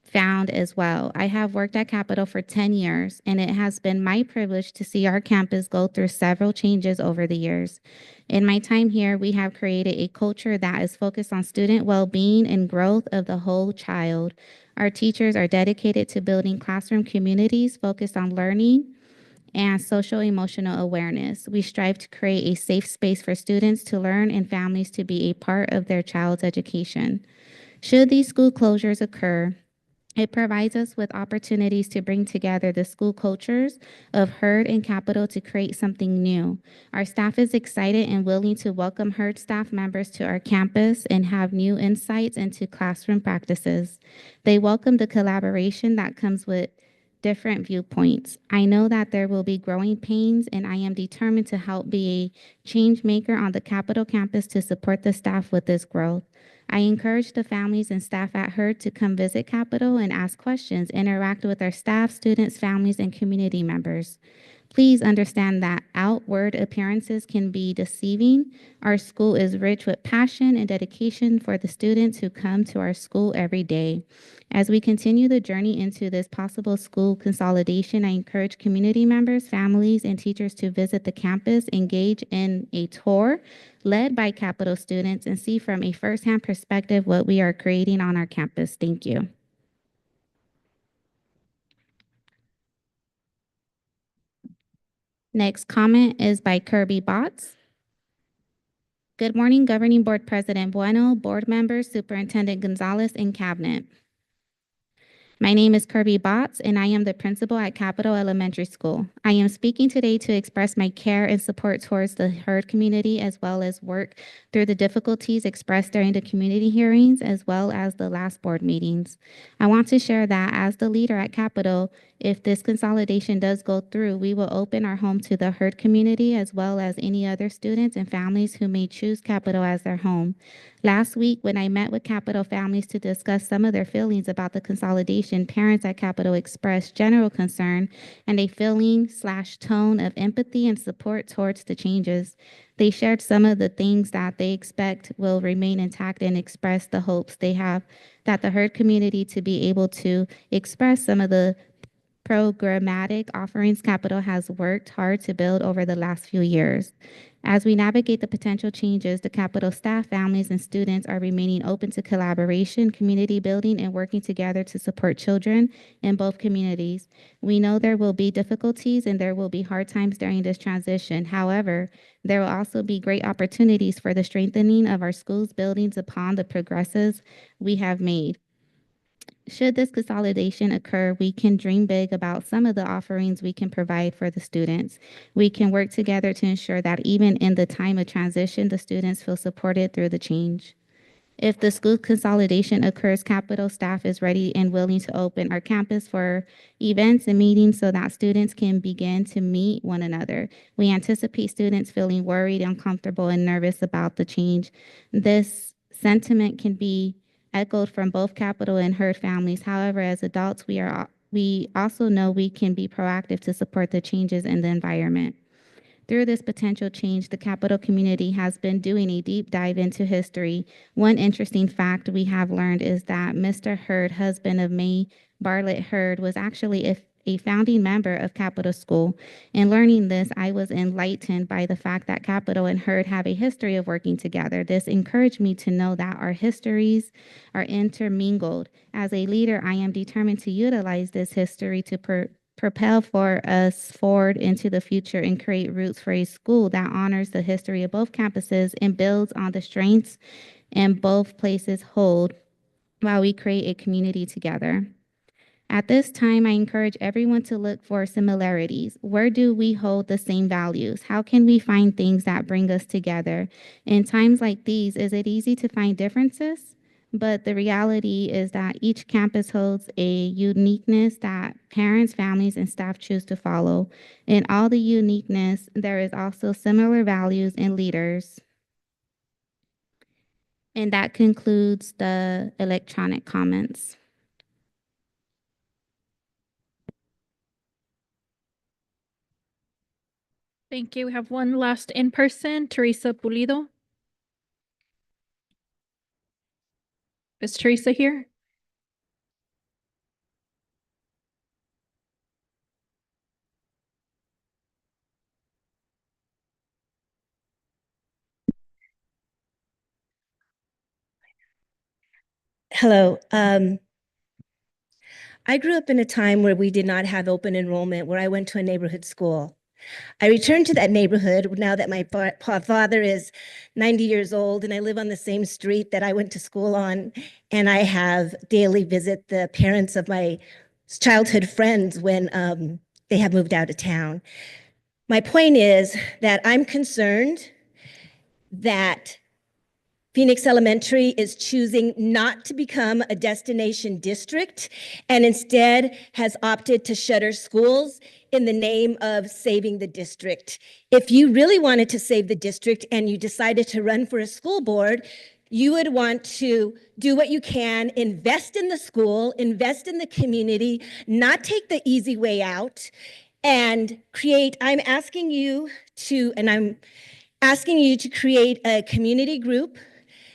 found as well. I have worked at Capitol for 10 years, and it has been my privilege to see our campus go through several changes over the years. In my time here, we have created a culture that is focused on student well-being and growth of the whole child. Our teachers are dedicated to building classroom communities focused on learning and social emotional awareness. We strive to create a safe space for students to learn and families to be a part of their child's education. Should these school closures occur, it provides us with opportunities to bring together the school cultures of Hurd and Capitol to create something new. Our staff is excited and willing to welcome Hurd staff members to our campus and have new insights into classroom practices. They welcome the collaboration that comes with different viewpoints. I know that there will be growing pains, and I am determined to help be a change maker on the Capitol campus to support the staff with this growth. I encourage the families and staff at Hurd to come visit Capitol and ask questions, interact with our staff, students, families, and community members. Please understand that outward appearances can be deceiving. Our school is rich with passion and dedication for the students who come to our school every day. As we continue the journey into this possible school consolidation, I encourage community members, families, and teachers to visit the campus, engage in a tour led by Capitol students, and see from a firsthand perspective what we are creating on our campus. Thank you. Next comment is by Kirby Botts. Good morning, Governing Board President Bueno, board members, Superintendent Gonzalez, and Cabinet. My name is Kirby Botts, and I am the principal at Capitol Elementary School. I am speaking today to express my care and support towards the Hurd community, as well as work through the difficulties expressed during the community hearings, as well as the last board meetings. I want to share that as the leader at Capitol, if this consolidation does go through, we will open our home to the Hurd community, as well as any other students and families who may choose Capitol as their home. Last week, when I met with Capitol families to discuss some of their feelings about the consolidation, parents at Capitol expressed general concern and a feeling/tone of empathy and support towards the changes. They shared some of the things that they expect will remain intact and expressed the hopes they have that the Hurd community to be able to express some of the programmatic offerings Capitol has worked hard to build over the last few years. As we navigate the potential changes, the Capitol staff, families, and students are remaining open to collaboration, community building, and working together to support children in both communities. We know there will be difficulties and there will be hard times during this transition. However, there will also be great opportunities for the strengthening of our schools' buildings upon the progresses we have made. Should this consolidation occur, we can dream big about some of the offerings we can provide for the students. We can work together to ensure that even in the time of transition, the students feel supported through the change. If the school consolidation occurs, Capitol staff is ready and willing to open our campus for events and meetings so that students can begin to meet one another. We anticipate students feeling worried, uncomfortable, and nervous about the change. This sentiment can be echoed from both Capitol and Hurd families. However, as adults, we also know we can be proactive to support the changes in the environment. Through this potential change, the Capitol community has been doing a deep dive into history. One interesting fact we have learned is that Mr. Hurd, husband of May Bartlett Hurd, was actually a founding member of Capitol School. In learning this, I was enlightened by the fact that Capitol and Hurd have a history of working together. This encouraged me to know that our histories are intermingled. As a leader, I am determined to utilize this history to propel for us forward into the future and create roots for a school that honors the history of both campuses and builds on the strengths in both places hold while we create a community together. At this time, I encourage everyone to look for similarities. Where do we hold the same values? How can we find things that bring us together? In times like these, is it easy to find differences? But the reality is that each campus holds a uniqueness that parents, families, and staff choose to follow. In all the uniqueness, there is also similar values in leaders. And that concludes the electronic comments. Thank you. We have one last in person, Teresa Pulido. Is Teresa here? Hello. I grew up in a time where we did not have open enrollment, where I went to a neighborhood school. I returned to that neighborhood now that my father is 90 years old and I live on the same street that I went to school on. And I have daily visit the parents of my childhood friends when they have moved out of town. My point is that I'm concerned that Phoenix Elementary is choosing not to become a destination district and instead has opted to shutter schools in the name of saving the district. If you really wanted to save the district and you decided to run for a school board, you would want to do what you can, invest in the school, invest in the community, not take the easy way out, and create, I'm asking you to create a community group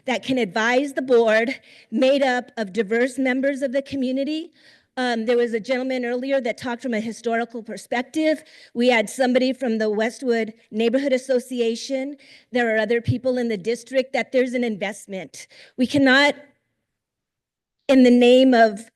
that can advise the board, made up of diverse members of the community. There was a gentleman earlier that talked from a historical perspective. We had somebody from the Westwood Neighborhood Association. There are other people in the district that there's an investment. We cannot, in the name of,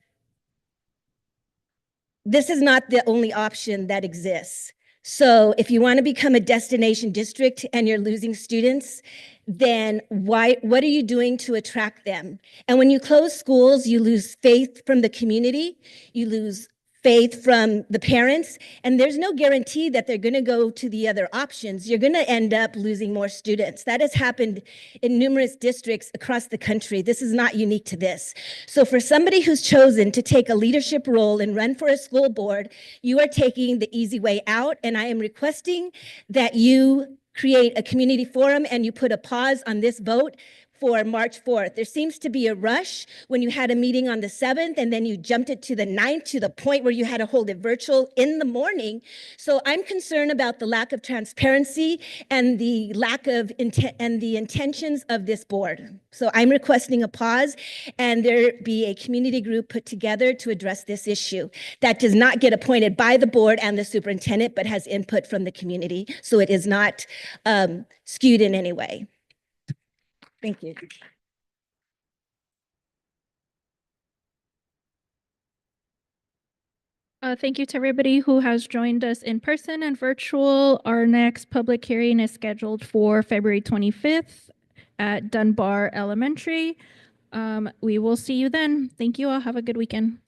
this is not the only option that exists. So if you want to become a destination district and you're losing students, then what are you doing to attract them? And when you close schools, you lose faith from the community, you lose faith from the parents, and there's no guarantee that they're going to go to the other options. You're going to end up losing more students. That has happened in numerous districts across the country. This is not unique to this. So for somebody who's chosen to take a leadership role and run for a school board, you are taking the easy way out, and I am requesting that you create a community forum and you put a pause on this vote for March 4th. There seems to be a rush when you had a meeting on the 7th and then you jumped it to the 9th to the point where you had to hold it virtual in the morning. So I'm concerned about the lack of transparency and the lack of intent and the intentions of this board. So I'm requesting a pause and there be a community group put together to address this issue that does not get appointed by the board and the superintendent, but has input from the community. So it is not skewed in any way. Thank you. Thank you to everybody who has joined us in person and virtual. Our next public hearing is scheduled for February 25th at Dunbar Elementary. We will see you then. Thank you all. Have a good weekend.